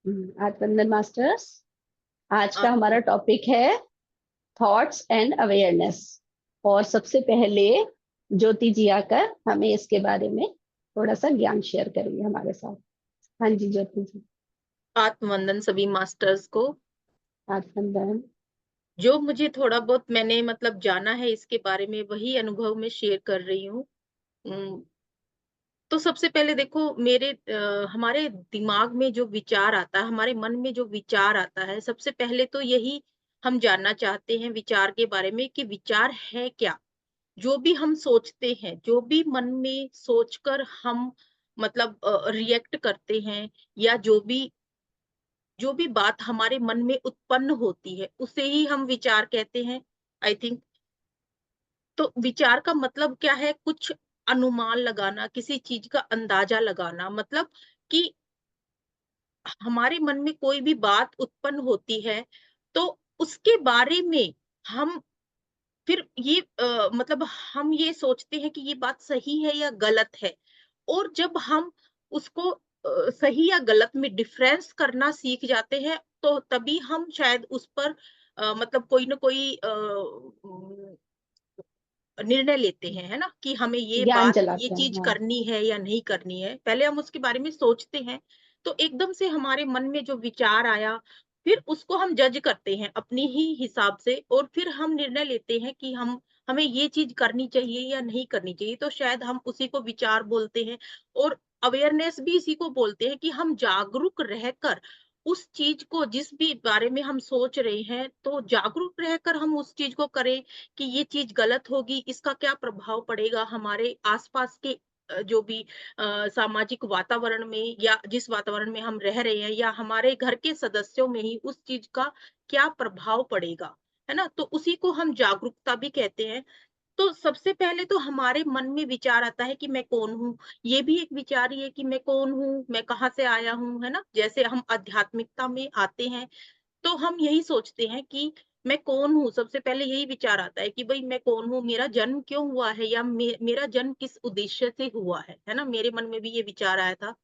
आज वंदन मास्टर्स, आज का हमारा आपको टॉपिक है थॉट्स एंड अवेयरनेस। और सबसे पहले ज्योति जी आकर हमें इसके बारे में थोड़ा सा ज्ञान शेयर करेंगे हमारे साथ। हाँ जी ज्योति जी। आत्मवंदन सभी मास्टर्स को। आज वंदन। जो मुझे थोड़ा बहुत मैंने मतलब जाना है इसके बारे में वही अनुभव में शेयर कर रही हूँ। उम, तो सबसे पहले देखो मेरे हमारे दिमाग में जो विचार आता है, हमारे मन में जो विचार आता है, सबसे पहले तो यही हम जानना चाहते हैं विचार के बारे में कि विचार है क्या? जो भी हम सोचते हैं, जो भी मन में सोचकर हम मतलब रिएक्ट करते हैं या जो भी बात हमारे मन में उत्पन्न होती है, उसे ही हम विचार कहते हैं, आई थिंक। तो विचार का मतलब क्या है? कुछ अनुमान लगाना, किसी चीज़ का अंदाज़ा लगाना, मतलब कि हमारे मन में कोई भी बात उत्पन्न होती है, तो उसके बारे में हम फिर ये मतलब हम ये सोचते हैं कि ये बात सही है या गलत है। और जब हम उसको सही या गलत में डिफरेंस करना सीख जाते हैं, तो तभी हम शायद उस पर मतलब कोई न कोई निर्णय लेते हैं, है ना? कि हमें ज्ञान ये जलाते हैं, चीज़ हाँ। करनी है या नहीं करनी है। पहले हम उसके बारे में सोचते हैं, तो एकदम से हमारे मन में जो विचार आया, फिर उसको हम जज करते हैं अपनी ही हिसाब से और फिर हम निर्णय लेते हैं कि हमें ये चीज़ करनी चाहिए या नहीं करनी चाहिए। तो शायद हम उसी को विचार बोलते हैं और अवेयरनेस भी इसी को बोलते हैं कि हम जागरूक रहकर उस चीज़ को जिस भी बारे में हम सोच रहे हैं, तो जागरूक रहकर हम उस चीज़ को करें कि ये चीज़ गलत होगी, इसका क्या प्रभाव पड़ेगा हमारे आस-पास के जो भी सामाजिक वातावरण में या जिस वातावरण में हम रह रहे हैं या हमारे घर के सदस्यों में ही उस चीज़ का क्या प्रभाव पड़ेगा, है ना? तो उसी को हम जागरूकता भी कहते हैं। तो सबसे पहले तो हमारे मन में विचार आता है कि मैं कौन हूँ? ये भी एक विचार ही है कि मैं कौन हूँ? मैं कहाँ से आया हूँ? है ना? जैसे हम आध्यात्मिकता में आते हैं तो हम यही सोचते हैं कि मैं कौन हूँ? सबसे पहले यही विचार आता है कि भई मैं कौन हूँ? मेरा जन्म क्यों हुआ है? या मेरा जन्म किस उद्देश्य से हुआ है ना? मेरे मन में भी ये विचार आया था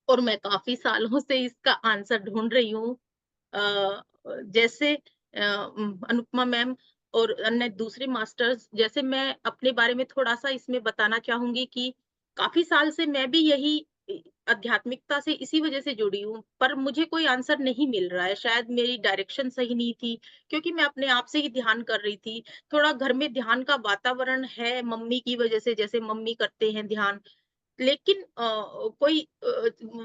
और मैं काफ़ी सालों से इसका आंसर ढूँढ रही हूँ। जैसे अनुपमा मैम और अन्य दूसरे मास्टर्स जैसे मैं अपने बारे में थोड़ा-सा इसमें बताना चाहूँगी कि काफ़ी साल से मैं भी यही आध्यात्मिकता से इसी वज़ह से जुड़ी हूँ, पर मुझे कोई आंसर नहीं मिल रहा है। शायद मेरी डायरेक्शन सही नहीं थी, क्योंकि मैं अपने आप से ही ध्यान कर रही थी। थोड़ा घर में ध्यान का वातावरण है मम्मी की वज़ह से, जैसे मम्मी करते हैं ध्यान, लेकिन कोई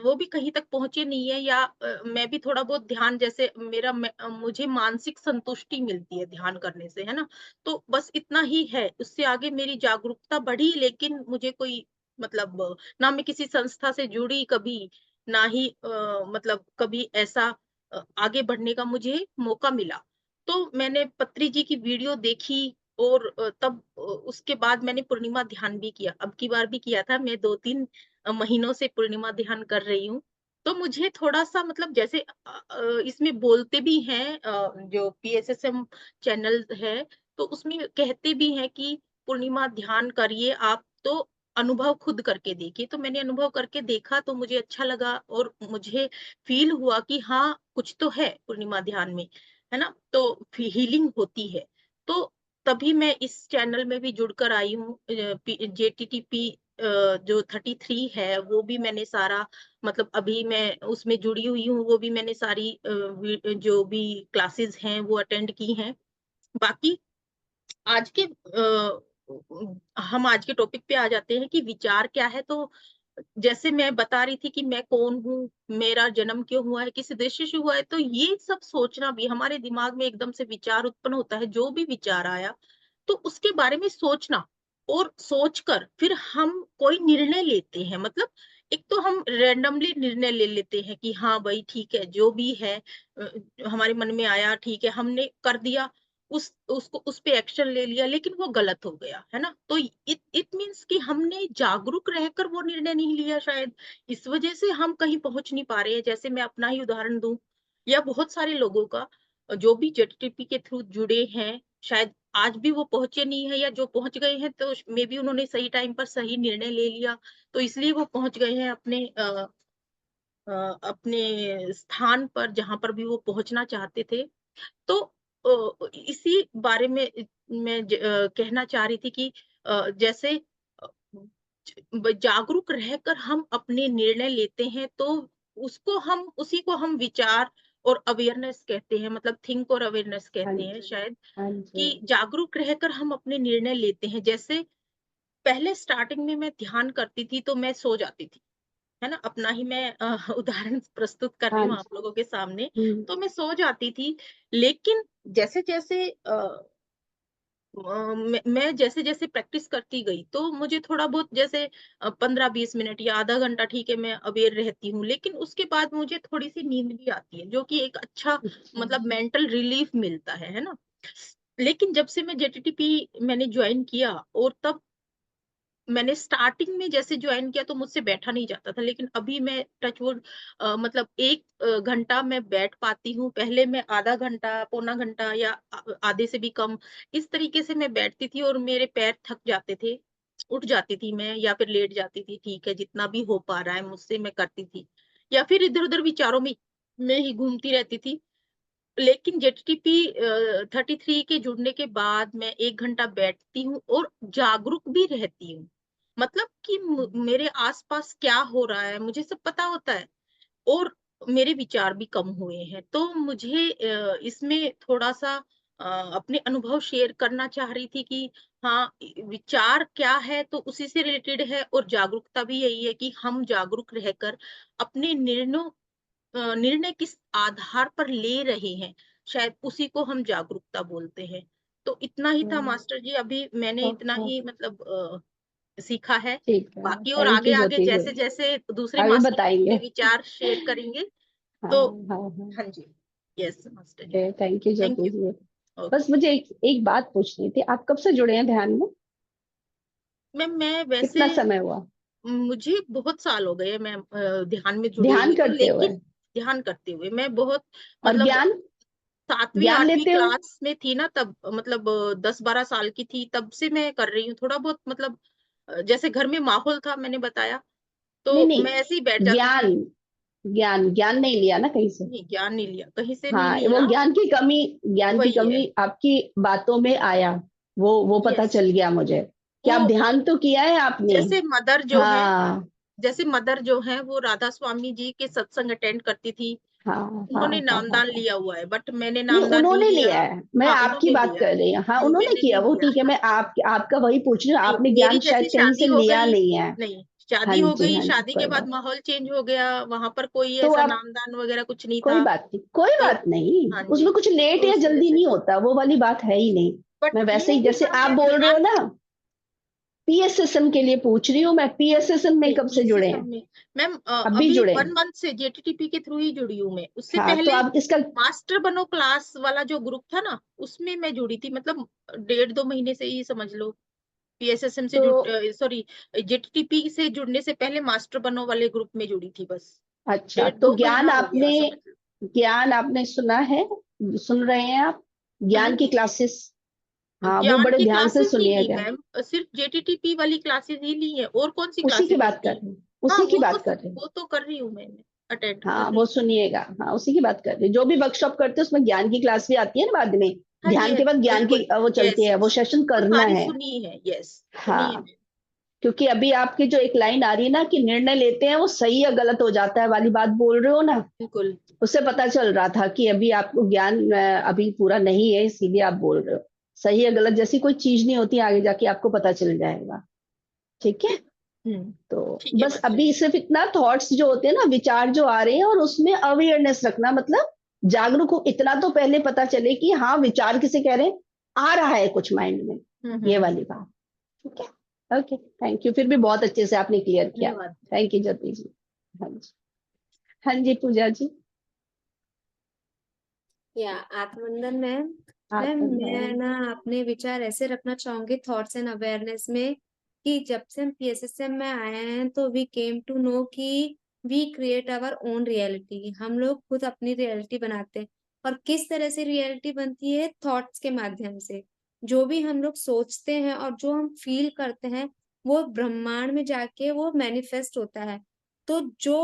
वो भी कहीं तक पहुँचे नहीं है या मैं भी थोड़ा बहुत ध्यान जैसे मुझे मानसिक संतुष्टि मिलती है ध्यान करने से, है ना? तो बस इतना ही है, उससे आगे मेरी जागरूकता बढ़ी लेकिन मुझे कोई मतलब ना मैं किसी संस्था से जुड़ी कभी, ना ही मतलब कभी ऐसा आगे बढ़ने का मुझे मौका मिला। तो मैंने पत्री जी की वीडियो देखी और तब उसके बाद मैंने पूर्णिमा ध्यान भी किया। अब की बार भी किया था, मैं 2-3 महीनों से पूर्णिमा ध्यान कर रही हूँ। तो मुझे थोड़ा-सा मतलब जैसे इसमें बोलते भी हैं जो पीएसएसएम चैनल है, तो उसमें कहते भी हैं कि पूर्णिमा ध्यान करिए आप, तो अनुभव खुद करके देखिए। तो मैंने अनुभव करके देखा तो मुझे अच्छा लगा और मुझे फ़ील हुआ कि हाँ, कुछ तो है पूर्णिमा ध्यान में, है ना? तो हीलिंग होती है। तो तभी मैं इस चैनल में भी जुड़कर आई हूँ जेटीटीपी जो 33 है वो भी मैंने सारा मतलब अभी मैं उसमें जुड़ी हुई हूँ, वो भी मैंने सारी जो भी क्लासेस हैं वो अटेंड की हैं। बाकी आज के हम आज के टॉपिक पे आ जाते हैं कि विचार क्या है, तो जैसे मैं बता रही थी कि मैं कौन हूँ, मेरा जन्म क्यों हुआ है, किस उद्देश्य से हुआ है, तो ये सब सोचना भी हमारे दिमाग में एकदम से विचार उत्पन्न होता है, जो भी विचार आया, तो उसके बारे में सोचना और सोचकर फिर हम कोई निर्णय लेते हैं। मतलब एक तो हम रैंडमली निर्णय ले लेते हैं कि हाँ भाई ठीक है, जो भी है हमारे मन में आया ठीक है, हमने कर दिया, उसको उस पे एक्शन ले लिया लेकिन वो गलत हो गया, है ना? तो इट इट मीन्स कि हमने जागरूक रहकर वो निर्णय नहीं लिया शायद, इस वजह से हम कहीं पहुँच नहीं पा रहे हैं। जैसे मैं अपना ही उदाहरण दूँ या बहुत सारे लोगों का जो भी जेटीटीपी के थ्रू जुड़े हैं, शायद आज भी वो पहुँचे नहीं हैं या जो पहुँच गए हैं तो मेबी उन्होंने सही टाइम पर सही निर्णय ले लिया, तो इसलिए वो पहुँच गए हैं अपने अपने स्थान पर जहाँ पर भी वो पहुंचना चाहते थे। तो इसी बारे में मैं कहना चाह रही थी कि जैसे जागरूक रहकर हम अपने निर्णय लेते हैं, तो उसी को हम विचार और अवेयरनेस कहते हैं, मतलब थिंक और अवेयरनेस हाँ कहते हैं जी। शायद। हाँ जी। कि जागरूक रहकर हम अपने निर्णय लेते हैं। जैसे पहले स्टार्टिंग में मैं ध्यान करती थी तो मैं सो जाती थी, है ना? अपना ही मैं उदाहरण प्रस्तुत कर रही हाँ हूँ आप जी। लोगों के सामने। हम्म। तो मैं सो जाती थी, लेकिन जैसे-जैसे मैं जैसे-जैसे प्रैक्टिस करती गई, तो मुझे थोड़ा बहुत जैसे 15-20 मिनट या आधा घंटा ठीक है, मैं अवेयर रहती हूँ। लेकिन उसके बाद मुझे थोड़ी-सी नींद भी आती है, जो कि एक अच्छा अच्छा। मतलब मेंटल रिलीफ मिलता है ना? लेकिन जब से मैं जेटीटीपी मैंने जॉइन किया, और तब मैंने स्टार्टिंग में जैसे जॉइन किया तो मुझसे बैठा नहीं जाता था, लेकिन अभी मैं टच वुड मतलब 1 घंटा मैं बैठ पाती हूँ। पहले मैं आधा घंटा, पौना घंटा या आधे से भी कम, इस तरीके से मैं बैठती थी और मेरे पैर थक जाते थे। उठ जाती थी मैं या फिर लेट जाती थी, ठीक है, जितना भी हो पा रहा है मुझसे मैं करती थी। या फिर इधर-उधर विचारों में ही घूमती रहती थी। लेकिन जेटीटीपी 33 के जुड़ने के बाद मैं 1 घंटा बैठती हूँ और जागरूक भी रहती हूँ। मतलब कि मेरे आस-पास क्या हो रहा है, मुझे सब पता होता है, और मेरे विचार भी कम हुए हैं। तो मुझे इसमें थोड़ा-सा अपने अनुभव शेयर करना चाह रही थी कि हाँ, विचार क्या है तो उसी से रिलेटेड है, और जागरूकता भी यही है कि हम जागरूक रहकर अपने निर्णय किस आधार पर ले रहे हैं, शायद उसी को हम जागरूकता बोलते हैं। तो इतना ही था मास्टर जी, अभी मैंने इतना ओके। ही मतलब सीखा है। ठीक है, बाकी और थैंक यू आगे-आगे ज्योति जी। जैसे-जैसे दूसरे अभी मास्टर बताएंगे। अपने विचार शेयर करेंगे, हाँ। तो हाँ हाँ। हाँ जी। Yes master ji. Okay, thank you thank Jyoti you. जी। बस ओके। मुझे एक एक बात पूछनी थी, आप कब से जुड़े हैं ध्यान में? मैं वैसे कितना समय हुआ मुझे बहुत साल हो गए, मैं ध्यान में जुड़े ध्यान हुए तो, करते हुए? लेकिन ध्यान करते हुए मैं बहुत और मतलब ज्ञान, 7वीं ज्ञान 8वीं लेते हुए? क्लास में थी ना, तब मतलब 10-12 साल की थी, तब से मैं कर रही हूँ। थोड़ा बहुत मतलब जैसे घर में माहौल था, मैंने बताया, नहीं तो मैं ऐसे ही बैठ नहीं, जाती थी। ज्ञान, ज्ञान ज्ञान नहीं लिया ना कहीं से? नहीं, ज्ञान नहीं लिया, कहीं से नहीं हाँ, वो लिया, ज्ञान की कमी, ज्ञान की वही है। कमी आपकी बातों में आया, वो पता यस, चल गया मुझे कि वो आप ध्यान तो किया है आपने। जैसे मदर जो है हाँ जैसे मदर जो है वो राधा स्वामी जी के सत्संग अटेंड करती थी। हाँ हाँ उन्होंने हाँ हाँ नामदान हाँ। लिया हुआ है, बट मैंने नहीं, नामदान नहीं उन्होंने लिया। लिया है, मैं हाँ, आपकी उन्होंने बात लिया है। कर रही हूँ। हाँ, नहीं, उन्होंने मैंने किया, नहीं वो लिया। ठीक है, मैं आपका वही पूछ रही हूँ, नहीं, आपने मेरी ज्ञान शायद जैसे कहीं शादी से हो लिया गई, नहीं है। नहीं, हाँ शादी हो जी गई, हाँ जी, शादी के कोई बाद बात, माहौल चेंज हो गया, वहाँ पर कोई तो ऐसा आप, नामदान वगैरह कुछ नहीं कोई था। बात नहीं, कोई तो बात नहीं, हाँ उसमें जी, कुछ लेट तो या उस वजह जल्दी से। नहीं होता, वो वाली बात है ही नहीं। बट मैं वैसे ये ही, कि जैसे आप हमें बोल रहे हो ध्यान, ना, पीएसएसएम के लिए पूछ रही हूँ मैं, पीएसएसएम में नहीं, कब से जुड़े पीएसएसएम हैं? में मैम अभी अभी जुड़े 1 हैं? मंथ से जेटीटीपी के थ्रू ही जुड़ी हूँ मैं। उससे हाँ, तो पहले आप इसका, मास्टर बनो क्लास वाला जो ग्रुप था ना, उसमें मैं जुड़ी थी, मतलब 1.5-2 महीने से ही समझ लो। पीएसएसएम से तो सॉरी, जेटीटीपी से जुड़ने से पहले मास्टर बनो वाले ग्रुप में जुड़ी थी बस। अच्छा, डेढ़ तो 2 महीना हो गया समझ लो। ज्ञान आपने सुना है, सुन रहे हैं आप हाँ ज्ञान की जी, क्लासेस? हाँ, वो ज्ञान बड़े की ध्यान से क्लासेस नहीं ली सुनिएगा। मैम, सिर्फ जेटीटीपी वाली क्लासेस ही ली है, और कौन सी उसी की क्लासेस बात होती कर है? रही हूँ, हाँ, उसी की बात कर रही हूँ। वो तो कर रही हूँ मैंने, अटेंड कर हाँ, रही वो हूँ। सुनिएगा, हाँ उसी की बात कर रही हूँ। जो भी वर्कशॉप करते हैं उसमें ज्ञान की क्लास भी आती है ना बाद में, हाँ जी, ध्यान हाँ के जी, बाद ज्ञान की बिल्कुल। वो चलती यस, है, वो यस। सेशन वो करना सारी है। सुनी है, यस, सुनी है हाँ, मैंने। क्योंकि अभी आपकी जो एक लाइन आ रही है ना कि निर्णय लेते हैं वो सही या गलत हो जाता है वाली बात बोल रहे हो ना, बिल्कुल। उससे पता चल रहा था कि अभी आपको ज्ञान अभी पूरा नहीं है, इसीलिए आप बोल रहे हो। सही या गलत जैसी कोई चीज नहीं होती, आगे जाके आपको पता चल जाएगा। ठीक है, तो ठीक है बस मास्टर अभी जी। सिर्फ इतना, थॉट्स जो होते हैं ना, विचार जो आ रहे हैं, और उसमें अवेयरनेस रखना, मतलब जागरूक हो, इतना तो पहले पता चले कि हाँ विचार किसे कह रहे हैं, आ रहा है कुछ माइंड में, ये हुँ। वाली बात। ठीक है, ओके, थैंक यू, फिर भी बहुत अच्छे से आपने क्लियर किया। धन्यवाद। थैंक यू ज्योति जी। हाँ जी। हाँ जी पूजा जी। या आत्मवंदन मैम। मैम, आप मैं ना अपने विचार ऐसे रखना चाहूंगी थॉट्स एंड अवेयरनेस में, कि जब से हम पीएसएसएम में आए हैं तो वी केम टू नो कि we create our own reality. हम लोग खुद अपनी रियलिटी बनाते हैं। और किस तरह से रियलिटी बनती है? थॉट्स के माध्यम से। जो भी हम लोग सोचते हैं और जो हम फील करते हैं, वो ब्रह्मांड में जाके वो मैनिफेस्ट होता है। तो जो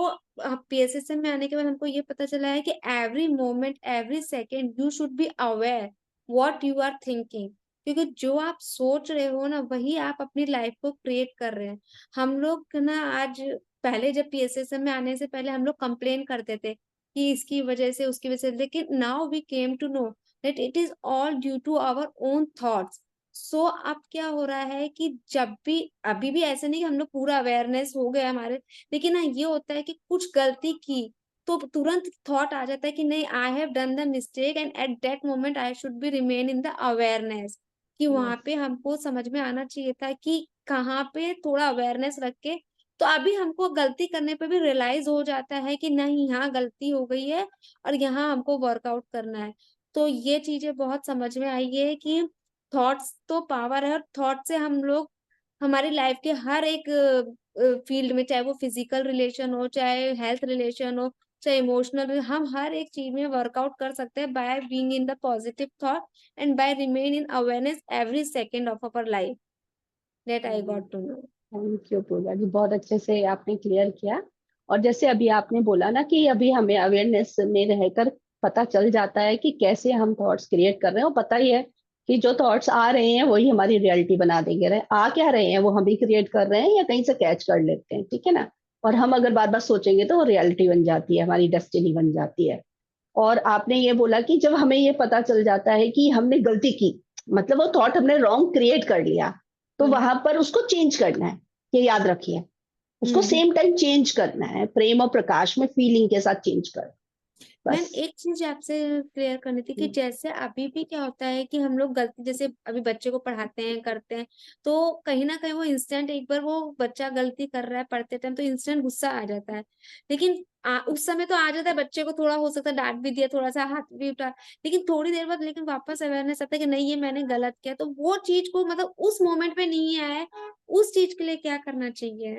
PSSM में आने के बाद हमको ये पता चला है कि every moment every second you should be aware what you are thinking, क्योंकि जो आप सोच रहे हो ना वही आप अपनी लाइफ को क्रिएट कर रहे हैं। हम लोग ना आज, पहले जब PSSM में आने से पहले हम लोग कंप्लेन करते थे कि इसकी वजह से उसकी वजह से, लेकिन now we came to know that it is all due to our own thoughts. So अब क्या हो रहा है कि जब भी, अभी भी ऐसा नहीं कि हम लोग पूरा अवेयरनेस हो गया हमारे, लेकिन हाँ ये होता है कि कुछ गलती की तो तुरंत थॉट आ जाता है कि नहीं, I have done the mistake and at that moment I should be remain in the awareness, कि वहां यस, पे हमको समझ में आना चाहिए था कि कहाँ पे थोड़ा अवेयरनेस रख के, तो अभी हमको गलती करने पे भी रियलाइज हो जाता है कि नहीं यहाँ गलती हो गई है और यहाँ हमको वर्कआउट करना है। तो ये चीजें बहुत समझ में आई है कि थॉट्स तो पावर है, और थॉट से हम लोग हमारी लाइफ के हर एक फील्ड में, चाहे वो फिजिकल रिलेशन हो, चाहे हेल्थ रिलेशन हो, चाहे इमोशनल, हम हर एक चीज में वर्कआउट कर सकते हैं by being in the positive thought and by remain in awareness every second of our life. That I got to know. Thank you Pooja ji, बहुत अच्छे से आपने क्लियर किया। और जैसे अभी आपने बोला ना कि अभी हमें अवेयरनेस में रहकर पता चल जाता है कि कैसे हम थॉट्स क्रिएट कर रहे हैं, और पता ही है कि जो थॉट्स आ रहे हैं वही हमारी रियलिटी बना देंगे। रहे आ क्या रहे हैं वो हम ही क्रिएट कर रहे हैं या कहीं से कैच कर लेते हैं, ठीक है ना। और हम अगर बार बार सोचेंगे तो वो रियलिटी बन जाती है, हमारी डेस्टिनी बन जाती है। और आपने ये बोला कि जब हमें ये पता चल जाता है कि हमने गलती की, मतलब वो थॉट हमने रॉन्ग क्रिएट कर लिया, तो हम्म वहां पर उसको चेंज करना है। ये याद रखिए, उसको हम्म। सेम टाइम चेंज करना है, प्रेम और प्रकाश में फीलिंग के साथ चेंज कर, मैम बस। एक चीज आपसे क्लियर करनी थी कि जैसे अभी भी क्या होता है कि हम लोग गलती, जैसे अभी बच्चे को पढ़ाते हैं करते हैं, तो कहीं ना कहीं वो इंस्टेंट, एक बार वो बच्चा गलती कर रहा है पढ़ते टाइम तो इंस्टेंट गुस्सा आ जाता है, लेकिन उस समय तो आ जाता है बच्चे को, थोड़ा हो सकता है डांट भी दिया, थोड़ा सा हाथ भी उठा, लेकिन थोड़ी देर बाद लेकिन वापस अवेयरनेस आता है कि नहीं ये मैंने गलत किया, तो वो चीज को मतलब उस मोमेंट पे नहीं आया है, उस चीज के लिए क्या करना चाहिए?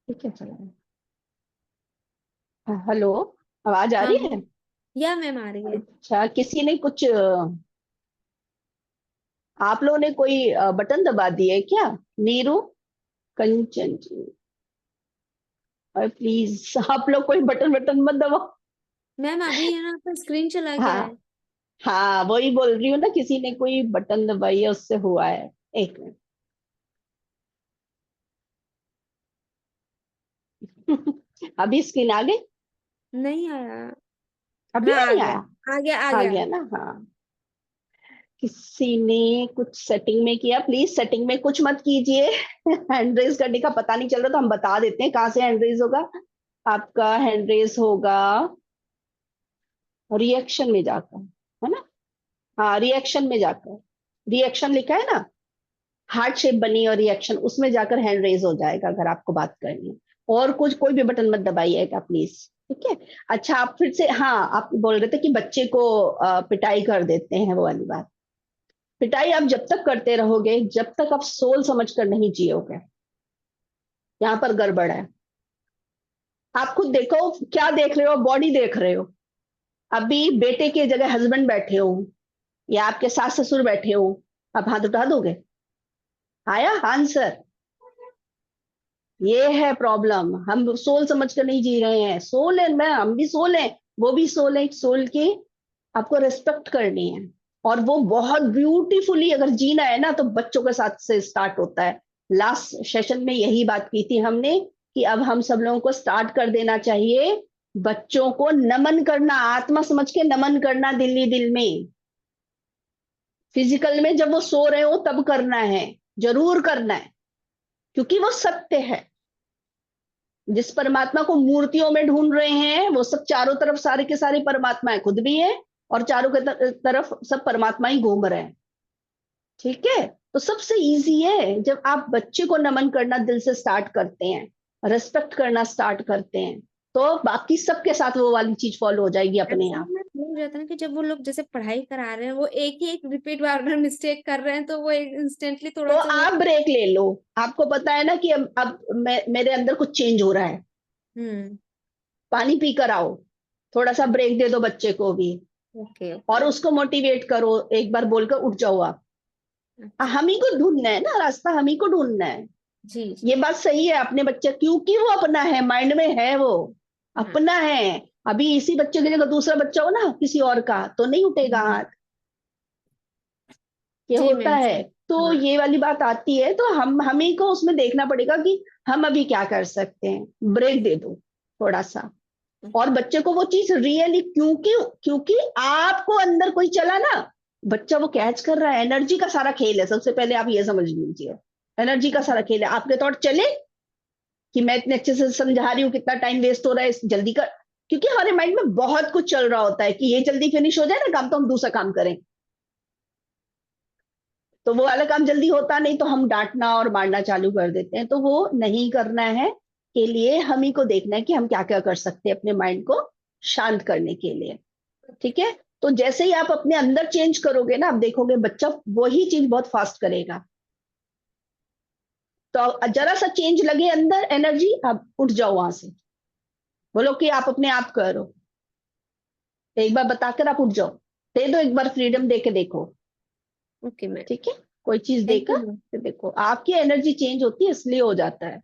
ठीक है, चलो। हेलो, आवाज आ हाँ रही है? या मैम आ रही है। अच्छा, किसी ने कुछ आप लोगों ने कोई बटन दबा दिए क्या? नीरू, कंचन जी, और प्लीज आप लोग कोई बटन बटन मत दबाओ। मैम अभी है ना आपका स्क्रीन चला गया है। हाँ, हाँ वही बोल रही हूँ ना, किसी ने कोई बटन दबाई है उससे हुआ है। एक मिनट अभी स्क्रीन आ गई? नहीं आया। अभी हाँ आ नहीं गया, आया? आ गया आ आ गया। गया ना, हाँ। किसी ने कुछ सेटिंग में किया, प्लीज सेटिंग में कुछ मत कीजिए। हैंड रेज करने का पता नहीं चल रहा तो हम बता देते हैं कहाँ से हैंड रेज होगा। आपका हैंड रेज होगा रिएक्शन में जाकर, है ना। हाँ, रिएक्शन में जाकर, रिएक्शन लिखा है ना, हार्ट शेप बनी और रिएक्शन, उसमें जाकर हैंड रेज हो जाएगा अगर आपको बात करनी है। और कुछ कोई भी बटन मत दबाइएगा प्लीज, ठीक है। अच्छा, आप फिर से, हाँ आप बोल रहे थे कि बच्चे को पिटाई कर देते हैं, वो वाली बात। पिटाई आप जब तक करते रहोगे जब तक आप सोल समझ कर नहीं जियोगे, यहाँ पर गड़बड़ है। आप खुद देखो, क्या देख रहे हो, बॉडी देख रहे हो। अभी बेटे के जगह हस्बैंड बैठे हो या आपके सास ससुर बैठे हो, आप हाथ उठा दोगे? आया आंसर? ये है प्रॉब्लम, हम सोल समझ कर नहीं जी रहे हैं। सोल है, मैं हम भी सोल हैं, वो भी सोल है। सोल की आपको रिस्पेक्ट करनी है, और वो बहुत ब्यूटीफुली अगर जीना है ना तो बच्चों के साथ से स्टार्ट होता है। लास्ट सेशन में यही बात की थी हमने कि अब हम सब लोगों को स्टार्ट कर देना चाहिए बच्चों को नमन करना, आत्मा समझ के नमन करना, दिल ही दिल में। फिजिकल में जब वो सो रहे हो तब करना है, जरूर करना है, क्योंकि वो सत्य है। जिस परमात्मा को मूर्तियों में ढूंढ रहे हैं वो सब चारों तरफ सारे के सारे परमात्मा है, खुद भी है और चारों के तरफ सब परमात्मा ही घूम रहे हैं, ठीक है। तो सबसे इजी है जब आप बच्चे को नमन करना दिल से स्टार्ट करते हैं, रेस्पेक्ट करना स्टार्ट करते हैं, तो बाकी सबके साथ वो वाली चीज फॉलो हो जाएगी अपने एक्चुअली आप। में ये हो जाता है ना कि जब वो लोग जैसे पढ़ाई करा रहे हैं, वो एक ही एक रिपीट बार बार मिस्टेक कर रहे हैं, तो वो इंस्टेंटली तो थोड़ा सा वो। आप ब्रेक ले लो। आपको पता है ना कि अब मेरे अंदर कुछ चेंज हो रहा है, हम्म। पानी पी कर आओ, थोड़ा सा ब्रेक दे दो बच्चे को भी, ओके और ओके। उसको मोटिवेट करो, एक बार बोलकर उठ जाओ आप। अच्छा। हम ही को ढूंढना है ना रास्ता, हम ही को ढूंढना है। जी ये बात सही है अपने बच्चे, क्योंकि वो अपना है, माइंड में है, वो अपना है। अभी इसी बच्चे की जगह दूसरा बच्चा हो ना किसी और का, तो नहीं उठेगा हाथ। ये जी होता मैम है। तो हाँ ये वाली बात आती है, तो हम ही को उसमें देखना पड़ेगा कि हम अभी क्या कर सकते हैं। ब्रेक दे दो थोड़ा सा, और बच्चे को वो चीज रियली, क्योंकि क्योंकि आपको अंदर कोई चला ना, बच्चा वो कैच कर रहा है। एनर्जी का सारा खेल है, सबसे पहले आप ये समझ लीजिए। एनर्जी का सारा खेल है। आपके थॉट चले कि मैं इतने अच्छे से समझा रही हूँ, कितना टाइम वेस्ट हो रहा है, जल्दी कर। क्योंकि हमारे माइंड में बहुत कुछ चल रहा होता है कि ये जल्दी फिनिश हो जाए ना काम, तो हम दूसरा काम करें। तो वो वाला काम जल्दी होता नहीं, तो हम डांटना और मारना चालू कर देते हैं। तो वो नहीं करना है। के लिए हम ही को देखना है कि हम क्या क्या कर सकते हैं अपने माइंड को शांत करने के लिए। ठीक है। तो जैसे ही आप अपने अंदर चेंज करोगे ना, आप देखोगे बच्चा वही चीज बहुत फास्ट करेगा। तो जरा सा चेंज लगे अंदर एनर्जी, आप उठ जाओ वहां से, बोलो कि आप अपने आप करो। एक बार बताकर आप उठ जाओ, दे दो एक बार फ्रीडम दे के देखो। ओके मैम ठीक है। कोई चीज थैंक यू देकर मैम फिर देखो, आपकी एनर्जी चेंज होती है, इसलिए हो जाता है।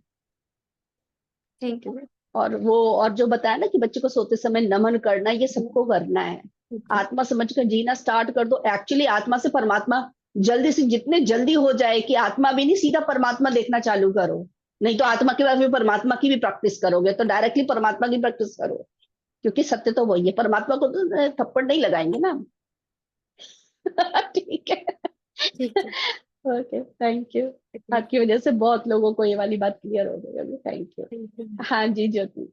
थैंक यू मैम और वो, और जो बताया ना कि बच्चे को सोते समय नमन करना, ये सबको करना है। ओके आत्मा समझकर जीना स्टार्ट कर दो। एक्चुअली आत्मा से परमात्मा जल्दी से जितने जल्दी हो जाए, कि आत्मा भी नहीं, सीधा परमात्मा देखना चालू करो। नहीं तो आत्मा के बाद फिर परमात्मा की भी प्रैक्टिस करोगे, तो डायरेक्टली परमात्मा की प्रैक्टिस करो। क्योंकि सत्य तो वही है, परमात्मा को तो थप्पड़ नहीं लगाएंगे ना हम। ठीक है। ठीक है ओके, थैंक यू। थैंक आपकी वजह से बहुत लोगों को ये वाली बात क्लियर हो गई होगी। Thank you. यू हाँ जी ज्योति।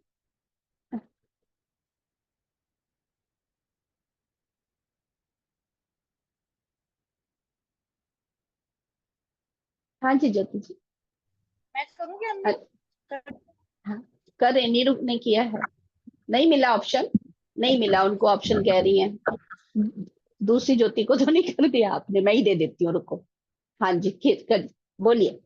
हाँ जी ज्योति जी। मैं करूंगी अ- अनम्यूट? हाँ, कर रहे, नीरू ने किया है। नहीं मिला ऑप्शन, नहीं मिला उनको ऑप्शन, कह रही हैं। दूसरी ज्योति को तो नहीं कर दिया आपने, मैं ही दे देती हूँ, रुको। हाँ जी, कर, बोलिए।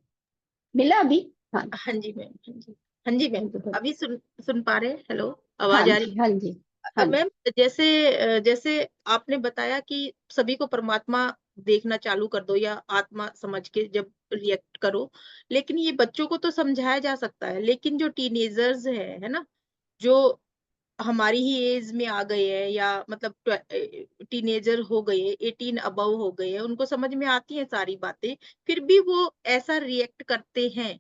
मिला अभी? हाँ। हाँ जी मैम, हाँ जी, हाँ जी हाँ मैम। जी बोलिए। अभी सुन सुन पा रहे हैं? हेलो, हाँ आवाज आ रही जी हाँ जी हाँ है? जी मैम, जैसे जैसे आपने बताया कि सभी को परमात्मा देखना चालू कर दो या आत्मा समझ के जब रिएक्ट करो, लेकिन ये बच्चों को तो समझाया जा सकता है, लेकिन जो टीनेजर्स है ना, जो हमारी ही एज में आ गए हैं या मतलब टीनेजर हो गए, 18 अबव हो गए हैं, उनको समझ में आती हैं सारी बातें, फिर भी वो ऐसा रिएक्ट करते हैं।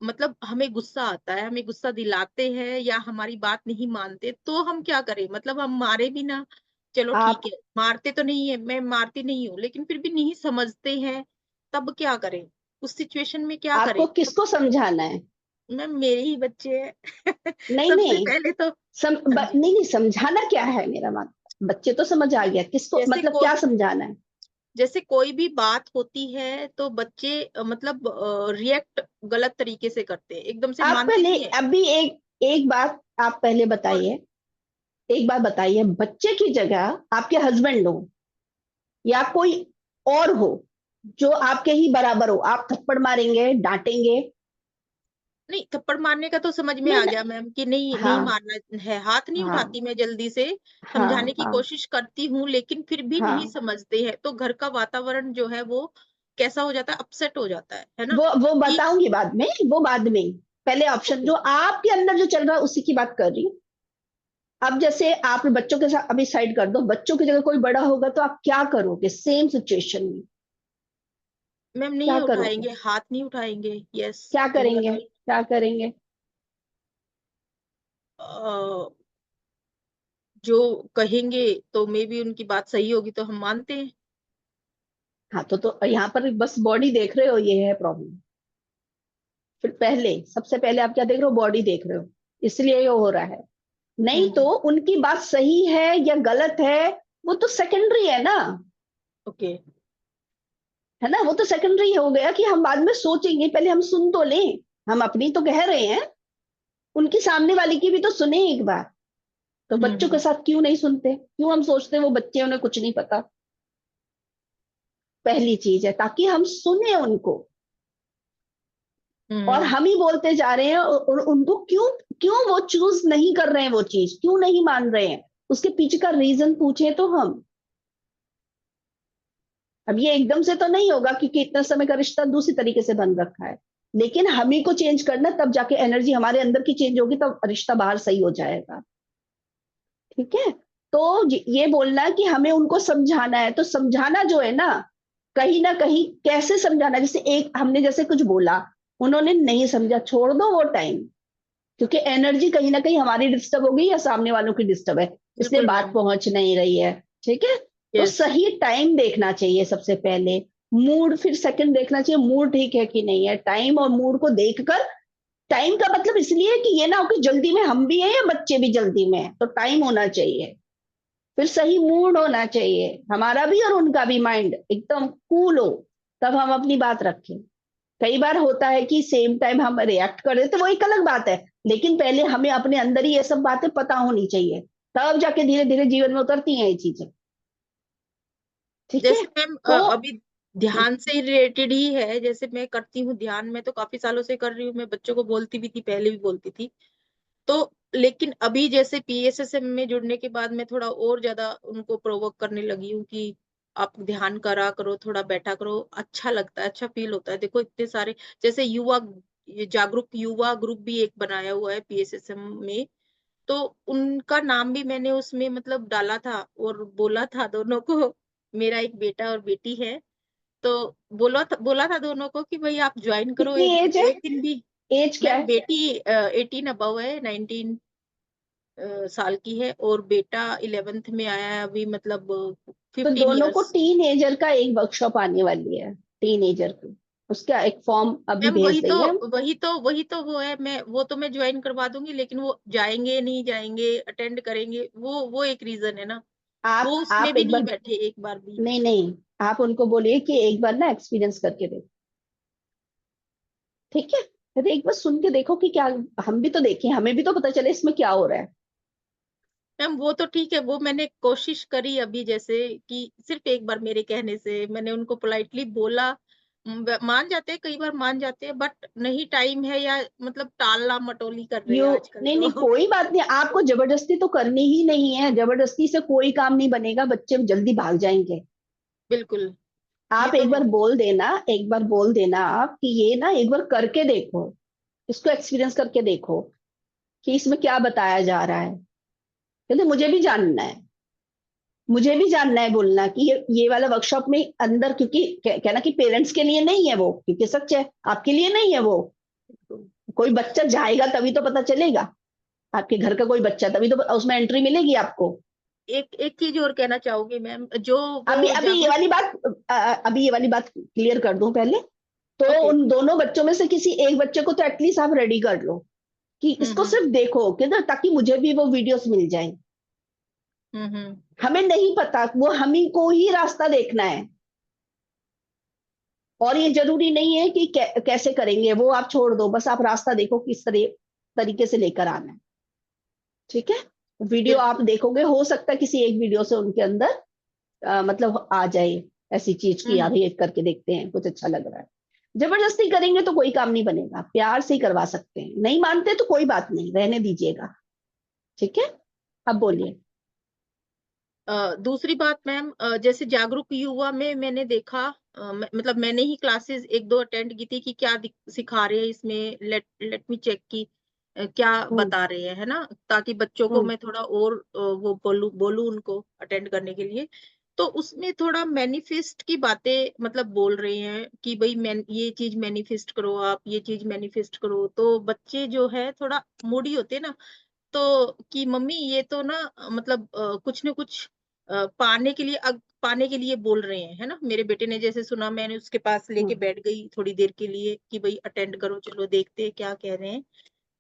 मतलब हमें गुस्सा आता है, हमें गुस्सा दिलाते हैं या हमारी बात नहीं मानते, तो हम क्या करें? मतलब हम मारे भी ना, चलो ठीक आप, है, मारते तो नहीं है, मैं मारती नहीं हूँ, लेकिन फिर भी नहीं समझते हैं, तब क्या करें? उस सिचुएशन में क्या करें? आपको किसको समझाना है? मैम मेरे ही बच्चे हैं। नहीं सबसे नहीं, पहले तो हाँ जी, नहीं नहीं, समझाना क्या है मेरा मान। बच्चे तो समझ आ गया, किसको जैसे मतलब कोई क्या समझाना है? जैसे कोई भी बात होती है तो बच्चे मतलब रिएक्ट गलत तरीके से करते हैं, एकदम से आप मानते पहले, नहीं है। अभी एक एक बात आप पहले बताइए। एक बात बताइए, बच्चे की जगह आपके हस्बैंड हो या कोई और हो, जो आपके ही बराबर हो, आप थप्पड़ मारेंगे, डांटेंगे? नहीं, थप्पड़ मारने का तो समझ में नहीं आ गया नहीं। मैम कि नहीं नहीं हाँ मारना है, हाथ नहीं हाँ उठाती मैं जल्दी से, समझाने हाँ की हाँ कोशिश करती हूँ, लेकिन फिर भी नहीं हाँ। समझते हैं, तो घर का वातावरण जो है वो कैसा हो जाता है, अपसेट हो जाता है ना? वो कि बताऊंगी बाद में, वो बाद में। पहले ऑप्शन ओके, जो आपके अंदर जो चल रहा है उसी की बात कर रही हूँ। अब जैसे आप बच्चों के साथ अभी साइड कर दो, बच्चों की जगह कोई बड़ा होगा तो आप क्या करोगे सेम सिचुएशन में? मैम नहीं क्या करोगे? उठाएंगे, हाथ नहीं उठाएंगे, यस। क्या करेंगे? क्या करेंगे? जो कहेंगे तो मे बी उनकी बात सही होगी तो हम मानते हैं। हाँ, तो यहाँ पर बस बॉडी देख रहे हो, ये है प्रॉब्लम। फिर पहले, सबसे पहले आप क्या देख रहे हो? बॉडी देख रहे हो, इसलिए ये हो रहा है। नहीं तो हम्म, उनकी बात सही है या गलत है, वो तो सेकेंडरी है ना। ओके, है ना, वो तो सेकेंडरी हो गया कि हम बाद में सोचेंगे, पहले हम सुन तो लें। हम अपनी तो कह रहे हैं, उनकी सामने वाली की भी तो सुने एक बार। तो बच्चों के हम्म, साथ क्यों नहीं सुनते? क्यों हम सोचते हैं वो बच्चे, उन्हें कुछ नहीं पता? पहली चीज है, ताकि हम सुने उनको। और हम्म, हम ही बोलते जा रहे हैं, और उनको क्यों, क्यों वो चूज नहीं कर रहे हैं, वो चीज क्यों नहीं मान रहे हैं, उसके पीछे का रीजन पूछे तो हम। अब ये एकदम से तो नहीं होगा, क्योंकि इतना समय का रिश्ता दूसरी तरीके से बन रखा है। लेकिन हम ही को चेंज करना, तब जाके एनर्जी हमारे अंदर की चेंज होगी, तब रिश्ता बाहर सही हो जाएगा। ठीक है। तो ये बोलना कि हमें उनको समझाना है, तो समझाना जो है ना कहीं कैसे समझाना, जैसे एक हमने जैसे कुछ बोला, उन्होंने नहीं समझा, छोड़ दो वो टाइम, क्योंकि एनर्जी कहीं ना कहीं हमारी डिस्टर्ब हो गई या सामने वालों की डिस्टर्ब है, इसलिए बिल्कुल बात मैम। पहुंच नहीं रही है। ठीक है। तो यस। सही टाइम देखना चाहिए सबसे पहले, मूड फिर सेकंड देखना चाहिए मूड ठीक है कि नहीं है, टाइम और मूड को देखकर। टाइम का मतलब इसलिए कि ये ना हो कि जल्दी में हम भी हैं या बच्चे भी जल्दी में हैं, तो टाइम होना चाहिए, फिर सही मूड होना चाहिए हमारा भी और उनका भी, माइंड एकदम कूल हो, तब हम अपनी बात रखें। कई बार होता है कि सेम टाइम हम रिएक्ट कर रहे, तो वो एक अलग बात है, लेकिन पहले हमें अपने अंदर ही ये सब बातें पता होनी चाहिए, तब जाके धीरे धीरे जीवन में उतरती हैं ये चीजें। ठीक है। जैसे मैम तो अभी ध्यान से रिलेटेड ही है, जैसे मैं करती हूँ ध्यान में, तो काफी सालों से कर रही हूँ, मैं बच्चों को बोलती भी थी, पहले भी बोलती थी। तो लेकिन अभी जैसे पीएसएसएम में जुड़ने के बाद मैं थोड़ा और ज्यादा उनको प्रोवोक करने लगी हूँ कि आप ध्यान करा करो, थोड़ा बैठा करो, अच्छा लगता है, अच्छा फील होता है। देखो इतने सारे, जैसे ये जागरूक युवा ग्रुप भी एक बनाया हुआ है पीएसएसएम में, तो उनका नाम भी मैंने उसमें मतलब डाला था और बोला था दोनों को, मेरा एक बेटा और बेटी है, तो बोला था दोनों को कि भाई आप ज्वाइन करो, कितनी एज है? एक दिन भी। एज क्या मैम है? बेटी 18 अबव है, 19 साल की है, और बेटा 11th में आया है अभी, मतलब तो 15 दोनों को इयर्स। टीन एजर का एक वर्कशॉप आने वाली है, टीन एजर की, उसका एक फॉर्म अभी मैम भेज देंगे हम। वही तो वो है, वो तो मैं ज्वाइन करवा दूंगी, लेकिन वो जाएंगे नहीं जाएंगे, अटेंड करेंगे, वो एक रीजन है ना, वो उसमें आप भी एक नहीं बार, बैठे एक बार भी। नहीं नहीं, आप उनको बोलिए कि एक बार ना एक्सपीरियंस करके देखो। ठीक है। अरे एक बार सुन के देखो कि क्या, हम भी तो देखें, हमें भी तो पता चले इसमें क्या हो रहा है। मैम वो तो ठीक है, वो मैंने कोशिश करी अभी, जैसे कि सिर्फ एक बार मेरे कहने से मैंने उनको पोलाइटली बोला, मान जाते हैं, कई बार मान जाते हैं, बट नहीं टाइम है, या मतलब टालना मटोली कर रहे हैं यू आजकल नहीं नहीं, तो। कोई बात नहीं, आपको जबरदस्ती तो करनी ही नहीं है, जबरदस्ती से कोई काम नहीं बनेगा, बच्चे जल्दी भाग जाएंगे। बिल्कुल। ये आप तो एक है। बार बोल देना, एक बार बोल देना आप कि ये ना एक बार करके देखो, इसको एक्सपीरियंस करके देखो कि इसमें क्या बताया जा रहा है, कहते मुझे भी जानना है, मुझे भी जानना है, बोलना कि ये वाला वर्कशॉप में अंदर, क्योंकि कहना कि पेरेंट्स के लिए नहीं है वो, क्योंकि सच है आपके लिए नहीं है वो, कोई बच्चा जाएगा तभी तो पता चलेगा, आपके घर का कोई बच्चा, तभी तो उसमें एंट्री मिलेगी आपको। एक एक चीज और कहना चाहूंगी मैम, जो वो अभी अभी ये जागरूक। वाली बात, अभी ये वाली बात क्लियर कर दूं पहले, तो ओके। उन दोनों बच्चों में से किसी एक बच्चे को तो एटलीस्ट आप रेडी कर लो कि इसको हम्म। सिर्फ देखो कि ना, ताकि मुझे भी वो वीडियोस मिल जाए। हम्म। हमें नहीं पता, वो हम ही को ही रास्ता देखना है, और ये जरूरी नहीं है कि कैसे करेंगे वो, आप छोड़ दो, बस आप रास्ता देखो किस तरीके से लेकर आना है। ठीक है। वीडियो आप बिल्कुल। देखोगे, हो सकता है किसी एक वीडियो से उनके अंदर मतलब आ जाए ऐसी चीज की, यार हम्म। ये करके देखते हैं, कुछ अच्छा लग रहा है। जबरदस्ती करेंगे तो कोई काम नहीं बनेगा, प्यार से ही करवा सकते हैं, नहीं मानते तो कोई बात नहीं, रहने दीजिएगा। ठीक है। अब बोलिए। दूसरी बात मैम, जैसे जागरूक युवा में मैंने देखा, मतलब मैंने ही क्लासेस एक दो अटेंड की थी कि क्या सिखा रहे हैं इसमें, लेट मी चेक की क्या हम्म। बता रहे हैं, है ना, ताकि बच्चों को हम्म। मैं थोड़ा और वो बोलूं उनको अटेंड करने के लिए। तो उसमें थोड़ा मैनिफेस्ट की बातें मतलब बोल रहे हैं कि भाई ये चीज मैनिफेस्ट करो, आप ये चीज मैनिफेस्ट करो, तो बच्चे जो है थोड़ा मूडी होते हैं ना, तो कि मम्मी ये तो ना मतलब कुछ ना कुछ पाने के लिए बोल रहे हैं, है ना। मेरे बेटे ने जैसे सुना, मैंने उसके पास लेके हम्म। बैठ गई थोड़ी देर के लिए कि भाई अटेंड करो, चलो देखते हैं क्या कह रहे हैं।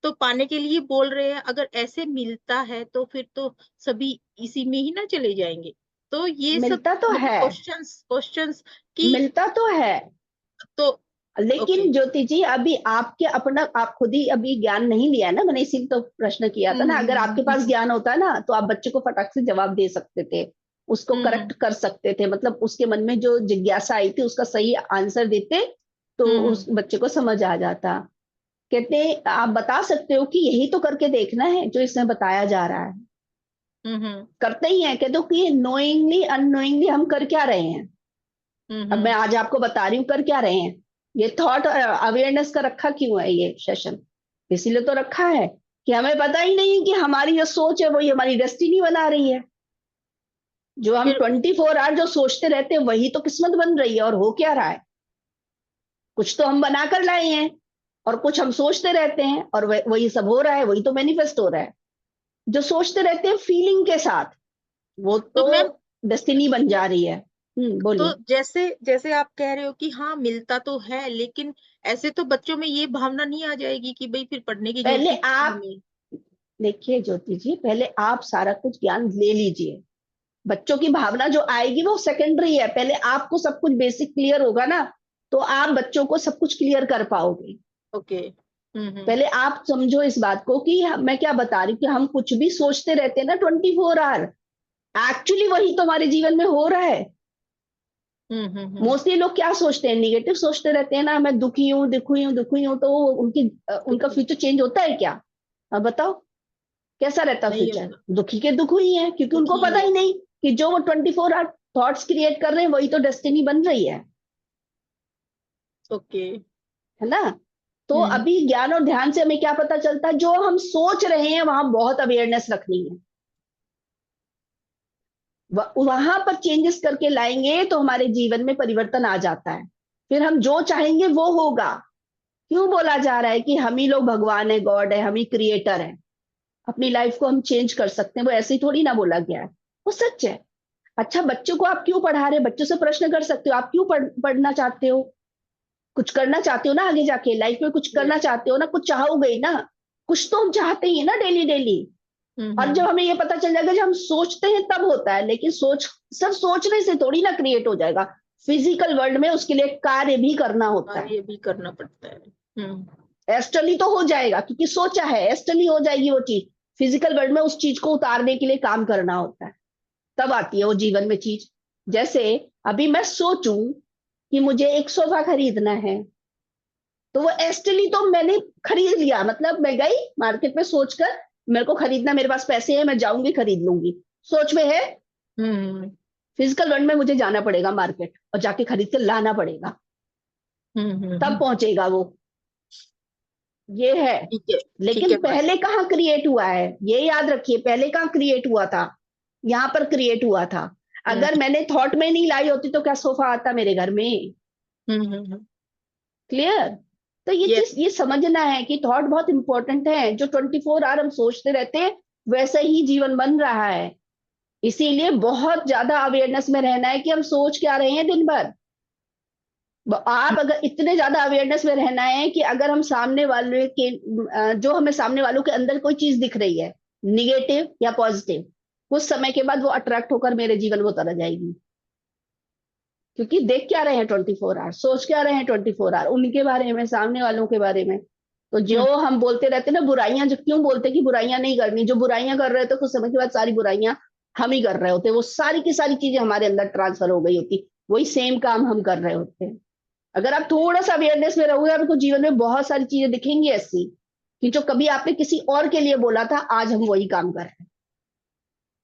तो पाने के लिए बोल रहे हैं, अगर ऐसे मिलता है तो फिर तो सभी इसी में ही ना चले जाएंगे। तो ये सब मिलता तो मतलब है, क्वेश्चंस क्वेश्चंस कि मिलता तो है, तो ओके। लेकिन ज्योति जी अभी आपके अपना, आप खुद ही अभी ज्ञान नहीं लिया है ना, मैंने इसीलिए तो प्रश्न किया था ना, अगर आपके पास हम्म। ज्ञान होता ना तो आप बच्चे को फटाक से जवाब दे सकते थे, उसको हम्म। करेक्ट कर सकते थे, मतलब उसके मन में जो जिज्ञासा आई थी उसका सही आंसर देते, तो हम्म। उस बच्चे को समझ आ जाता। कहते आप बता सकते हो कि यही तो करके देखना है जो इसमें बताया जा रहा है, हम्म। करते ही है, कहते हो कि नोइंगली अननोइंगली हम कर क्या रहे हैं, अब मैं हम्म। आज आपको बता रही हूँ कर क्या रहे हैं, ये थॉट अवेयरनेस का रखा क्यों है ये सेशन? इसीलिए तो रखा है कि हमें पता ही नहीं कि हमारी जो सोच है वही हमारी डेस्टिनी बना रही है। जो हम फिर 24 आवर जो सोचते रहते हैं वही तो किस्मत बन रही है। और हो क्या रहा है? कुछ तो हम बना कर लाए हैं और कुछ हम सोचते रहते हैं और वही सब हो रहा है, वही तो मैनिफेस्ट हो रहा है। जो सोचते रहते हैं फीलिंग के साथ वो तो तो मैम, डेस्टिनी बन जा रही है। तो बोलिए। जैसे जैसे आप कह रहे हो कि हाँ मिलता तो है, लेकिन ऐसे तो बच्चों में ये भावना नहीं आ जाएगी कि भाई फिर पढ़ने की जरूरत पहले ही क्या है आप हमें। देखिए ज्योति जी, पहले आप सारा कुछ ज्ञान ले लीजिए। बच्चों की भावना जो आएगी वो सेकेंडरी है। पहले आपको सब कुछ बेसिक क्लियर होगा ना, तो आप बच्चों को सब कुछ क्लियर कर पाओगे। ओके। हम्म। पहले आप समझो इस बात को कि मैं क्या बता रही हूँ कि हम कुछ भी सोचते रहते हैं ना 24 आवर, एक्चुअली वही तो हमारे जीवन में हो रहा है। हम्म। मोस्टली लोग क्या सोचते हैं, निगेटिव सोचते रहते हैं ना, मैं दुखी हूँ दुखी हूँ दुखी हूँ, तो उनका दुखी फ्यूचर चेंज होता है क्या? अब बताओ कैसा रहता नहीं फ्यूचर? होता। दुखी के दुख ही है, क्योंकि उनको दुखी पता है। ही नहीं कि जो वो 24 आवर थॉट्स क्रिएट कर रहे हैं वही तो डेस्टिनी बन रही ओके। है ना? तो हम्म। अभी ज्ञान और ध्यान से हमें क्या पता चलता है? जो हम सोच रहे हैं वहां बहुत अवेयरनेस रखनी है। वहां पर चेंजेस करके लाएंगे तो हमारे जीवन में परिवर्तन आ जाता है। फिर हम जो चाहेंगे वो होगा। क्यों बोला जा रहा है कि हम ही लोग भगवान है, गॉड है, हम ही क्रिएटर है, अपनी लाइफ को हम चेंज कर सकते हैं? वो ऐसे ही थोड़ी ना बोला गया है, वो सच है। अच्छा, बच्चों को आप क्यों पढ़ा रहे हैं? बच्चों से प्रश्न कर सकते हो, आप क्यों पढ़ना चाहते हो? कुछ करना चाहते हो ना, आगे जाके लाइफ में कुछ करना यस। चाहते हो ना, कुछ चाहोगे ही ना। कुछ तो हम चाहते ही है ना डेली डेली। और जब हम्म। हमें ये पता चल जाएगा, जब हम सोचते हैं तब होता है, लेकिन सब सोचने से थोड़ी ना क्रिएट हो जाएगा। फिजिकल वर्ल्ड में उसके लिए कार्य भी करना होता है। कार्य भी करना पड़ता है। एस्ट्रली तो हो जाएगा क्योंकि सोचा है, एस्ट्रली हो जाएगी वो चीज। फिजिकल वर्ल्ड में उस चीज को उतारने के लिए काम करना होता है, तब आती है वो जीवन में चीज। जैसे अभी मैं सोचूं कि मुझे एक सोफा खरीदना है, तो वो एस्ट्रली तो मैंने खरीद लिया, मतलब मैं गई मार्केट में सोचकर मेरे को खरीदना, मेरे पास पैसे हैं, मैं जाऊंगी खरीद लूंगी, सोच में है। हम्म। फिजिकल वर्ल्ड में मुझे जाना पड़ेगा मार्केट और जाके खरीद कर लाना पड़ेगा, तब हम्म। पहुंचेगा वो। ये है। ठीक है। ठीक लेकिन है मैम। पहले कहाँ क्रिएट हुआ है, ये याद रखिए, पहले कहाँ क्रिएट हुआ था? यहाँ पर क्रिएट हुआ था। हम्म अगर मैंने थॉट में नहीं लाई होती तो क्या सोफा आता मेरे घर में? हम्म। क्लियर? तो ये यस। चीज ये समझना है कि थॉट बहुत इंपॉर्टेंट है। जो 24 आवर हम सोचते रहते हैं वैसे ही जीवन बन रहा है। इसीलिए बहुत ज्यादा अवेयरनेस में रहना है कि हम सोच क्या रहे हैं दिन भर। आप अगर इतने ज्यादा अवेयरनेस में रहना है कि अगर हम सामने वाले के जो हमें सामने वालों के अंदर कोई चीज दिख रही है, निगेटिव या पॉजिटिव, कुछ समय के बाद वो अट्रैक्ट होकर मेरे जीवन में उतर जाएगी। क्योंकि देख क्या रहे हैं 24 आवर, सोच क्या रहे हैं 24 आवर, उनके बारे में, सामने वालों के बारे में। तो जो हम्म। हम बोलते रहते हैं ना बुराइयां, जो क्यों बोलते हैं कि बुराइयां नहीं करनी, जो बुराइयां कर रहे होते कुछ समय के बाद सारी बुराइयां हम ही कर रहे होते, वो सारी की सारी चीजें हमारे अंदर ट्रांसफर हो गई होती, वही सेम काम हम कर रहे होते हैं। अगर आप थोड़ा सा अवेयरनेस में रहोगे, आपको जीवन में बहुत सारी चीजें दिखेंगी ऐसी कि जो कभी आपने किसी और के लिए बोला था, आज हम वही काम कर रहे हैं।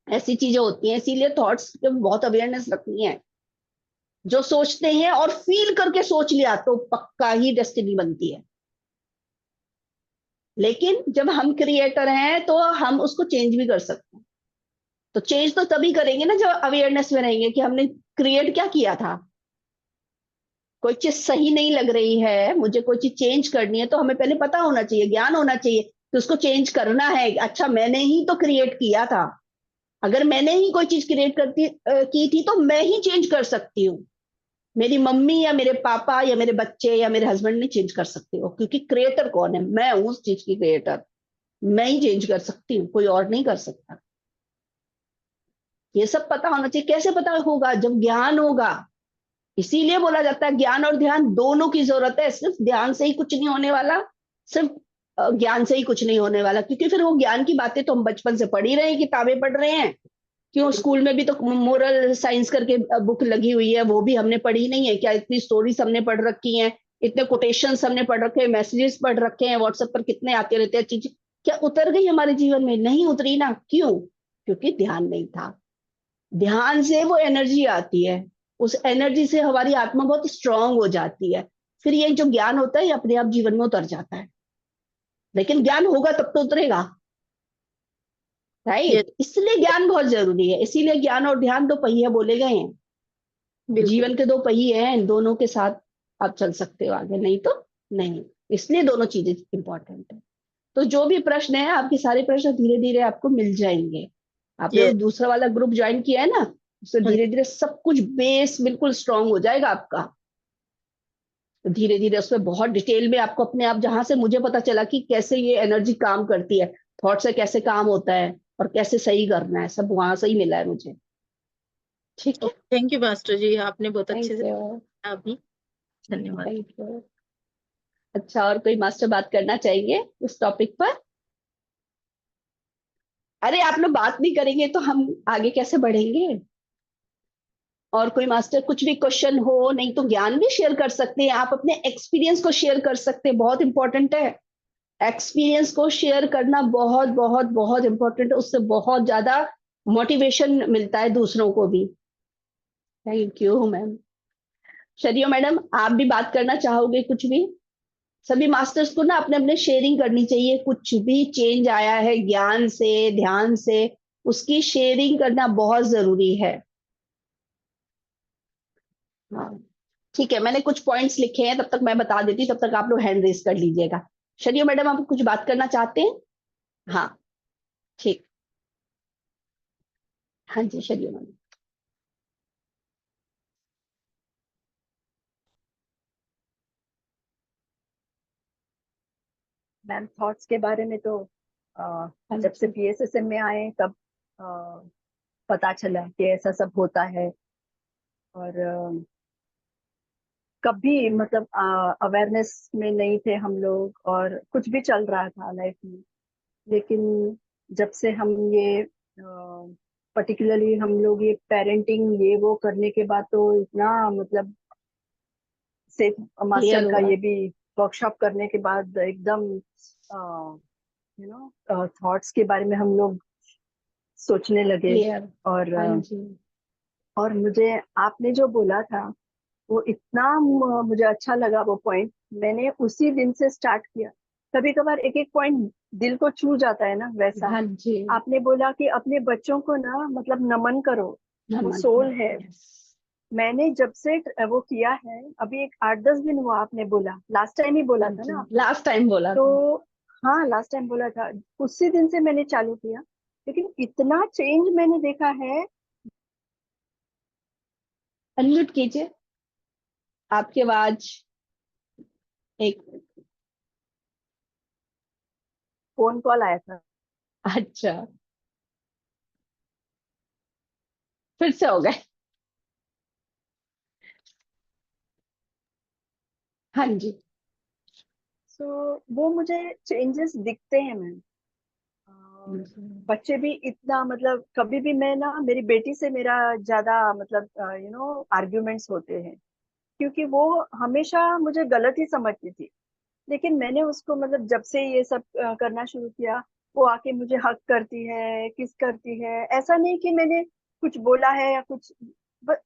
ऐसी चीजें होती हैं। इसीलिए थॉट्स पे बहुत अवेयरनेस रखनी है। जो सोचते हैं और फील करके सोच लिया तो पक्का ही डेस्टिनी बनती है। लेकिन जब हम क्रिएटर हैं तो हम उसको चेंज भी कर सकते हैं। तो चेंज तो तभी करेंगे ना जब अवेयरनेस में रहेंगे कि हमने क्रिएट क्या किया था। कोई चीज सही नहीं लग रही है, मुझे कोई चीज चेंज करनी है, तो हमें पहले पता होना चाहिए, ज्ञान होना चाहिए कि उसको चेंज करना है। अच्छा, मैंने ही तो क्रिएट किया था। अगर मैंने ही कोई चीज क्रिएट की थी तो मैं ही चेंज कर सकती हूँ। मेरी मम्मी या मेरे पापा या मेरे बच्चे या मेरे हस्बैंड नहीं चेंज कर सकते हो, क्योंकि क्रिएटर कौन है? मैं हूं उस चीज की क्रिएटर। मैं ही चेंज कर सकती हूँ, कोई और नहीं कर सकता। ये सब पता होना चाहिए। कैसे पता होगा? जब ज्ञान होगा। इसीलिए बोला जाता है ज्ञान और ध्यान दोनों की जरूरत है। सिर्फ ध्यान से ही कुछ नहीं होने वाला, सिर्फ ज्ञान से ही कुछ नहीं होने वाला, क्योंकि फिर वो ज्ञान की बातें तो हम बचपन से पढ़ ही रहे हैं, किताबें पढ़ रहे हैं। क्यों, स्कूल में भी तो मोरल साइंस करके बुक लगी हुई है, वो भी हमने पढ़ी नहीं है क्या? इतनी स्टोरीज हमने पढ़ रखी हैं, इतने कोटेशंस हमने पढ़ रखे हैं, मैसेजेस पढ़ रखे हैं, व्हाट्सएप पर कितने आते रहते हैं चीजें। क्या उतर गई हमारे जीवन में? नहीं उतरी ना। क्यों? क्योंकि ध्यान नहीं था। ध्यान से वो एनर्जी आती है, उस एनर्जी से हमारी आत्मा बहुत स्ट्रांग हो जाती है। फिर ये जो ज्ञान होता है ये अपने आप जीवन में उतर जाता है, लेकिन ज्ञान होगा तब तो उतरेगा, राइट। इसलिए ज्ञान बहुत जरूरी है, इसीलिए ज्ञान और ध्यान दो पहिए बोले गए हैं, बिल्कुल जीवन के दो पहिए हैं, इन दोनों के साथ आप चल सकते हो आगे, नहीं तो नहीं। इसलिए दोनों चीजें इंपॉर्टेंट है। तो जो भी प्रश्न है, आपके सारे प्रश्न धीरे धीरे आपको मिल जाएंगे। आपने ये वो दूसरा वाला ग्रुप ज्वाइन किया है ना, उससे धीरे धीरे सब कुछ बेस बिल्कुल स्ट्रांग हो जाएगा आपका। तो धीरे धीरे उसमें बहुत डिटेल में आपको अपने आप, जहां से मुझे पता चला कि कैसे ये एनर्जी काम करती है, थॉट से कैसे काम होता है और कैसे सही करना है, सब वहां से ही मिला है मुझे। ठीक है, थैंक यू मास्टर जी, आपने बहुत अच्छे थैंक से यू, बताया अभी। धन्यवाद। Thank you. अच्छा, और कोई मास्टर बात करना चाहेंगे उस टॉपिक पर? अरे आप लोग बात नहीं करेंगे तो हम आगे कैसे बढ़ेंगे? और कोई मास्टर कुछ भी क्वेश्चन हो, नहीं तो ज्ञान भी शेयर कर सकते हैं आप, अपने एक्सपीरियंस को शेयर कर सकते हैं, बहुत इंपॉर्टेंट है। एक्सपीरियंस को शेयर करना बहुत बहुत बहुत इंपॉर्टेंट है, उससे बहुत ज्यादा मोटिवेशन मिलता है दूसरों को भी। Thank you ma'am. शरियो मैडम, आप भी बात करना चाहोगे कुछ भी? सभी मास्टर्स को ना अपने अपने शेयरिंग करनी चाहिए, कुछ भी चेंज आया है ज्ञान से, ध्यान से, उसकी शेयरिंग करना बहुत जरूरी है। हाँ, ठीक है, मैंने कुछ पॉइंट्स लिखे हैं, तब तक मैं बता देती, तब तक आप लोग हैंड रेज कर लीजिएगा। शरियो मैडम, आप कुछ बात करना चाहते हैं? हाँ, ठीक। हाँ जी, शरियो मैडम। मैम थॉट्स के बारे में तो हाँ जब से जी, पीएसएसएम में आए तब पता चला कि ऐसा सब होता है। और कभी मतलब अवेयरनेस में नहीं थे हम लोग, और कुछ भी चल रहा था लाइफ में। लेकिन जब से हम ये पर्टिकुलरली हम लोग ये पेरेंटिंग ये वो करने के बाद तो इतना मतलब सेफ क्लियर मास्टर का हुआ, ये भी वर्कशॉप करने के बाद एकदम थॉट्स के बारे में हम लोग सोचने लगे। क्लियर। और हाँ जी, मुझे आपने जो बोला था वो इतना मुझे अच्छा लगा वो पॉइंट। मैंने उसी दिन से स्टार्ट किया। कभी कभार एक एक पॉइंट दिल को छू जाता है ना, वैसा हाँ जी। आपने बोला कि अपने बच्चों को ना मतलब नमन करो, वो नमन, सोल है। यस। मैंने जब से वो किया है, अभी एक 8-10 दिन हुआ, आपने बोला लास्ट टाइम ही बोला हाँ था जी, ना आपने। लास्ट टाइम बोला था। तो हाँ, लास्ट टाइम बोला था, उसी दिन से मैंने चालू किया। लेकिन इतना चेंज मैंने देखा है। अनम्यूट कीजिए, आपकी आवाज। एक, फोन कॉल आया था। अच्छा, फिर से हो गए। हाँ जी, सो वो मुझे चेंजेस दिखते हैं मैम। बच्चे भी इतना मतलब, कभी भी मैं ना मेरी बेटी से मेरा ज्यादा मतलब आर्ग्यूमेंट्स होते हैं, क्योंकि वो हमेशा मुझे गलत ही समझती थी। लेकिन मैंने उसको मतलब जब से ये सब करना शुरू किया, वो आके मुझे हक करती है, किस करती है। ऐसा नहीं कि मैंने कुछ बोला है या कुछ,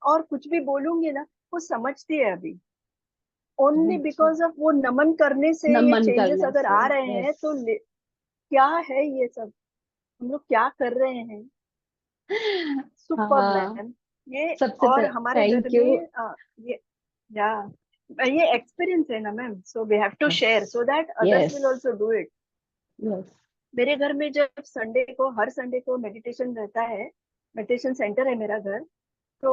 और कुछ भी बोलूंगी ना, वो समझती है अभी। ओनली अच्छा। बिकॉज ऑफ वो नमन करने से ये नमन चेंजेस करने अगर से, आ रहे हैं यस। तो क्या है ये सब, हम लोग क्या कर रहे हैं। सुपर हाँ, मैम ये। सबसे और पहले हमारे घर थैंक यू। में ये या ये एक्सपीरियंस है ना ma'am, so we have to share so that others yes, will also do it. Yes. मेरे घर में जब संडे को, हर संडे को मेडिटेशन रहता है, मेडिटेशन सेंटर है मेरा घर। तो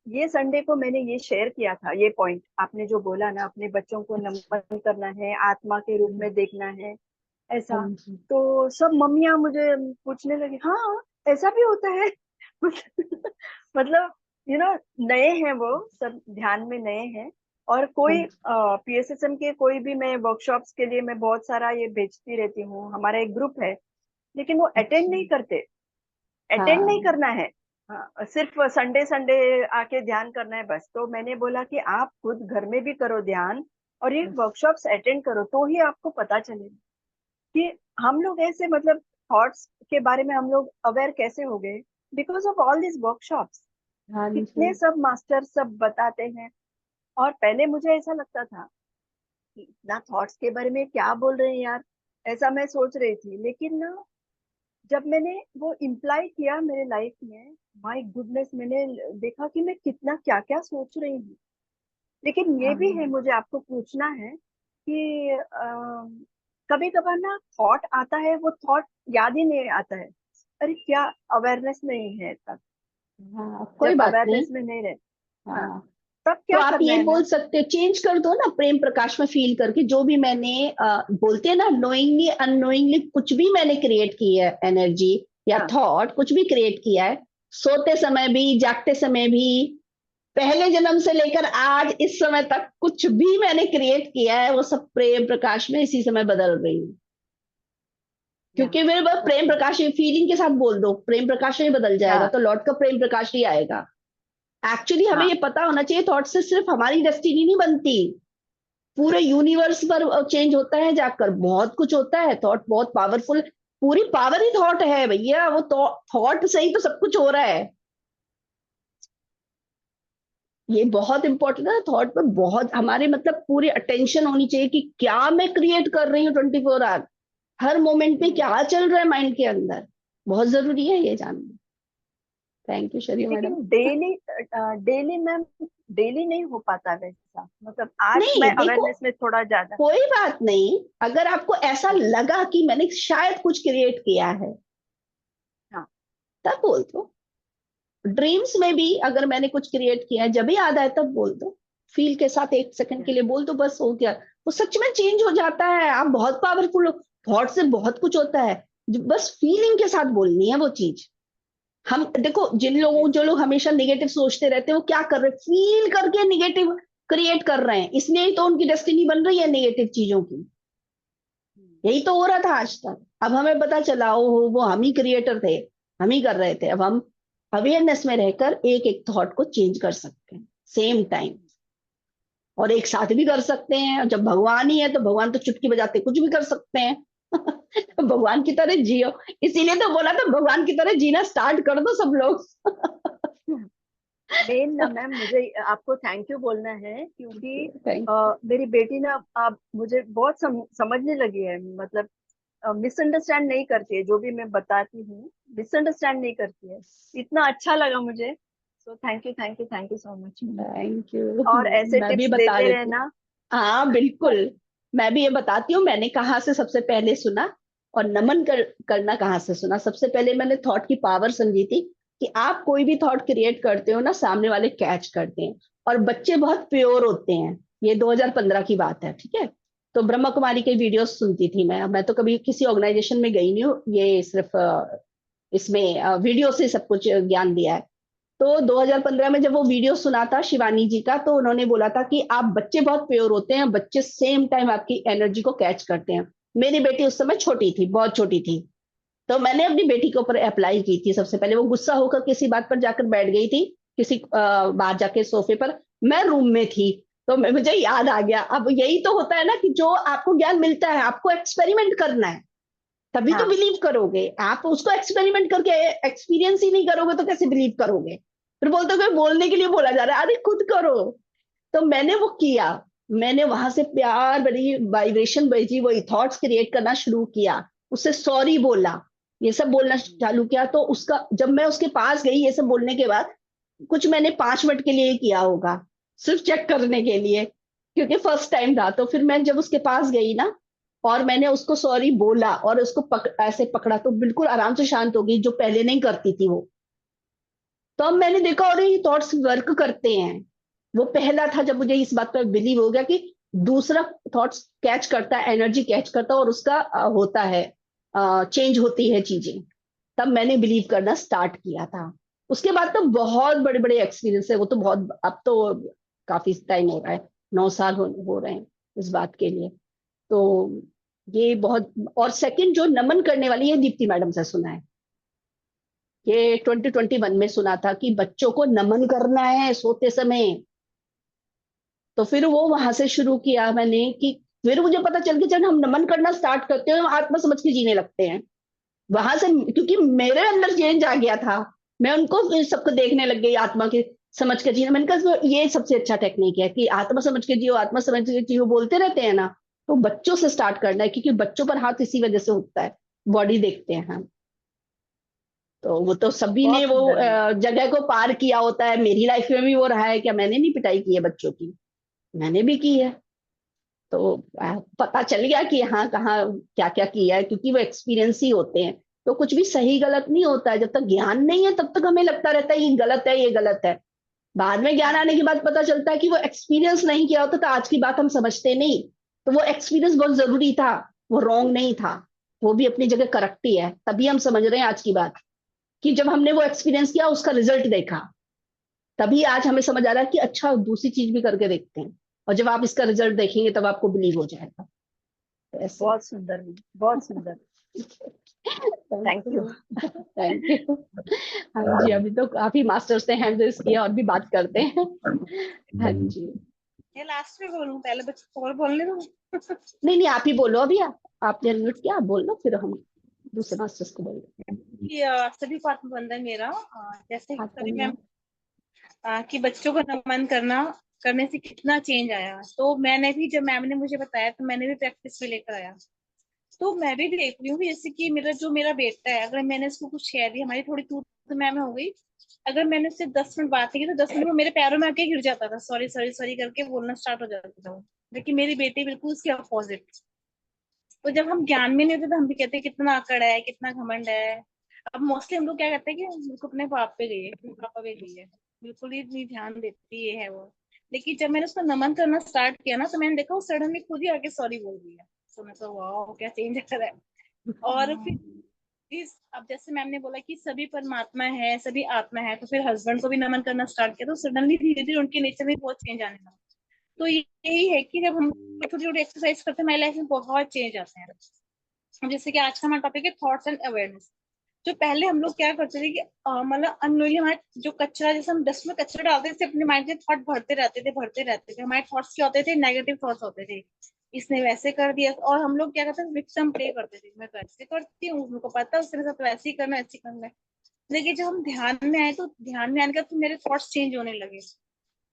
ये संडे को मैंने ये शेयर किया था, ये पॉइंट आपने जो बोला ना, अपने बच्चों को अच्छा, नमन करना है, आत्मा के रूप में देखना है, हाँ ऐसा। जी, तो सब मम्मियां मुझे पूछने लगी, हाँ ऐसा भी होता है। मतलब नए हैं वो सब, ध्यान में नए हैं। और हाँ कोई जी, पीएसएसएम के कोई भी, मैं वर्कशॉप्स के लिए मैं बहुत सारा ये भेजती रहती हूँ, हमारा एक ग्रुप है। लेकिन वो अटेंड अच्छा, नहीं करते। अटेंड नहीं हाँ, करना है, हाँ, सिर्फ संडे संडे आके ध्यान करना है बस। तो मैंने बोला कि आप खुद घर में भी करो ध्यान, और ये यस, वर्कशॉप्स अटेंड करो, तो ही आपको पता चलेगा कि हम लोग ऐसे मतलब थॉट्स के बारे में हम लोग अवेयर कैसे हो गए, because of all this workshops. हाँ कितने जी, सब मास्टर सब बताते हैं। और पहले मुझे ऐसा लगता था कि इतना थॉट्स के बारे में क्या बोल रहे हैं यार, ऐसा मैं सोच रही थी। लेकिन ना जब मैंने वो इम्प्लाई किया मेरे लाइफ में, माय गुडनेस, मैंने देखा कि मैं कितना क्या क्या सोच रही हूँ। लेकिन ये भी है, हाँ मुझे आपको पूछना है कि कभी कभार ना थॉट आता है, वो थॉट याद ही नहीं आता है। अरे क्या, अवेयरनेस नहीं है तब, हाँ, कोई जब बात नहीं। अवेयरनेस में नहीं रहे। हाँ, हाँ, तब तो क्या आप करना ये है बोल मैम? सकते हो, चेंज कर दो ना प्रेम प्रकाश में फील करके, जो भी मैंने बोलते हैं ना, नोइंगली अननोइंगली कुछ भी मैंने क्रिएट की है एनर्जी या हाँ थॉट, कुछ भी क्रिएट किया है, सोते समय भी जागते समय भी, पहले जन्म से लेकर आज इस समय तक कुछ भी मैंने क्रिएट किया है, वो सब प्रेम प्रकाश में इसी समय बदल रही हूँ। या क्योंकि मेरे पास प्रेम ओके। प्रकाश, फीलिंग के साथ बोल दो प्रेम प्रकाश में बदल जाएगा, हाँ तो लौट का प्रेम प्रकाश ही आएगा। एक्चुअली हमें हाँ ये पता होना चाहिए, थॉट से सिर्फ हमारी डेस्टिनी नहीं बनती, पूरे यूनिवर्स पर चेंज होता है जाकर, बहुत कुछ होता है। थॉट बहुत पावरफुल, पूरी पावर ही थॉट है भैया, वो थॉट से ही तो सब कुछ हो रहा है। ये बहुत इंपॉर्टेंट है, थॉट पर बहुत हमारे मतलब पूरी अटेंशन होनी चाहिए कि क्या मैं क्रिएट कर रही हूँ 24 आवर, हर मोमेंट में हम्म। क्या चल रहा है माइंड के अंदर। बहुत जरूरी है ये जानना। थैंक यू शरीफ लेकिन madam. Daily, daily ma'am, daily नहीं हो पाता वैसा। मतलब आज नहीं मैं देखो, अवेयरनेस में थोड़ा ज्यादा। कोई बात नहीं, अगर आपको ऐसा हाँ लगा कि मैंने शायद कुछ क्रिएट किया है, हाँ तब बोल दो। ड्रीम्स में भी अगर मैंने कुछ क्रिएट किया है, जब भी याद आए तब बोल दो, फील के साथ 1 सेकंड या के लिए बोल दो, बस हो गया। वो सच में चेंज हो जाता है, आप बहुत पावरफुल हो। थॉट से बहुत कुछ होता है, बस फीलिंग के साथ बोलनी है वो चीज। हम देखो, जिन लोगों या जो लोग हमेशा निगेटिव सोचते रहते हैं, वो क्या कर रहे हैं, फील करके निगेटिव क्रिएट कर रहे हैं, इसलिए ही तो उनकी डेस्टिनी बन रही है नेगेटिव चीजों की। यही तो हो रहा था आज तक। अब हमें पता चला वो हम ही क्रिएटर थे, हम ही कर रहे थे। अब हम अवेयरनेस में रहकर एक एक थॉट को चेंज कर सकते हैं सेम टाइम, और एक साथ भी कर सकते हैं। जब भगवान ही है तो भगवान तो चुटकी बजाते कुछ भी कर सकते हैं। तो भगवान की तरह जियो, इसीलिए तो बोला था भगवान की तरह जीना स्टार्ट कर दो सब लोग। मेन ना मैम, मुझे आपको थैंक यू बोलना है, क्योंकि थैंक मेरी बेटी ना अब मुझे बहुत समझने लगी है। मतलब मिसअंडरस्टैंड नहीं करती है, जो भी मैं बताती हूँ मिसअंडरस्टैंड नहीं करती है। इतना अच्छा लगा मुझे। So thank you, thank you, thank you so much. Thank you. और ऐसे मैं भी टिप्स बता देते देती हूँ। रहना। हाँ बिल्कुल, मैं भी ये बताती हूँ मैंने कहाँ से सबसे पहले सुना, और नमन करना कहाँ से सुना। सबसे पहले मैंने थॉट की पावर समझी थी कि आप कोई भी थॉट क्रिएट करते हो ना, सामने वाले कैच करते हैं, और बच्चे बहुत प्योर होते हैं। ये 2015 की बात है, ठीक है। तो ब्रह्मा कुमारी के वीडियोस सुनती थी मैं तो कभी किसी ऑर्गेनाइजेशन में गई नहीं हूँ, ये सिर्फ इसमें वीडियो से सब कुछ ज्ञान दिया है। तो 2015 में जब वो वीडियो सुना था शिवानी जी का, तो उन्होंने बोला था कि आप बच्चे बहुत प्योर होते हैं, बच्चे सेम टाइम आपकी एनर्जी को कैच करते हैं। मेरी बेटी उस समय छोटी थी, बहुत छोटी थी, तो मैंने अपनी बेटी के ऊपर अप्लाई की थी। सबसे पहले वो गुस्सा होकर किसी बात पर जाकर बैठ गई थी, किसी बाहर जाके सोफे पर, मैं रूम में थी, तो मुझे याद आ गया। अब यही तो होता है ना कि जो आपको ज्ञान मिलता है आपको एक्सपेरिमेंट करना है, तभी तो हाँ बिलीव करोगे। आप उसको एक्सपेरिमेंट करके एक्सपीरियंस ही नहीं करोगे तो कैसे बिलीव करोगे। फिर बोलते हो कि बोलने के लिए बोला जा रहा है, अरे खुद करो। तो मैंने वो किया, मैंने वहां से प्यार बड़ी वाइब्रेशन भेजी, वही थॉट्स क्रिएट करना शुरू किया, उससे सॉरी बोला, ये सब बोलना चालू किया। तो उसका जब मैं उसके पास गई ये सब बोलने के बाद, कुछ मैंने 5 मिनट के लिए किया होगा, सिर्फ चेक करने के लिए, क्योंकि फर्स्ट टाइम था। तो फिर मैं जब उसके पास गई ना, और मैंने उसको सॉरी बोला और उसको ऐसे पकड़ा, तो बिल्कुल आराम से शांत हो गई, जो पहले नहीं करती थी वो। तो अब मैंने देखा और ये थॉट्स वर्क करते हैं। वो पहला था जब मुझे इस बात पर बिलीव हो गया कि दूसरा थॉट्स कैच करता है, एनर्जी कैच करता है, और उसका होता है, चेंज होती है चीजें। तब मैंने बिलीव करना स्टार्ट किया था। उसके बाद तो बहुत बड़े बड़े एक्सपीरियंस है, वो तो बहुत, अब तो काफी टाइम हो रहा है, 9 साल हो रहे हैं इस बात के लिए। तो ये बहुत। और सेकंड जो नमन करने वाली है, दीप्ति मैडम से सुना है, ये 2021 में सुना था कि बच्चों को नमन करना है सोते समय। तो फिर वो वहां से शुरू किया मैंने कि फिर मुझे पता चल गया जब हम नमन करना स्टार्ट करते हैं, हम आत्मा समझ के जीने लगते हैं। वहां से क्योंकि मेरे अंदर चेंज आ गया था, मैं उनको फिर सबको देखने लग गई आत्मा के, समझ के जीना। मैंने कहा ये सबसे अच्छा टेक्निक है कि आत्मा समझ के जियो, आत्मा समझ के जियो बोलते रहते हैं ना, तो बच्चों से स्टार्ट करना है, क्योंकि बच्चों पर हाथ इसी वजह से उठता है, बॉडी देखते हैं हम। तो वो तो सभी ने बहुत वो सुंदर है। जगह को पार किया होता है। मेरी लाइफ में भी वो रहा है, क्या मैंने नहीं पिटाई की है बच्चों की, मैंने भी की है। तो पता चल गया कि हाँ कहाँ क्या क्या किया है, क्योंकि वो एक्सपीरियंस ही होते हैं। तो कुछ भी सही गलत नहीं होता है, जब तक ज्ञान नहीं है तब तक हमें लगता रहता है ये गलत है ये गलत है। बाद में ज्ञान आने के बाद पता चलता है कि वो एक्सपीरियंस नहीं किया होता तो आज की बात हम समझते नहीं। तो वो एक्सपीरियंस बहुत जरूरी था, वो रॉन्ग नहीं था, वो भी अपनी जगह करेक्ट ही है। तभी हम समझ रहे हैं आज की बात, कि जब हमने वो एक्सपीरियंस किया उसका रिजल्ट देखा, तभी आज हमें समझ आ रहा है कि अच्छा दूसरी चीज भी करके देखते हैं। और जब आप इसका रिजल्ट देखेंगे तब आपको बिलीव हो जाएगा। तो ऐसे। बहुत सुंदर है, बहुत सुंदर। Thank you. Thank you. हाँ जी, अभी तो काफी मास्टर्स ने हैंड रेज किया, और भी बात करते हैं। हाँ जी। ये लास्ट में बोलूं, पहले बस और बोलने दो। नहीं नहीं, आप ही बोलो अभी। आपने अनम्यूट किया, आप बोल लो, फिर हम दूसरे मास्टर्स को बोलेंगे। कि सभी को आत्मबंधन है मेरा। जैसे आप कभी बोलो। मैम कि बच्चों को नमन करने से कितना चेंज आया, तो मैंने भी, जब मैम ने मुझे बताया तो मैंने भी प्रैक्टिस में लेकर आया। तो मैं भी देख रही हूँ कि जैसे कि मेरा बेटा है, अगर मैंने उसको कुछ शेयर दिया, हमारी थोड़ी तू तो मैम हो गई, अगर मैंने उससे 10 मिनट बात की तो 10 मिनट में मेरे पैरों में आके गिर जाता था, सॉरी सॉरी सॉरी करके बोलना स्टार्ट हो जाता था वो। लेकिन मेरी बेटी बिल्कुल उसके अपोजिट। तो जब हम ज्ञान में नहीं होते तो हम भी कहते हैं कितना आकड़ है, कितना घमंड है। अब मोस्टली हम लोग क्या कहते हैं कि बिल्कुल अपने बाप पे गई है, अपने पापा पे गई है, बिल्कुल ही नहीं ध्यान देती है वो। लेकिन जब मैंने उसको नमन करना स्टार्ट किया ना, तो मैंने देखा वो सडनली खुद ही आके सॉरी बोल रही है। तो मैं तो वाह क्या चेंज कर रहा है। और फिर अब जैसे मैम ने बोला कि सभी परमात्मा है, सभी आत्मा है, तो फिर हस्बैंड को भी नमन करना स्टार्ट किया, तो सडनली धीरे धीरे उनके नेचर में बहुत चेंज आने लगा। तो यही है कि जब हम छोटी छोटी एक्सरसाइज करते हैं हमारी लाइफ में बहुत चेंज आते हैं। जैसे कि आज का हमारा टॉपिक है थॉट्स एंड अवेयरनेस। जो पहले हम लोग क्या करते थे कि मतलब अननोइंगली हमारे जो कचरा, जैसे हम डस्ट में कचरा डालते थे, अपने माइंड से थॉट भरते रहते थे। हमारे थॉट्स क्या होते थे, नेगेटिव थॉट्स होते थे। इसने वैसे कर दिया, और हम लोग क्या करते थे, विक्टिम प्ले करते थे, मैं तो ऐसे करती हूँ, उनको पता है उसके साथ वैसे ही करना, ऐसे ही करना है। लेकिन जब हम ध्यान में आए, तो ध्यान में आने के बाद तो मेरे थॉट्स चेंज होने लगे,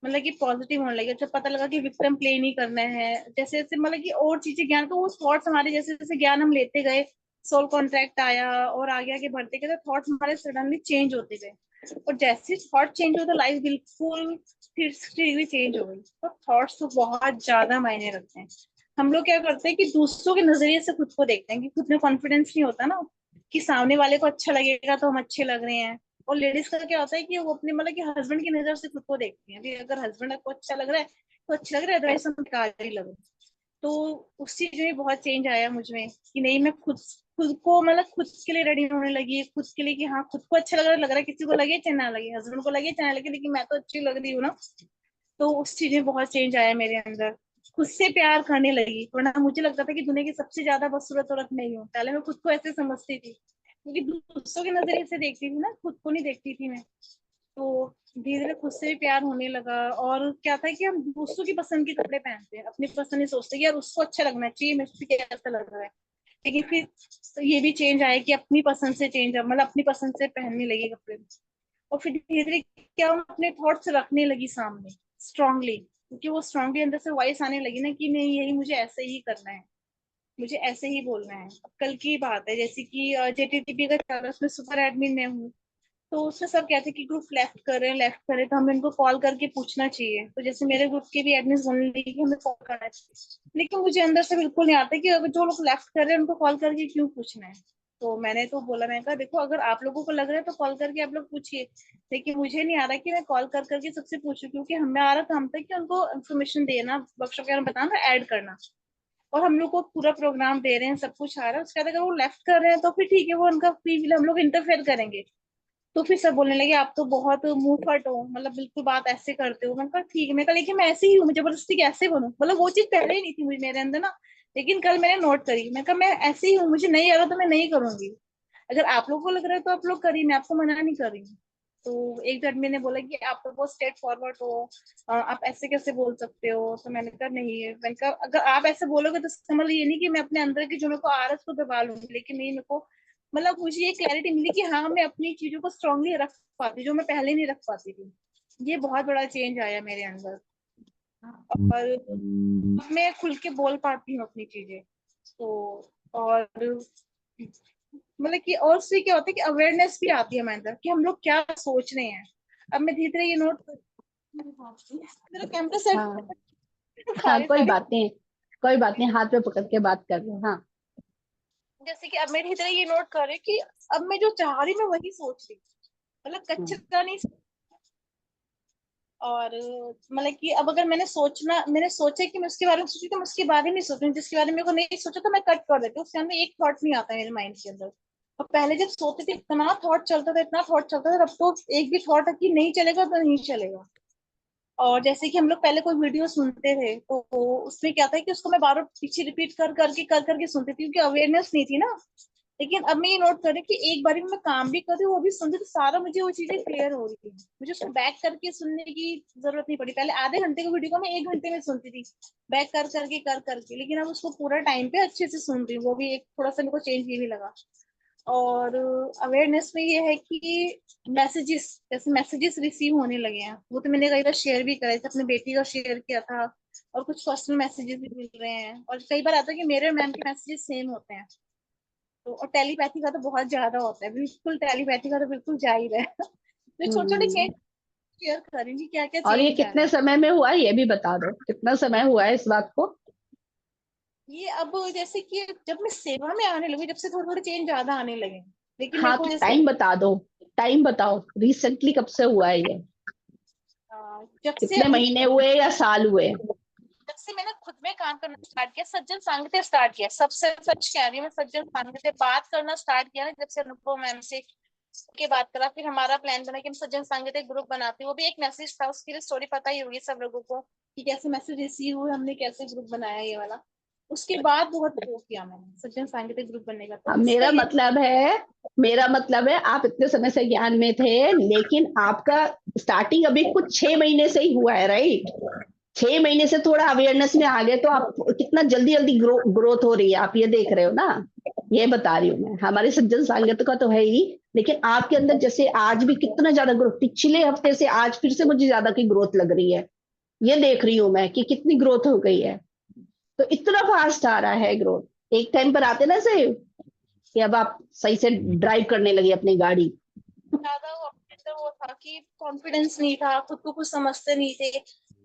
मतलब कि पॉजिटिव होने लगे। जब पता लगा कि विक्टिम प्ले नहीं करना है, जैसे जैसे मतलब कि और चीजें ज्ञान को, वो थॉट्स हमारे जैसे जैसे ज्ञान हम लेते गए, सोल कॉन्ट्रैक्ट आया और आगे आगे बढ़ते गए, तो थॉट्स हमारे सडनली चेंज होते गए। और जैसे थॉट चेंज हो तो लाइफ बिल्कुल 360 डिग्री चेंज हो गई। तो थॉट्स तो बहुत ज्यादा मायने रखते हैं। हम लोग क्या करते हैं कि दूसरों के नजरिए से खुद को देखते हैं, कि खुद में कॉन्फिडेंस नहीं होता ना, कि सामने वाले को अच्छा लगेगा तो हम अच्छे लग रहे हैं। और लेडीज का क्या होता है कि वो अपने मतलब कि हस्बैंड की नजर से खुद को देखती है, कि अगर हस्बैंड को अच्छा लग रहा है तो अच्छा लग रहा है, अदरवाइज हम बेकार ही लग रहे हैं। तो उस चीज में बहुत चेंज आया मुझ में, कि नहीं मैं खुद खुद को मतलब खुद के लिए रेडी होने लगी, खुद के लिए कि हाँ खुद को अच्छा लग रहा है, किसी को लगे चाहे ना लगे, हस्बैंड को लगे चाहे ना लगे, लेकिन मैं तो अच्छी लग रही हूँ ना। तो उस चीज में बहुत चेंज आया मेरे अंदर। खुद से प्यार करने लगी, वरना मुझे लगता था कि दुनिया की सबसे ज्यादा बदसूरत औरत मैं ही हूँ। पहले मैं खुद को ऐसे समझती थी, क्योंकि दूसरों के नजरिए से देखती थी ना, खुद को नहीं देखती थी मैं। तो धीरे धीरे खुद से भी प्यार होने लगा। और क्या था कि हम दूसरों की पसंद के कपड़े पहनते हैं, अपनी पसंद नहीं सोचते कि यार उसको अच्छा लगना चाहिए, मेरे को कैसा लग रहा है। लेकिन फिर तो ये भी चेंज आया कि अपनी पसंद से चेंज, मतलब अपनी पसंद से पहनने लगी कपड़े। और फिर धीरे धीरे क्या, हम अपने थॉट्स रखने लगी सामने स्ट्रांगली, क्योंकि वो स्ट्रांगली अंदर से वॉइस आने लगी ना, कि नहीं यही मुझे ऐसे ही करना है, मुझे ऐसे ही बोलना है। अब कल की बात है, जैसे कि JTTP का चल रहा है, उसमें सुपर एडमिन में हूँ। तो उसमें सब कहते हैं कि ग्रुप लेफ्ट कर रहे हैं, तो हमें उनको कॉल करके पूछना चाहिए। तो जैसे मेरे ग्रुप के भी एडमिन बोलने लगे कि हमें कॉल करना चाहिए, लेकिन मुझे अंदर से बिल्कुल नहीं आता कि अगर जो लोग लेफ्ट कर रहे हैं उनको कॉल करके क्यों पूछना है। तो मैंने तो बोला, मैंने कहा देखो अगर आप लोगों को लग रहा है तो कॉल करके आप लोग पूछिए, लेकिन मुझे नहीं आ रहा कि मैं कॉल कर करके सबसे पूछूं, क्योंकि हमें आ रहा था हम तक कि उनको इन्फॉर्मेशन देना, वर्कशॉप के बारे में बताना, ऐड करना। और हम लोग को पूरा प्रोग्राम दे रहे हैं, सब कुछ आ रहा है, उसके बाद अगर वो लेफ्ट कर रहे हैं तो फिर ठीक है, वो उनका फ्री विल, हम लोग इंटरफेयर करेंगे। तो फिर सब बोलने लगे आप तो बहुत मुंह फट हो, मतलब बिल्कुल बात ऐसे करते हो। मैंने कहा ठीक है, मैं कहा लेकिन मैं ऐसे ही हूँ, मैं जबरदस्ती कैसे बनूं, मतलब वो चीज पहले ही नहीं थी मुझे मेरे अंदर ना। लेकिन कल मैंने नोट करी, मैं कहा मैं ऐसे ही हूँ, मुझे नहीं आ रहा तो मैं नहीं करूंगी। अगर आप लोगों को लग रहा है तो आप लोग करिए, मैं आपको मना नहीं कर रही हूँ। तो एक जन ने बोला कि आप तो बहुत स्ट्रेट फॉरवर्ड हो, आप ऐसे कैसे बोल सकते हो। तो मैंने कहा नहीं है, मैंने कहा अगर आप ऐसे बोलोगे तो समझ ये नहीं कि मैं अपने अंदर की जो मेरे को आ रहा है उसको दबा लूंगी, लेकिन नहीं, मेरे को मतलब मुझे ये क्लैरिटी मिली कि हाँ मैं अपनी चीजों को स्ट्रांगली रख पाती, जो मैं पहले नहीं रख पाती थी। ये बहुत बड़ा चेंज आया मेरे अंदर। और अब मैं खुल के बोल पाती हूँ अपनी चीजें। तो और मतलब कि और उससे क्या होता है कि अवेयरनेस भी आती है हमारे अंदर कि हम लोग क्या सोच रहे हैं। अब मैं धीरे धीरे ये नोट मेरा कैमरा सेट हाँ हाँ, सॉरी कोई सॉरी। बात नहीं, कोई बात नहीं, हाथ पे पकड़ के बात कर लो। हाँ जैसे कि अब मैं धीरे धीरे ये नोट कर रही हूँ कि अब मैं जो चाह रही मैं वही सोच रही हूँ। मतलब कच्चा नहीं। और मतलब कि अब अगर मैंने सोचा कि मैं उसके बारे में सोचूं तो मैं उसके बारे में सोचूं, जिसके बारे में मेरे को नहीं सोचा तो मैं कट कर देती हूँ। उसके अंदर एक थॉट नहीं आता मेरे माइंड के अंदर। और पहले जब सोते थे इतना थॉट चलता था, इतना थॉट चलता था। अब तो एक भी थॉट कि नहीं चलेगा तो नहीं चलेगा। और जैसे कि हम लोग पहले कोई वीडियो सुनते थे तो उसमें क्या था कि उसको मैं बार बार पीछे रिपीट कर करके सुनती थी क्योंकि अवेयरनेस नहीं थी ना। लेकिन अब मैं ये नोट कर रही हूँ कि एक बार मैं काम भी कर रही हूँ वो भी सुनती तो सारा मुझे वो चीजें क्लियर हो रही है। मुझे उसको बैक करके सुनने की जरूरत नहीं पड़ी। पहले आधे घंटे की वीडियो को मैं 1 घंटे में सुनती थी बैक कर करके। लेकिन अब उसको पूरा टाइम पे अच्छे से सुन रही हूँ। वो भी एक थोड़ा सा मेरे को चेंज ये भी लगा। और अवेयरनेस में ये है कि मैसेजेस रिसीव होने लगे हैं। वो तो मैंने कई बार शेयर भी करा, जैसे अपनी बेटी का शेयर किया था। और कुछ पर्सनल मैसेजेस भी मिल रहे हैं और कई बार आता है कि मेरे और मैम के मैसेजेस सेम होते हैं। तो और टेलीपैथी का तो बहुत ज्यादा होता है, बिल्कुल टेलीपैथी का तो बिल्कुल जाहिर है। तो छोटे छोटे चेंज हम्म। शेयर करेंगे क्या क्या और ये चेंज कितने आया। समय में हुआ ये भी बता दो, कितना समय हुआ है इस बात को? ये अब जैसे कि जब मैं सेवा में आने लगी जब से थोड़े थोड़े चेंज ज्यादा आने लगे। लेकिन मेरे हाँ को तो जैसे टाइम बता दो, टाइम बताओ, रिसेंटली कब से हुआ है ये? जब से कितने महीने हुए या साल हुए? जब से मैंने खुद में काम करना स्टार्ट किया, सज्जन सांगते स्टार्ट किया, सबसे सच कह रही हूँ मैं, सज्जन सांगते बात करना स्टार्ट किया ना जब से अनुभव मैम से के बात करा। फिर हमारा प्लान बना कि हम सज्जन सांगते ग्रुप बनाते हैं। वो भी एक मैसेज था, उसकी स्टोरी पता ही होगी सब लोगों को कि कैसे मैसेज रिसीव हुए, हमने कैसे ग्रुप बनाया ये वाला। उसके बाद बहुत ग्रो किया मैंने सज्जन सांगते ग्रुप बनने का। तो हाँ, उसका ये मेरा मतलब है आप इतने समय से ज्ञान में थे, लेकिन आपका स्टार्टिंग अभी कुछ 6 महीने से ही हुआ है, राइट? 6 महीने से थोड़ा अवेयरनेस में आ गए तो आप कितना जल्दी जल्दी ग्रोथ हो रही है, आप ये देख रहे हो ना। ये बता रही हूँ मैं, हमारे सज्जन संगत का तो है ही, लेकिन आपके अंदर जैसे आज भी कितना ज्यादा ग्रोथ, पिछले हफ्ते से आज फिर से मुझे ज्यादा की ग्रोथ लग रही है। ये देख रही हूँ मैं कि कितनी ग्रोथ हो गई है। तो इतना फास्ट आ रहा है ग्रोथ, एक टाइम पर आते ना से कि अब आप सही से ड्राइव करने लगी अपनी गाड़ी। ज्यादा वो अपने अंदर वो था कि कॉन्फिडेंस नहीं था, खुद को कुछ समझते नहीं थे।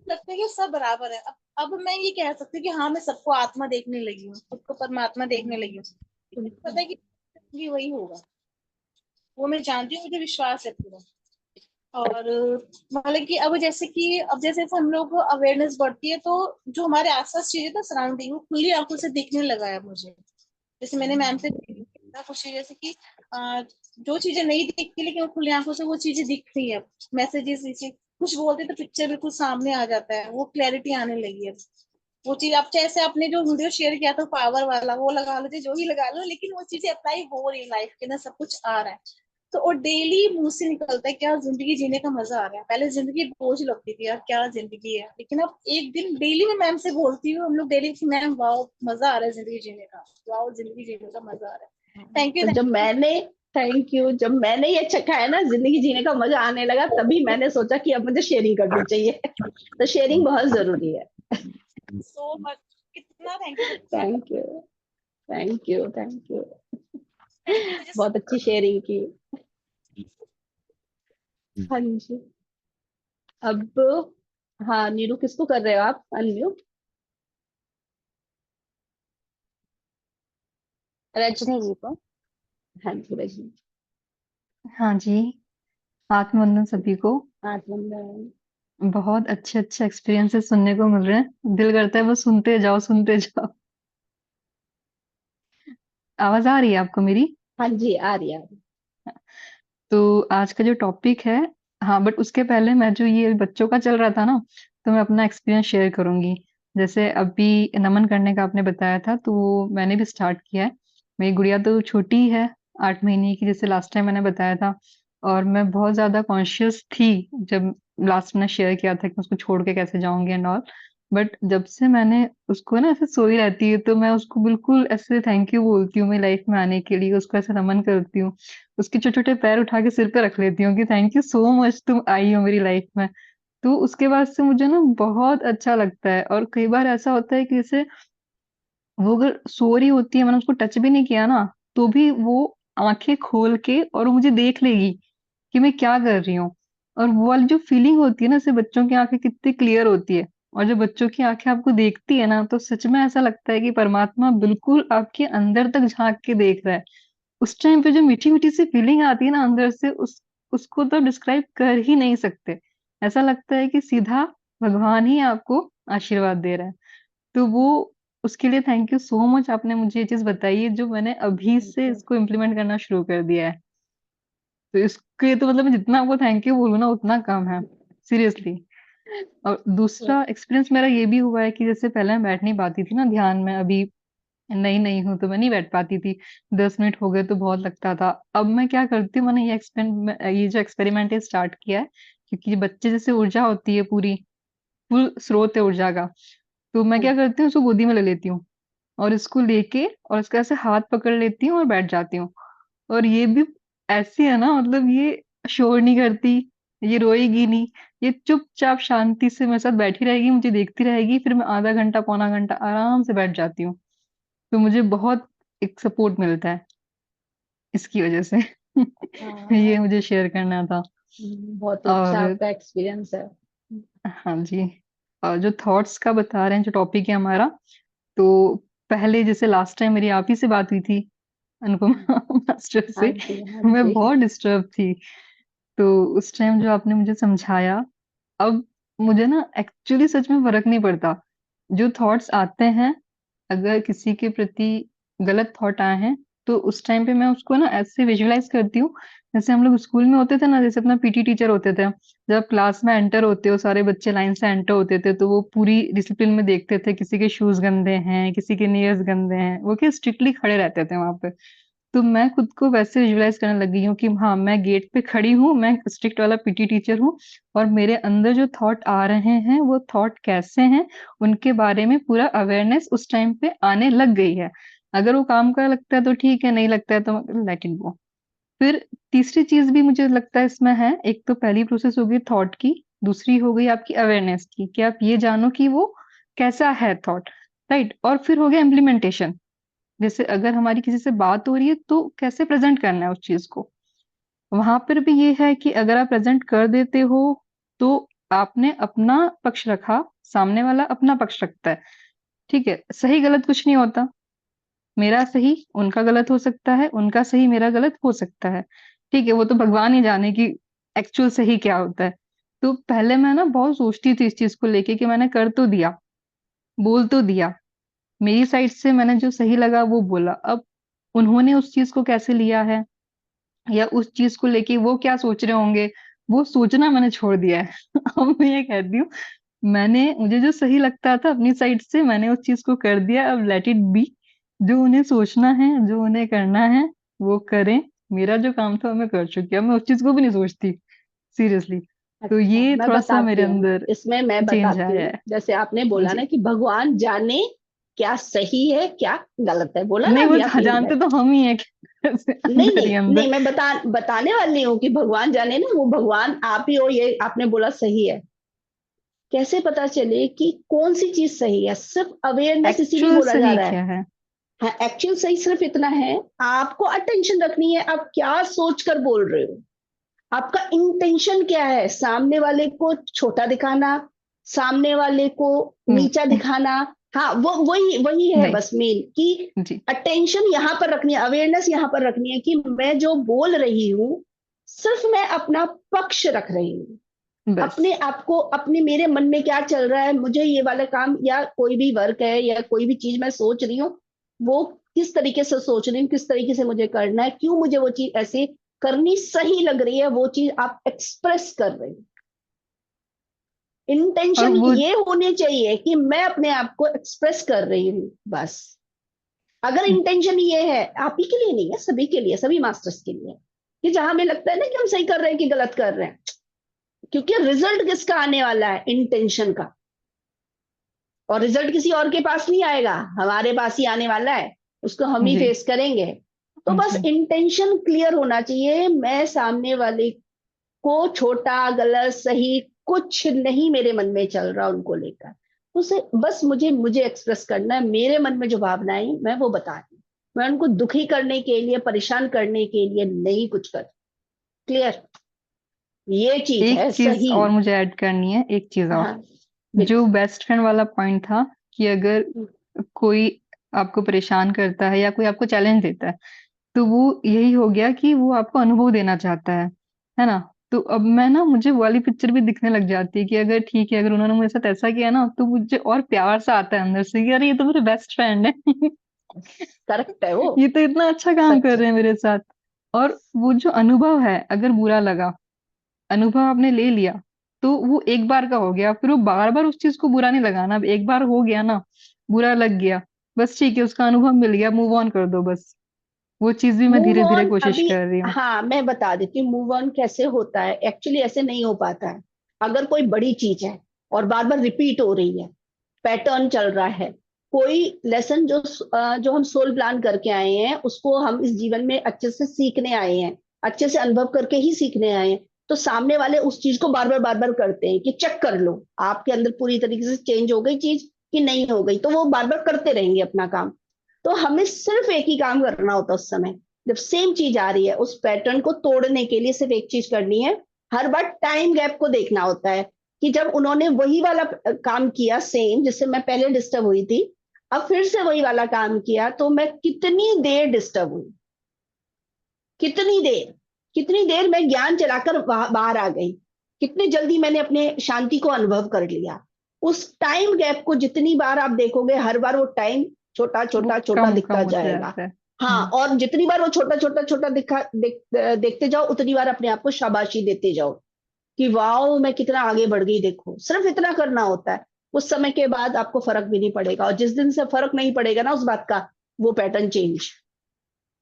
लगता है कि सब बराबर है। अब मैं ये कह सकती हूँ कि हाँ मैं सबको आत्मा देखने लगी हूँ, खुद को परमात्मा देखने लगी हूँ। तो मुझे पता है कि भी वही होगा। वो मैं जानती हूँ, मुझे विश्वास है पूरा। और मतलब कि अब जैसे जैसे हम लोग को अवेयरनेस बढ़ती है तो जो हमारे आसपास चीजें था सराउंडिंग वो खुली आंखों से दिखने लगा है मुझे। जैसे मैंने मैम से कुछ जैसे कि जो चीजें नहीं दिखती लेकिन वो खुली आंखों से वो चीजें दिख रही है। मैसेजेस जैसे कुछ बोलते तो पिक्चर बिल्कुल सामने आ जाता है, वो क्लैरिटी आने लगी है। वो चीज अब जैसे आपने जो वीडियो शेयर किया था पावर वाला, वो लगा लो जो भी लगा लो, लेकिन वो चीजें अप्लाई हो रही है लाइफ के अंदर, सब कुछ आ रहा है। तो और डेली मुंह से निकलता है क्या जिंदगी जीने का मजा आ रहा है। पहले जिंदगी बोझ लगती थी यार क्या जिंदगी है, लेकिन अब एक दिन डेली मैं मैम से बोलती हूँ, हम लोग डेली की मैम वाओ मजा आ रहा है जिंदगी जीने का, वाओ जिंदगी जीने का मजा आ रहा है। थैंक यू तो जब थैंक यू। मैंने थैंक यू, जब मैंने ये चखा है ना, जिंदगी जीने का मजा आने लगा, तभी मैंने सोचा कि अब मुझे शेयरिंग करनी चाहिए। तो शेयरिंग बहुत जरूरी है। सो मच, कितना thank you. Thank you, thank you, thank you. मुझे बहुत अच्छी शेयरिंग की। हाँ जी। अब हाँ नीरू, किसको कर रहे हो आप अनम्यूट? रजनी जी को। हाँ जी रजनी। हाँ जी, आत्मवंदन सभी को। आत्मन। बहुत अच्छे अच्छे एक्सपीरियंसेस सुनने को मिल रहे हैं, दिल करता है बस सुनते जाओ सुनते जाओ। आवाज आ रही है आपको मेरी? हाँ जी आ रही है। तो आज का जो टॉपिक है, हाँ बट उसके पहले मैं जो ये बच्चों का चल रहा था ना, तो मैं अपना एक्सपीरियंस शेयर करूंगी। जैसे अभी नमन करने का आपने बताया था तो मैंने भी स्टार्ट किया है। मेरी गुड़िया तो छोटी है, 8 महीने की, जैसे लास्ट टाइम मैंने बताया था। और मैं बहुत ज्यादा कॉन्शियस थी जब लास्ट मैंने शेयर किया था कि उसको छोड़ के कैसे जाऊंगी एंड ऑल। बट जब से मैंने उसको ना ऐसे सोई रहती है तो मैं उसको बिल्कुल ऐसे थैंक यू बोलती हूँ मेरी लाइफ में आने के लिए, उसको ऐसे नमन करती हूँ, उसके छोटे छोटे पैर उठा के सिर पे रख लेती हूँ कि थैंक यू सो मच, तुम आई हो मेरी लाइफ में। तो उसके बाद से मुझे ना बहुत अच्छा लगता है। और कई बार ऐसा होता है कि जैसे वो अगर सो रही होती है, मैंने उसको टच भी नहीं किया ना, तो भी वो आंखें खोल के और वो मुझे देख लेगी कि मैं क्या कर रही हूँ। और वो वाली जो फीलिंग होती है ना, जैसे बच्चों की आंखें कितनी क्लियर होती है, और जब बच्चों की आंखें आपको देखती है ना, तो सच में ऐसा लगता है कि परमात्मा बिल्कुल आपके अंदर तक झांक के देख रहा है। उस टाइम पे जो मीठी मीठी सी फीलिंग आती है ना अंदर से, उसको तो डिस्क्राइब कर ही नहीं सकते। ऐसा लगता है कि सीधा भगवान ही आपको आशीर्वाद दे रहा है। तो वो, उसके लिए थैंक यू सो मच, आपने मुझे ये चीज बताई है जो मैंने अभी से बिल्कुल। इसको इम्प्लीमेंट करना शुरू कर दिया है। तो इसके तो मतलब मैं जितना आपको थैंक यू बोलूँ ना उतना कम है, सीरियसली। और दूसरा एक्सपीरियंस मेरा ये भी हुआ है कि जैसे पहले मैं बैठ नहीं पाती थी ना ध्यान में, अभी नई नई हूँ तो मैं नहीं बैठ पाती थी, 10 मिनट हो गए तो बहुत लगता था। अब मैं क्या करती हूँ, मैंने ये जो एक्सपेरिमेंट है स्टार्ट किया है, क्योंकि बच्चे जैसे ऊर्जा होती है पूरी, फुल स्रोत है ऊर्जा का, तो मैं क्या करती हूँ उसको गोदी में ले लेती हूँ और इसको लेके और इसका ऐसे हाथ पकड़ लेती हूँ और बैठ जाती हूँ। और ये भी ऐसी है ना, मतलब ये शोर नहीं करती, ये रोएगी नहीं, ये चुपचाप शांति से मेरे साथ बैठी रहेगी, मुझे देखती रहेगी, फिर मैं आधा घंटा पौना घंटा आराम से बैठ जाती हूँ। तो मुझे बहुत एक सपोर्ट मिलता है इसकी वजह से। ये हाँ। मुझे शेयर करना था। बहुत ही अच्छा और आपका एक्सपीरियंस है। हाँ जी, और जो थॉट्स का बता रहे हैं, जो टॉपिक है हमारा, तो पहले जैसे लास्ट टाइम मेरी आप ही से बात हुई थी अनुपमा मास्टर हाँ से, जी, हाँ मैं जी। बहुत डिस्टर्ब थी। तो उस टाइम जो आपने मुझे समझाया, अब मुझे ना एक्चुअली सच में फर्क नहीं पड़ता। जो थॉट्स आते हैं, अगर किसी के प्रति गलत थॉट आए हैं, तो उस टाइम पे मैं उसको ना ऐसे विजुअलाइज करती हूँ, जैसे हम लोग स्कूल में होते थे ना, जैसे अपना पीटी टीचर होते थे, जब क्लास में एंटर होते हो सारे बच्चे लाइन से एंटर होते थे, तो वो पूरी डिसिप्लिन में देखते थे किसी के शूज गंदे हैं, किसी के नेल्स गंदे हैं, वो क्या स्ट्रिक्टली खड़े रहते थे वहां पे। तो मैं खुद को वैसे विजुअलाइज करने लगी हूँ कि हाँ, मैं गेट पे खड़ी हूँ, मैं स्ट्रिक्ट वाला पीटी टीचर हूँ, और मेरे अंदर जो थॉट आ रहे हैं वो थॉट कैसे हैं, उनके बारे में पूरा अवेयरनेस उस टाइम पे आने लग गई है। अगर वो काम का लगता है तो ठीक है, नहीं लगता है तो लेट इट गो। फिर तीसरी चीज भी मुझे लगता है इसमें है, एक तो पहली प्रोसेस हो गई थॉट की, दूसरी हो गई आपकी अवेयरनेस की, कि आप ये जानो कि वो कैसा है थॉट, राइट। और फिर हो गया इम्प्लीमेंटेशन, जैसे अगर हमारी किसी से बात हो रही है तो कैसे प्रेजेंट करना है उस चीज को। वहां पर भी ये है कि अगर आप प्रेजेंट कर देते हो तो आपने अपना पक्ष रखा, सामने वाला अपना पक्ष रखता है, ठीक है। सही गलत कुछ नहीं होता, मेरा सही उनका गलत हो सकता है, उनका सही मेरा गलत हो सकता है, ठीक है। वो तो भगवान ही जाने कि एक्चुअल सही क्या होता है। तो पहले मैं ना बहुत सोचती थी इस चीज को लेके कि मैंने कर तो दिया, बोल तो दिया, मेरी साइड से मैंने जो सही लगा वो बोला, अब उन्होंने उस चीज को कैसे लिया है या उस चीज को लेके वो क्या सोच रहे होंगे, वो सोचना मैंने छोड़ दिया है। अब मैं ये कहती हूँ, मैंने मुझे जो सही लगता था अपनी साइड से मैंने उस चीज को कर दिया, अब लेट इट बी। जो उन्हें सोचना है, जो उन्हें करना है, वो करें। मेरा जो काम था वो मैं कर चुकी, अब मैं उस चीज को भी नहीं सोचती, सीरियसली। तो अच्छा, ये मैं थोड़ा सा मेरे बताती हूँ, अंदर इसमें मैं चेंज बताती आया हूँ। है। जैसे आपने बोला जी, ना कि भगवान जाने क्या सही है क्या गलत है, बोला ना नहीं अभी वो आपने एक जानते बार। तो हम ही है नहीं अंदर नहीं ही नहीं, अंदर। मैं बताने वाली हूँ कि भगवान जाने ना, वो भगवान आप ही हो, ये आपने बोला सही है। कैसे पता चले कि कौन सी चीज सही है? सिर्फ अवेयरनेस इसीलिए एक्चुअल बोला जा सही रहा है। क्या है? हाँ, एक्चुअल सही सिर्फ इतना है, आपको अटेंशन रखनी है, आप क्या सोच कर बोल रहे हो, आपका इंटेंशन क्या है। सामने वाले को छोटा दिखाना, सामने वाले को नीचा नहीं, दिखाना, हाँ वो वही वही है नहीं, बस मेन कि जी, अटेंशन यहाँ पर रखनी है, अवेयरनेस यहाँ पर रखनी है कि मैं जो बोल रही हूँ सिर्फ मैं अपना पक्ष रख रही हूँ। बस। अपने आप को, अपने मेरे मन में क्या चल रहा है, मुझे ये वाला काम या कोई भी वर्क है या कोई भी चीज मैं सोच रही हूँ, वो किस तरीके से सोच रही हूँ, किस तरीके से मुझे करना है, क्यों मुझे वो चीज ऐसे करनी सही लग रही है, वो चीज आप एक्सप्रेस कर रहे हैं। और इंटेंशन वो ये होनी चाहिए कि मैं अपने आप को एक्सप्रेस कर रही हूँ बस। अगर इंटेंशन ये है, आप ही के लिए नहीं है, सभी के लिए, सभी मास्टर्स के लिए, कि जहां हमें लगता है ना कि हम सही कर रहे हैं कि गलत कर रहे हैं, क्योंकि रिजल्ट किसका आने वाला है, इंटेंशन का। और रिजल्ट किसी और के पास नहीं आएगा, हमारे पास ही आने वाला है, उसको हम ही जी फेस करेंगे। तो बस जी इंटेंशन क्लियर होना चाहिए, मैं सामने वाले को छोटा गलत सही कुछ नहीं मेरे मन में चल रहा उनको लेकर, उसे बस मुझे मुझे एक्सप्रेस करना है, मेरे मन में जो भावनाएं मैं वो बता रही हूँ, मैं उनको दुखी करने के लिए परेशान करने के लिए नहीं कुछ कर। क्लियर, ये चीज एक है चीज सही। और मुझे ऐड करनी है, एक चीज और। हाँ जो बिल्कुल। बेस्ट फ्रेंड वाला पॉइंट था कि अगर कोई आपको परेशान करता है या कोई आपको चैलेंज देता है, तो वो यही हो गया कि वो आपको अनुभव देना चाहता है ना। तो अब मैं ना, मुझे वो वाली पिक्चर भी दिखने लग जाती है कि अगर ठीक है, अगर उन्होंने मेरे साथ ऐसा किया ना, तो मुझे और प्यार सा आता है अंदर से कि अरे ये तो मेरे बेस्ट फ्रेंड है। करेक्ट है वो, ये तो इतना अच्छा काम सच कर है। रहे हैं मेरे साथ। और वो जो अनुभव है, अगर बुरा लगा, अनुभव आपने ले लिया, तो वो एक बार का हो गया, फिर वो बार बार उस चीज को बुरा नहीं लगाना। अब एक बार हो गया ना, बुरा लग गया, बस ठीक है, उसका अनुभव मिल गया, मूव ऑन कर दो बस। वो चीज भी मैं मूव धीरे धीरे ऑन कोशिश अभी, कर रही हूँ। हाँ मैं बता देती हूँ मूव ऑन कैसे होता है। एक्चुअली ऐसे नहीं हो पाता है। अगर कोई बड़ी चीज है और बार बार रिपीट हो रही है, पैटर्न चल रहा है, कोई लेसन जो हम सोल प्लान करके आए हैं उसको हम इस जीवन में अच्छे से सीखने आए हैं, अच्छे से अनुभव करके ही सीखने आए हैं, तो सामने वाले उस चीज को बार बार करते हैं कि चेक कर लो आपके अंदर पूरी तरीके से चेंज हो गई चीज कि नहीं हो गई, तो वो बार बार करते रहेंगे अपना काम। तो हमें सिर्फ एक ही काम करना होता है उस समय, जब सेम चीज आ रही है उस पैटर्न को तोड़ने के लिए सिर्फ एक चीज करनी है, हर बार टाइम गैप को देखना होता है कि जब उन्होंने वही वाला काम किया सेम जिससे मैं पहले डिस्टर्ब हुई थी, अब फिर से वही वाला काम किया, तो मैं कितनी देर डिस्टर्ब हुई, कितनी देर, कितनी देर मैं ज्ञान चलाकर बाहर आ गई, कितनी जल्दी मैंने अपने शांति को अनुभव कर लिया। उस टाइम गैप को जितनी बार आप देखोगे हर बार वो टाइम छोटा वो छोटा छोटा कम कम दिखता होता जाएगा। जाता है। हाँ, और जितनी बार वो छोटा छोटा छोटा देखते जाओ उतनी बार अपने आप को शाबाशी देते जाओ कि वाओ मैं कितना आगे बढ़ गई, देखो सिर्फ इतना करना होता है। उस समय के बाद आपको फर्क भी नहीं पड़ेगा, और जिस दिन से फर्क नहीं पड़ेगा ना उस बात का, वो पैटर्न चेंज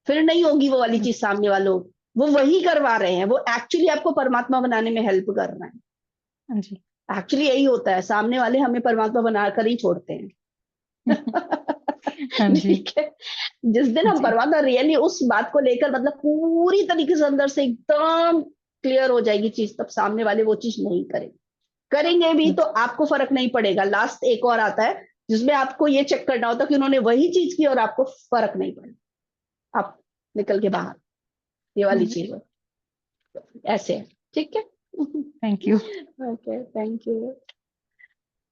फिर नहीं होगी, वो वाली चीज सामने वालों वो वही करवा रहे हैं, वो एक्चुअली आपको परमात्मा बनाने में हेल्प कर रहे हैं। हाँ जी। एक्चुअली यही होता है, सामने वाले हमें परमात्मा बनाकर ही छोड़ते हैं। हाँ जी। ठीक है, जिस दिन हम जी परमात्मा रियली उस बात को लेकर मतलब पूरी तरीके से अंदर से एकदम क्लियर हो जाएगी चीज, तब सामने वाले वो चीज नहीं करेंगे, करेंगे भी तो आपको फर्क नहीं पड़ेगा। लास्ट एक और आता है जिसमें आपको ये चेक करना होता है कि उन्होंने वही चीज की और आपको फर्क नहीं पड़ा, आप निकल के बाहर, ये वाली चीज है, ऐसे है। ठीक है। Thank you. Okay, thank you.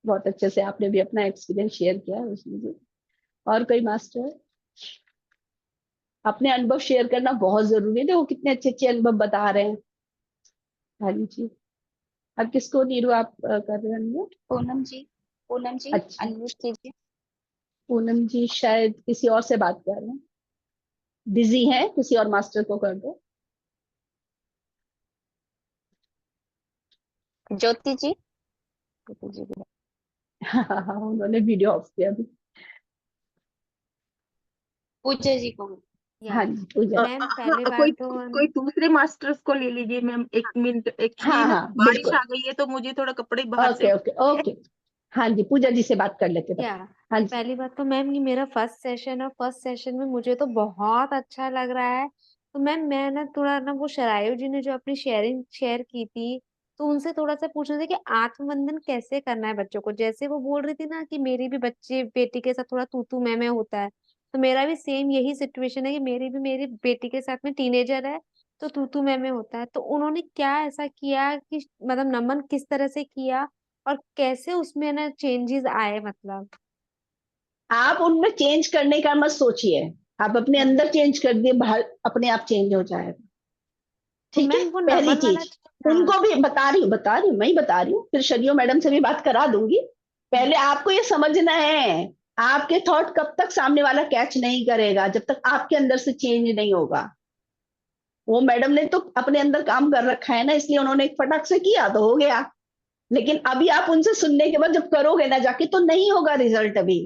बहुत अच्छे से आपने भी अपना एक्सपीरियंस शेयर किया उसमें भी। और कोई मास्टर, अपने अनुभव शेयर करना बहुत जरूरी है, देखो कितने अच्छे अच्छे अनुभव बता रहे हैं। हाँ जी, अब किसको नीरू आप कर रहे हैं? पूनम जी अच्छा, अनम्यूट कीजिए। पूनम जी शायद किसी और से बात कर रहे हैं, बिजी हैं, किसी और मास्टर को कर दो। ज्योति जी भी है। हाँ, उन्होंने वीडियो ऑफ किया अभी। पूजा जी को। या हाँ जी पूजा। मैम पहले कोई बात तो कोई दूसरे मास्टर्स को ले लीजिए मैम, एक मिनट, एक्चुअली हाँ ना हाँ बारिश बिल्कुल। आ गई है तो मुझे थोड़ा कपड़े बाहर से ओके ओके ओके। हाँ जी, पूजा जी से बात कर लेते तब या तक। हाँ जी। पहली बात तो मैम ये मेरा फर्स्ट सेशन है, फर्स्ट सेशन में मुझे तो बहुत अच्छा लग रहा है। तो मैम मैं ना थोड़ा ना वो शरायु जी ने जो अपनी शेयरिंग शेयर की थी, तो उनसे थोड़ा सा पूछना था कि आत्मवंदन कैसे करना है बच्चों को। जैसे वो बोल रही थी ना कि मेरी भी बच्चे बेटी के साथ थोड़ा तू तू मैं होता है, तो मेरा भी सेम यही सिचुएशन है कि मेरी बेटी के साथ में टीनेजर है, तो तू मैं होता है। तो उन्होंने क्या ऐसा किया कि मतलब नमन किस तरह से किया और कैसे उसमें ना चेंजेस आए मतलब। आप उनमें चेंज करने का मत सोचिए, आप अपने हम्म। अंदर चेंज कर दिए, बाहर अपने आप चेंज हो जाएगा। तो ठीक है, मैम वो पहली नमन वाला चीज हाँ। उनको भी बता रही हूँ मैं ही बता रही हूँ, फिर शरियो मैडम से भी बात करा दूंगी। हम्म, पहले आपको ये समझना है, आपके थॉट कब तक सामने वाला कैच नहीं करेगा जब तक आपके अंदर से चेंज नहीं होगा। वो मैडम ने तो अपने अंदर काम कर रखा है ना, इसलिए उन्होंने एक फटाक से किया तो हो गया। लेकिन अभी आप उनसे सुनने के बाद जब करोगे ना जाके तो नहीं होगा रिजल्ट, अभी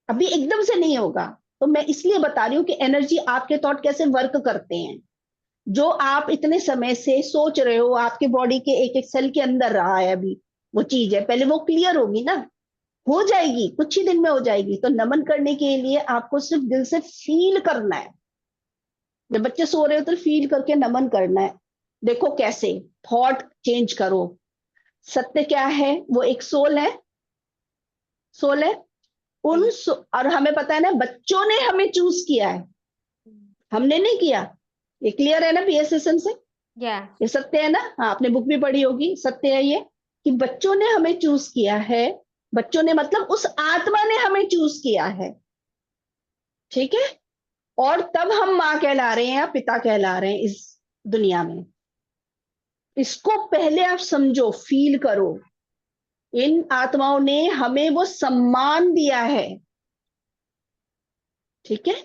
अभी एकदम से नहीं होगा। तो मैं इसलिए बता रही हूँ कि एनर्जी आपके थॉट कैसे वर्क करते हैं, जो आप इतने समय से सोच रहे हो आपके बॉडी के एक एक सेल के अंदर रहा है, अभी वो चीज है, पहले वो क्लियर होगी ना। हो जाएगी, कुछ ही दिन में हो जाएगी। तो नमन करने के लिए आपको सिर्फ दिल से फील करना है। जब बच्चे सो रहे हो तो फील करके नमन करना है। देखो कैसे, थॉट चेंज करो। सत्य क्या है? वो एक सोल है, सोल है। और हमें पता है ना, बच्चों ने हमें चूज किया है, हमने नहीं किया। ये क्लियर है ना पीएसएसएम से? या ये सत्य है ना? हाँ, आपने बुक भी पढ़ी होगी, सत्य है ये कि बच्चों ने हमें चूज किया है। बच्चों ने मतलब उस आत्मा ने हमें चूज किया है, ठीक है। और तब हम माँ कहला रहे हैं या पिता कहला रहे हैं इस दुनिया में। इसको पहले आप समझो, फील करो। इन आत्माओं ने हमें वो सम्मान दिया है, ठीक है।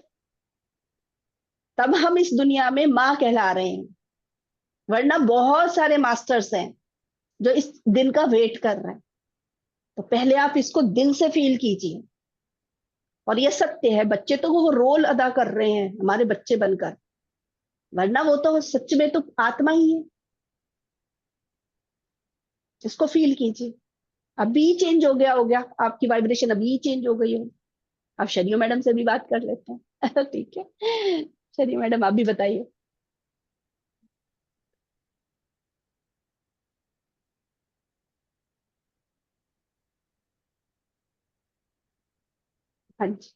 तब हम इस दुनिया में माँ कहला रहे हैं, वरना बहुत सारे मास्टर्स हैं जो इस दिन का वेट कर रहे हैं। तो पहले आप इसको दिल से फील कीजिए। और ये सत्य है, बच्चे तो वो रोल अदा कर रहे हैं हमारे बच्चे बनकर, वरना वो तो सच में तो आत्मा ही है। इसको फील कीजिए। अभी चेंज हो गया आपकी वाइब्रेशन, अभी चेंज हो गई हो। आप शरियो मैडम से भी बात कर लेते हैं ठीक है, शरियो मैडम आप भी बताइए। हाँ जी।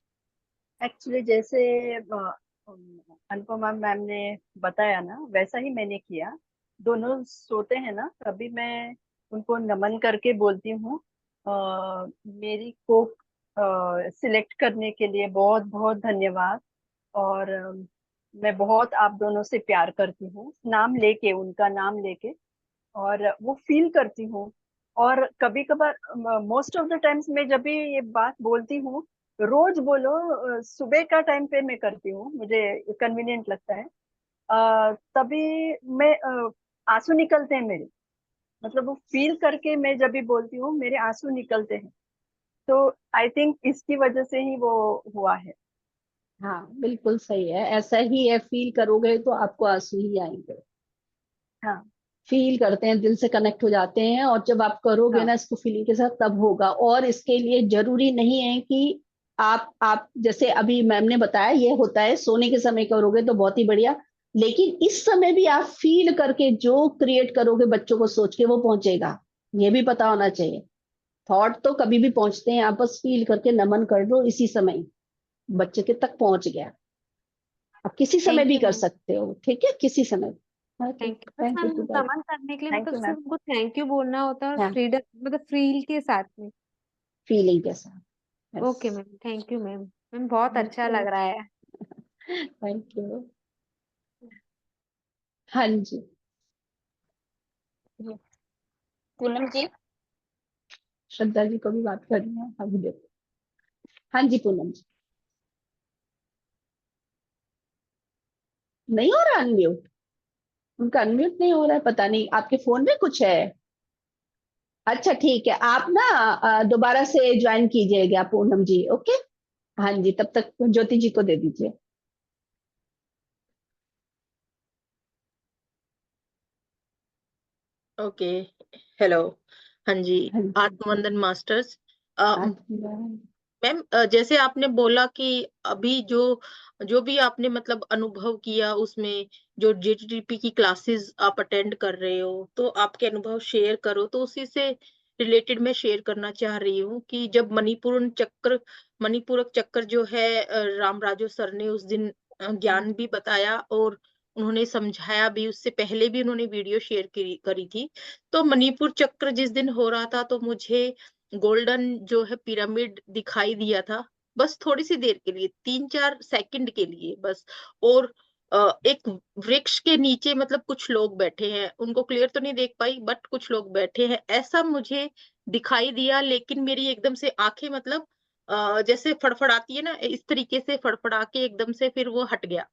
एक्चुअली जैसे अनुपमा मैम ने बताया ना, वैसा ही मैंने किया। दोनों सोते हैं ना, तभी मैं उनको नमन करके बोलती हूँ मेरी को सिलेक्ट करने के लिए बहुत बहुत धन्यवाद। और मैं बहुत आप दोनों से प्यार करती हूँ, नाम लेके, उनका नाम लेके। और वो फील करती हूँ। और कभी कभार, मोस्ट ऑफ द टाइम्स मैं जब भी ये बात बोलती हूँ, रोज बोलो, सुबह का टाइम पे मैं करती हूँ, मुझे कन्वीनियंट लगता है। तभी मैं आंसू निकलते हैं मेरे, मतलब वो फील करके मैं जब भी बोलती हूँ मेरे आंसू निकलते हैं। तो आई थिंक इसकी वजह से ही वो हुआ है। हाँ बिल्कुल सही है, ऐसा ही है। फील करोगे तो आपको आंसू ही आएंगे। हाँ फील करते हैं, दिल से कनेक्ट हो जाते हैं, और जब आप करोगे हाँ ना इसको फीलिंग के साथ, तब होगा। और इसके लिए जरूरी नहीं है कि आप जैसे अभी मैम ने बताया, ये होता है सोने के समय करोगे तो बहुत ही बढ़िया। लेकिन इस समय भी आप फील करके जो क्रिएट करोगे बच्चों को सोच के, वो पहुंचेगा। ये भी पता होना चाहिए। थॉट तो कभी भी पहुंचते हैं, आप बस फील करके नमन कर दो, इसी समय बच्चे के तक पहुंच गया। आप किसी समय थैंक भी यू कर मैम। सकते हो, ठीक है, किसी समय। Okay, thank you. बस थैंक मैम, यू। नमन करने के लिए थैंक मतलब यू मैम। सिर्फ उनको थैंक यू बोलना होता है, और हाँ, फ्रीडम मतलब फील के साथ में। फीलिंग के साथ। Yes. Okay ma'am, thank you ma'am. Ma'am बहुत अच्छा ओके, लग रहा है। Thank you. हाँ जी। पूनम जी। श्रद्धा जी को भी बात करनी है, अभी देखो। हाँ जी पूनम जी। नहीं हो रहा अनम्यूट? उनका अनम्यूट नहीं हो रहा है, पता नहीं आपके फोन में कुछ है। अच्छा ठीक है, आप ना दोबारा से ज्वाइन कीजिएगा पूनम जी, ओके। हाँ जी, तब तक ज्योति जी को दे दीजिए। ओके। हेलो। हाँ जी। हाँ जी। आत्मवंदन मास्टर्स। आत्मवंदन। मैम, जैसे आपने बोला कि अभी जो जो भी आपने मतलब अनुभव किया उसमें, जो जेटीटीपी की क्लासेस आप अटेंड कर रहे हो, तो आपके अनुभव शेयर करो। तो उसी से रिलेटेड मैं शेयर करना चाह रही हूँ कि जब मणिपूरक चक्र जो है, रामराजो सर ने उस दिन ज्ञान भी बताया और उन्होंने समझाया भी। उससे पहले भी उन्होंने वीडियो शेयर करी थी। तो मणिपुर चक्र जिस दिन हो रहा था, तो मुझे गोल्डन जो है पिरामिड दिखाई दिया था, बस थोड़ी सी देर के लिए, 3-4 सेकंड के लिए बस। और एक वृक्ष के नीचे मतलब कुछ लोग बैठे हैं, उनको क्लियर तो नहीं देख पाई, बट कुछ लोग बैठे हैं ऐसा मुझे दिखाई दिया। लेकिन मेरी एकदम से आंखें मतलब जैसे फड़फड़ाती है ना, इस तरीके से फड़फड़ा के एकदम से फिर वो हट गया,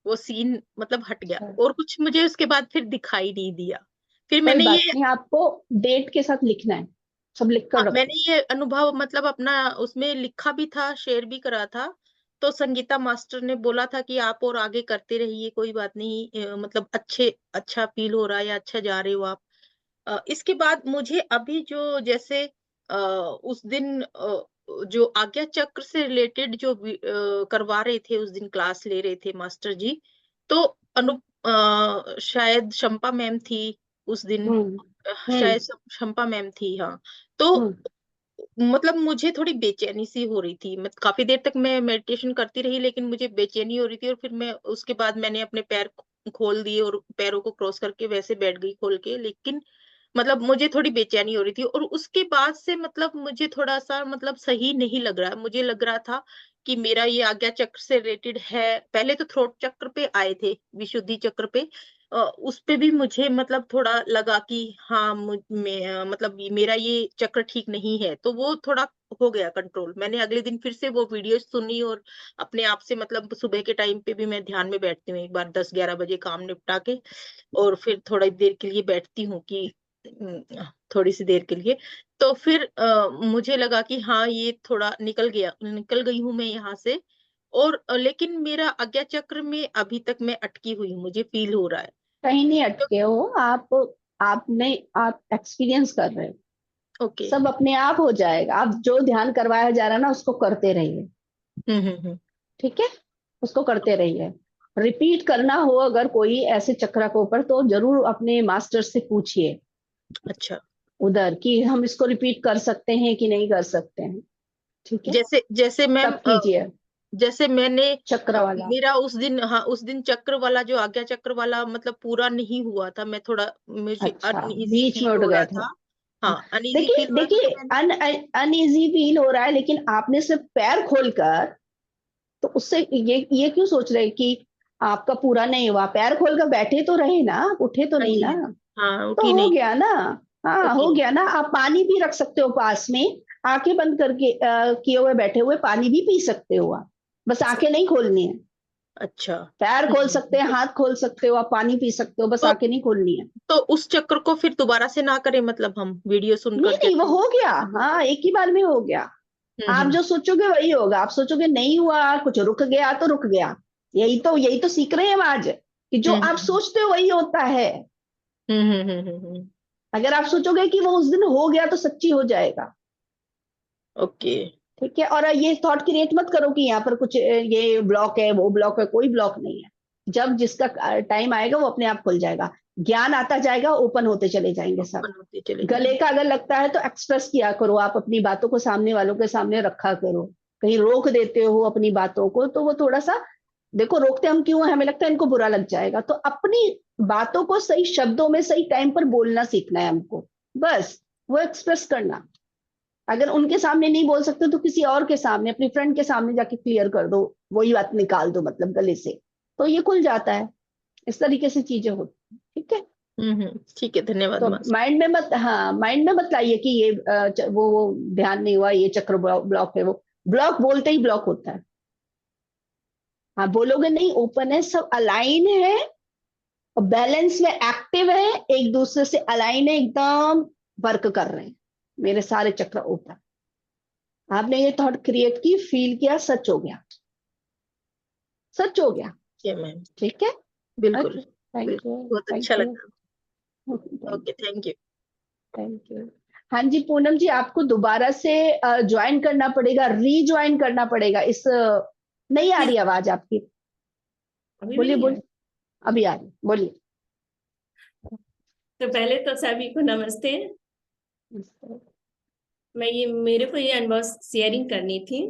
वो सीन मतलब हट गया, अच्छा, और कुछ मुझे उसके बाद फिर दिखाई नहीं दिया। फिर कोई मैंने बात ये नहीं, आपको डेट के साथ लिखना है, सब लिख कर हाँ, रखो। मैंने ये अनुभव मतलब अपना उसमें लिखा भी था, शेयर भी करा था। तो संगीता मास्टर ने बोला था कि आप और आगे करते रहिए, कोई बात नहीं, मतलब अच्छा फील हो रहा है या अच्छा जा रहे हो आप। इसके बाद मुझे अभी जो जैसे उस दिन जो आज्ञा चक्र से रिलेटेड जो करवा रहे थे, उस दिन क्लास ले रहे थे मास्टर जी, तो शायद शंपा मैम थी उस दिन, शायद शंपा मैम थी, हाँ। तो मतलब मुझे थोड़ी बेचैनी सी हो रही थी, काफी देर तक मैं मेडिटेशन करती रही, लेकिन मुझे बेचैनी हो रही थी, और फिर मैं उसके बाद मैंने अपने पैर खोल दिए और पैरों को क्रॉस करके वैसे बैठ गई खोल के, लेकिन मतलब मुझे थोड़ी बेचैनी हो रही थी, और उसके बाद से मतलब मुझे थोड़ा सा मतलब सही नहीं लग रहा है। मुझे लग रहा था कि मेरा ये आज्ञा चक्र से रिलेटेड है। पहले तो थ्रोट चक्र पे आए थे, विशुद्धि चक्र पे, उस पे भी मुझे मतलब थोड़ा लगा कि हाँ, मतलब मेरा ये चक्र ठीक नहीं है, तो वो थोड़ा हो गया कंट्रोल। मैंने अगले दिन फिर से वो वीडियो सुनी, और अपने आप से मतलब सुबह के टाइम पे भी मैं ध्यान में बैठती हूँ, एक बार 10-11 बजे काम निपटा के, और फिर थोड़ी देर के लिए बैठती हूँ कि थोड़ी सी देर के लिए। तो फिर मुझे लगा कि हाँ, ये थोड़ा निकल गई हूँ मैं यहाँ से, और लेकिन मेरा आज्ञा चक्र में अभी तक मैं अटकी हुई हूँ, मुझे फील हो रहा है। कहीं नहीं अटके हो आप एक्सपीरियंस कर रहे हो, ओके। सब अपने आप हो जाएगा। आप जो ध्यान करवाया जा रहा है ना, उसको करते रहिए, ठीक है, उसको करते रहिए। रिपीट करना हो अगर कोई ऐसे चक्र के ऊपर, तो जरूर अपने मास्टर से पूछिए अच्छा। उधर कि हम इसको रिपीट कर सकते हैं कि नहीं कर सकते हैं, ठीक है, जैसे मैम, तब कीजिए जैसे मैंने चक्र वाला। मेरा उस दिन, हाँ, उस दिन चक्र वाला जो आज्ञा चक्र वाला मतलब पूरा नहीं हुआ था, मैं थोड़ा, मुझे अच्छा, अनईजी बीच में फील उठ हो गए रहा थे। था। हाँ, अनईजी देखिए फील हो रहा था, देखिए, तो मैंने अनईजी फील हो रहा है, लेकिन आपने सिर्फ पैर खोलकर, तो उससे ये क्यों सोच रहे कि आपका पूरा नहीं हुआ? पैर खोलकर बैठे तो रहे ना, आप उठे तो हाँ नहीं जी, ना, हाँ जी, हाँ, तो उठी हो नहीं। गया ना। हाँ, ओके। हो गया ना। आप पानी भी रख सकते हो पास में, आंखें बंद करके किए हुए बैठे हुए पानी भी पी सकते हो आप, बस आंखें नहीं खोलनी है। अच्छा। पैर खोल सकते हैं, हाथ खोल सकते हो, आप पानी पी सकते हो, बस तो आंखें नहीं खोलनी है। तो उस चक्र को फिर दोबारा से ना करें, मतलब हम वीडियो सुन नहीं करके नहीं, वो तो। हो गया, हाँ, एक ही बार में हो गया। आप हम्म जो सोचोगे वही होगा। आप सोचोगे नहीं हुआ, कुछ रुक गया, तो रुक गया। यही तो सीख रहे हैं हम आज, कि जो आप हम्म सोचते हो वही होता है। अगर आप सोचोगे कि वो उस दिन हो गया, तो सच्ची हो जाएगा, ओके। ठीक है। और ये थॉट क्रिएट मत करो कि यहाँ पर कुछ ये ब्लॉक है, वो ब्लॉक है, कोई ब्लॉक नहीं है। जब जिसका टाइम आएगा वो अपने आप खुल जाएगा, ज्ञान आता जाएगा, ओपन होते चले जाएंगे सब। ओपन होते चले गले जाएंगे। का अगर लगता है तो एक्सप्रेस किया करो, आप अपनी बातों को सामने वालों के सामने रखा करो। कहीं रोक देते हो अपनी बातों को, तो वो थोड़ा सा, देखो रोकते हम क्यों हैं? हमें लगता है इनको बुरा लग जाएगा, तो अपनी बातों को सही शब्दों में सही टाइम पर बोलना सीखना है हमको, बस वो एक्सप्रेस करना। अगर उनके सामने नहीं बोल सकते तो किसी और के सामने, अपनी फ्रेंड के सामने जाके क्लियर कर दो, वही बात निकाल दो मतलब गले से, तो ये खुल जाता है। इस तरीके से चीजें होती हैं, ठीक है। ठीक है, धन्यवाद तो मास्टर। माइंड में मत, हाँ, माइंड में मत लाइए कि ये वो ध्यान नहीं हुआ, ये चक्र ब्लॉक है। वो ब्लॉक बोलते ही ब्लॉक होता है। हाँ, बोलोगे नहीं, ओपन है, सब अलाइन है, और बैलेंस में एक्टिव है, एक दूसरे से अलाइन है, एकदम वर्क कर रहे हैं, मेरे सारे चक्र ओपन। आपने ये थॉट क्रिएट की, फील किया, सच हो गया, सच हो गया, ठीक है मैम, ठीक है। बिल्कुल ओके, थैंक बिल्कुल, यू, बहुत थैंक अच्छा यू, लगा। Okay, thank you. Thank you. हाँ जी पूनम जी, आपको दोबारा से ज्वाइन करना पड़ेगा, रीज्वाइन करना पड़ेगा। इस नहीं आ रही आवाज आपकी, अभी भी बोलिए नहीं है। बोलिए, अभी आ रही, बोलिए। तो पहले तो सभी को नमस्ते। मेरे को ये अनुभव शेयरिंग करनी थी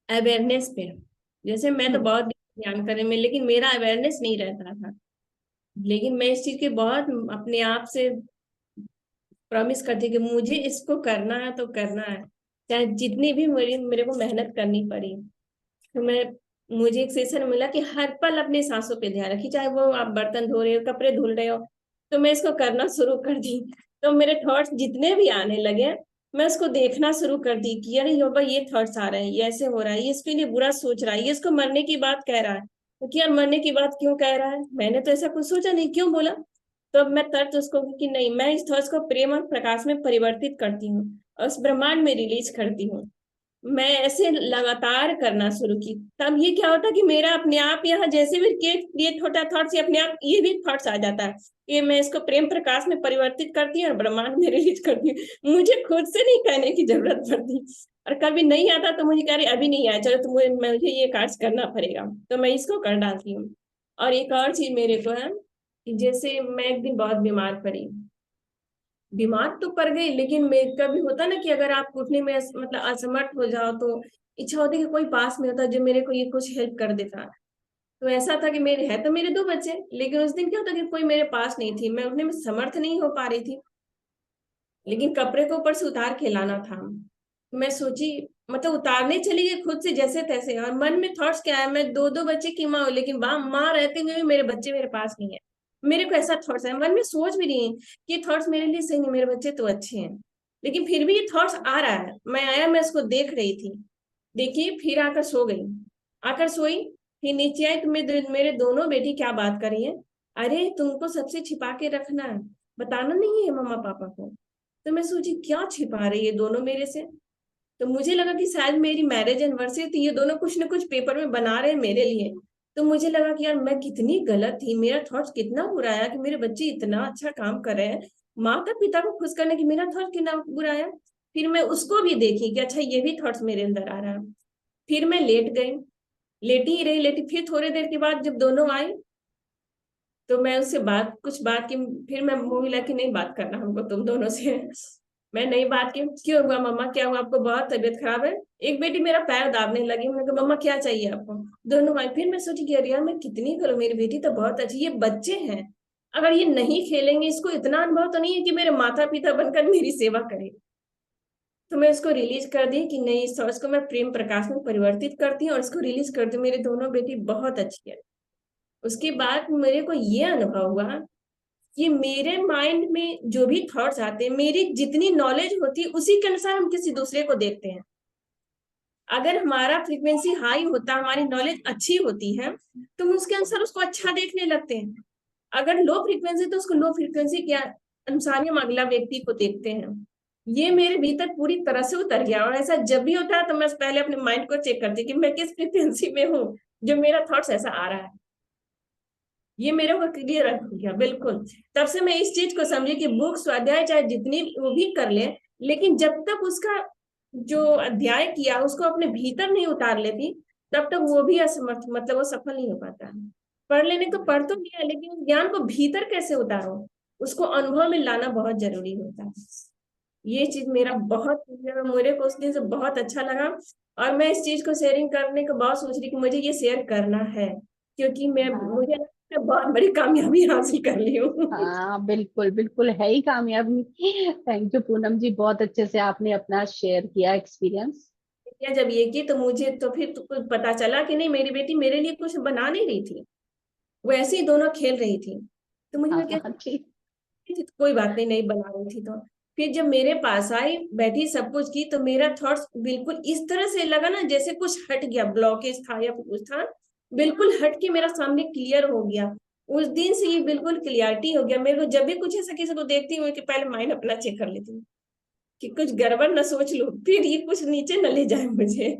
अवेयरनेस पे। जैसे मैं तो बहुत ध्यान करने में, लेकिन मेरा अवेयरनेस नहीं रहता था। लेकिन मैं इस चीज के बहुत अपने आप से प्रॉमिस करती कि मुझे इसको करना है तो करना है, चाहे जितनी भी मेरे को मेहनत करनी पड़ी। तो मुझे एक सेशन मिला कि हर पल अपने सांसों पे ध्यान रखिए, चाहे वो आप बर्तन धो रहे हो, कपड़े धुल रहे हो। तो मैं इसको करना शुरू कर दी। तो मेरे थॉट्स जितने भी आने लगे, मैं उसको देखना शुरू कर दी कि अरे योबा ये थॉट्स आ रहे हैं, ये ऐसे हो रहा है, ये इसके लिए बुरा सोच रहा है, ये इसको मरने की बात कह रहा है। तो यार मरने की बात क्यों कह रहा है? मैंने तो ऐसा कुछ सोचा नहीं, क्यों बोला? तो अब मैं तर्क उसको कि नहीं, मैं इस थॉट्स को प्रेम और प्रकाश में परिवर्तित करती हूँ और उस ब्रह्मांड में रिलीज करती हूँ। मैं ऐसे लगातार करना शुरू की, तब ये क्या होता कि मेरा अपने आप यहाँ जैसे भी क्रिएट होता है थॉट्स, अपने आप ये भी थॉट्स आ जाता है कि मैं इसको प्रेम प्रकाश में परिवर्तित करती हूँ और ब्रह्मांड में रिलीज करती हूँ। मुझे खुद से नहीं कहने की जरूरत पड़ती, और कभी नहीं आता तो मुझे कह रही अभी नहीं आया, चलो तो मुझे ये कार्य करना पड़ेगा, तो मैं इसको कर डालती हूँ। और एक और चीज मेरे को है कि जैसे मैं एक दिन बहुत बीमार पड़ी, बीमार तो पड़ गई, लेकिन मेरे कभी होता ना कि अगर आप उठने में मतलब असमर्थ हो जाओ तो इच्छा होती है कि कोई पास में होता जो मेरे को ये कुछ हेल्प कर देता। तो ऐसा था कि मेरे है तो मेरे 2 बच्चे, लेकिन उस दिन क्या होता कि कोई मेरे पास नहीं थी, मैं उठने में समर्थ नहीं हो पा रही थी, लेकिन कपड़े को ऊपर से उतार के लाना था। मैं सोची, मतलब उतारने चली गई खुद से जैसे तैसे, और मन में थॉट्स क्या है, मैं 2 बच्चे की माँ हूँ, लेकिन माँ रहते हुए भी मेरे बच्चे मेरे पास नहीं है। मेरे को ऐसा थॉट्स है, मन में सोच भी नहीं कि ये थॉट्स मेरे लिए सही नहीं, मेरे बच्चे तो अच्छे हैं, लेकिन फिर भी ये थॉट्स आ रहा है। मैं इसको देख रही थी, देखिए फिर आकर सो गई, आकर सोई, फिर नीचे आई तो मेरे दोनों बेटी क्या बात कर रही है, अरे तुमको सबसे छिपा के रखना है, बताना नहीं है मम्मा पापा को। तो मैं सोची क्या छिपा रही है दोनों मेरे से, तो मुझे लगा कि शायद मेरी मैरिज एनिवर्सरी थी, ये दोनों कुछ ना कुछ पेपर में बना रहे हैं मेरे लिए। तो मुझे लगा कि यार मैं कितनी गलत थी, मेरा थॉट्स कितना बुरा आया कि मेरे बच्चे इतना अच्छा काम कर रहे हैं, माता पिता को खुश करने की मेरा थॉट कितना बुरा आया। फिर मैं उसको भी देखी कि अच्छा ये भी थॉट्स मेरे अंदर आ रहा है। फिर मैं लेट गई, लेटी ही रही, लेटी, फिर थोड़ी देर के बाद जब दोनों आए तो मैं उससे कुछ बात की, फिर मैं मुंह मिला कि नहीं बात करना हमको तुम दोनों से। मैं नहीं बात की, क्यों हुआ मम्मा, क्या हुआ, आपको बहुत तबीयत खराब है। एक बेटी मेरा पैर दाबने लगी, मैंने कहा मम्मा क्या चाहिए आपको, दोनों आई। फिर मैं सोची कि अरे यार मैं कितनी करूँ, मेरी बेटी तो बहुत अच्छी, ये बच्चे हैं, अगर ये नहीं खेलेंगे, इसको इतना अनुभव तो नहीं है कि मेरे माता पिता बनकर मेरी सेवा करे। तो मैं इसको रिलीज कर दी कि नहीं, इस थॉट्स को मैं प्रेम प्रकाश में परिवर्तित करती हूँ और इसको रिलीज करती हूँ, मेरी दोनों बेटी बहुत अच्छी है। उसके बाद मेरे को ये अनुभव हुआ कि मेरे माइंड में जो भी थॉट्स आते हैं, मेरी जितनी नॉलेज होती है उसी के अनुसार हम किसी दूसरे को देखते हैं। अगर हमारा फ्रीक्वेंसी हाई होता, हमारी नॉलेज अच्छी होती है, तो हम उसके अनुसार उसको अच्छा देखने लगते हैं। अगर लो फ्रीक्वेंसी तो उसको लो फ्रीक्वेंसी के अनुसार ही हम अगला व्यक्ति को देखते हैं। ये मेरे भीतर पूरी तरह से उतर गया, और ऐसा जब भी होता है तो मैं पहले अपने माइंड को चेक करती कि मैं किस फ्रीक्वेंसी में हूँ जो मेरा थॉट्स ऐसा आ रहा है। ये मेरे को क्लियर हो गया बिल्कुल। तब से मैं इस चीज को समझी कि बुक स्वाध्याय चाहे जितनी वो भी कर ले, लेकिन जब तक उसका जो अध्याय किया उसको अपने भीतर नहीं उतार लेती, तब तक वो भी असमर्थ, मतलब वो सफल नहीं हो पाता है। पढ़ लेने तो पढ़ तो लिया, लेकिन उस ज्ञान को भीतर कैसे उतारो, उसको अनुभव में लाना बहुत जरूरी होता है। ये चीज मेरा बहुत, मेरे को उस दिन से बहुत अच्छा लगा, और मैं इस चीज को शेयरिंग करने को बहुत सोच रही कि मुझे ये शेयर करना है, क्योंकि मुझे बहुत बड़ी कामयाबी हासिल कर ली हूँ। हाँ बिल्कुल बिल्कुल, है ही कामयाबी। थैंक यू पूनम जी, बहुत अच्छे से आपने अपना शेयर किया एक्सपीरियंस। जब ये की तो मुझे तो फिर तो कुछ पता चला कि नहीं, मेरी बेटी मेरे लिए कुछ बना नहीं रही थी, वो ऐसे ही दोनों खेल रही थी। तो मुझे लगा हाँ ठीक। कोई बात नहीं, नहीं बना रही थी तो। फिर जब मेरे पास आई, बैठी, सब कुछ की, तो मेरा थॉट्स बिल्कुल इस तरह से लगा ना जैसे कुछ हट गया, ब्लॉकेज था या कुछ था, बिल्कुल हट के मेरा सामने क्लियर हो गया। उस दिन से ये बिल्कुल क्लियरिटी हो गया मेरे को। जब भी कुछ ऐसा किसी को देखती हूँ कि पहले माइंड अपना चेक कर लेती हूँ कि कुछ गड़बड़ न सोच लो, फिर ये कुछ नीचे न ले जाए मुझे।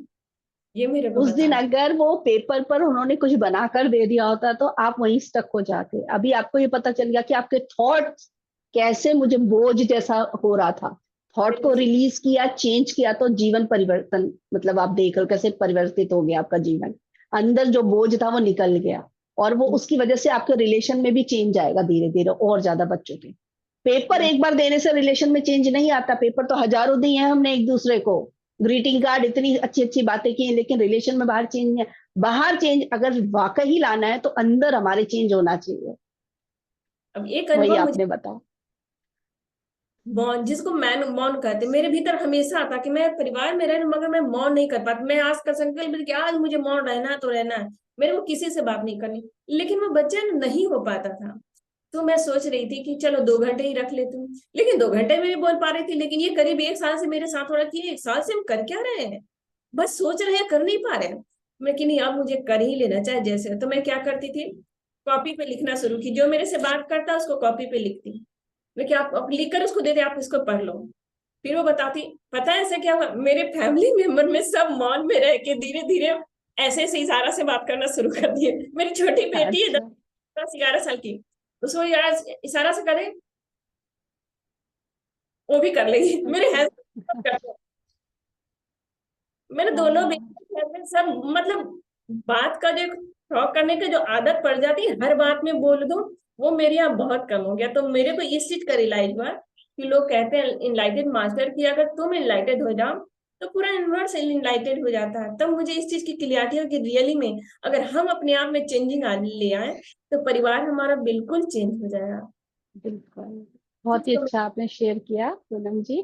ये मेरे को उस दिन बता। अगर वो पेपर पर उन्होंने कुछ बनाकर दे दिया होता तो आप वहीं स्टक हो जाते। अभी आपको ये पता चल गया कि आपके थॉट्स कैसे मुझे बोझ जैसा हो रहा था, थॉट को रिलीज किया, चेंज किया, तो जीवन परिवर्तन, मतलब आप देख लो कैसे परिवर्तित हो गया आपका जीवन। अंदर जो बोझ था वो निकल गया, और वो उसकी वजह से आपके रिलेशन में भी चेंज आएगा धीरे धीरे और ज्यादा बच्चों के। पेपर एक बार देने से रिलेशन में चेंज नहीं आता, पेपर तो हजारों दिए हैं हमने एक दूसरे को, ग्रीटिंग कार्ड, इतनी अच्छी अच्छी बातें की हैं, लेकिन रिलेशन में बाहर चेंज नहीं है। बाहर चेंज अगर वाकई लाना है तो अंदर हमारे चेंज होना चाहिए। अब एक वही अनुभव मुझे, आपने बताया। मौन, जिसको मैन मौन कहते, मेरे भीतर हमेशा आता कि मैं परिवार में रहना, मगर मैं मौन नहीं कर पाती। मैं आज का संकल्प कि आज मुझे मौन रहना है तो रहना है, मेरे को किसी से बात नहीं करनी, लेकिन वो बच्चा नहीं हो पाता था। तो मैं सोच रही थी कि चलो 2 घंटे ही रख लेती हूँ, लेकिन 2 घंटे में भी बोल पा रही थी। लेकिन ये करीब 1 साल से मेरे साथ हो रहा है कि 1 साल से हम कर क्या रहे हैं, बस सोच रहे हैं, कर नहीं पा रहे हैं। लेकिन नहीं, अब मुझे कर ही लेना चाहे जैसे। तो मैं क्या करती थी, कॉपी पे लिखना शुरू की, जो मेरे से बात करता उसको कॉपी पे लिखती, मैं क्या आप लिख कर उसको दे दे, आप इसको पढ़ लो। फिर वो बताती, पता है ऐसे क्या हुआ, मेरे फैमिली मेंबर में सब मॉल में रह के धीरे धीरे ऐसे ऐसे इशारा से बात करना शुरू कर दिए। मेरी छोटी बेटी है अच्छा 10-11 साल की, उसको इशारा से करे वो भी कर लेगी, मेरे हस्बैंड मेरे दोनों हाँ बेटे में सब मतलब बात का जो टॉक करने का जो आदत पड़ जाती है, हर बात में बोल दो, वो मेरे यहाँ बहुत कम हो गया। तो मेरे को इस चीज का रियलाइज हुआ कि लोग कहते हैं इनलाइटेड मास्टर की अगर तुम इनलाइटेड हो जाओ तो पूरा यूनिवर्स इनलाइटेड हो जाता है। तब मुझे इस चीज की क्लियरिटी हो कि रियली में अगर हम अपने आप में चेंजिंग ले आए तो परिवार हमारा बिल्कुल चेंज हो जाएगा। बिल्कुल, बहुत ही अच्छा आपने शेयर किया पूनम जी।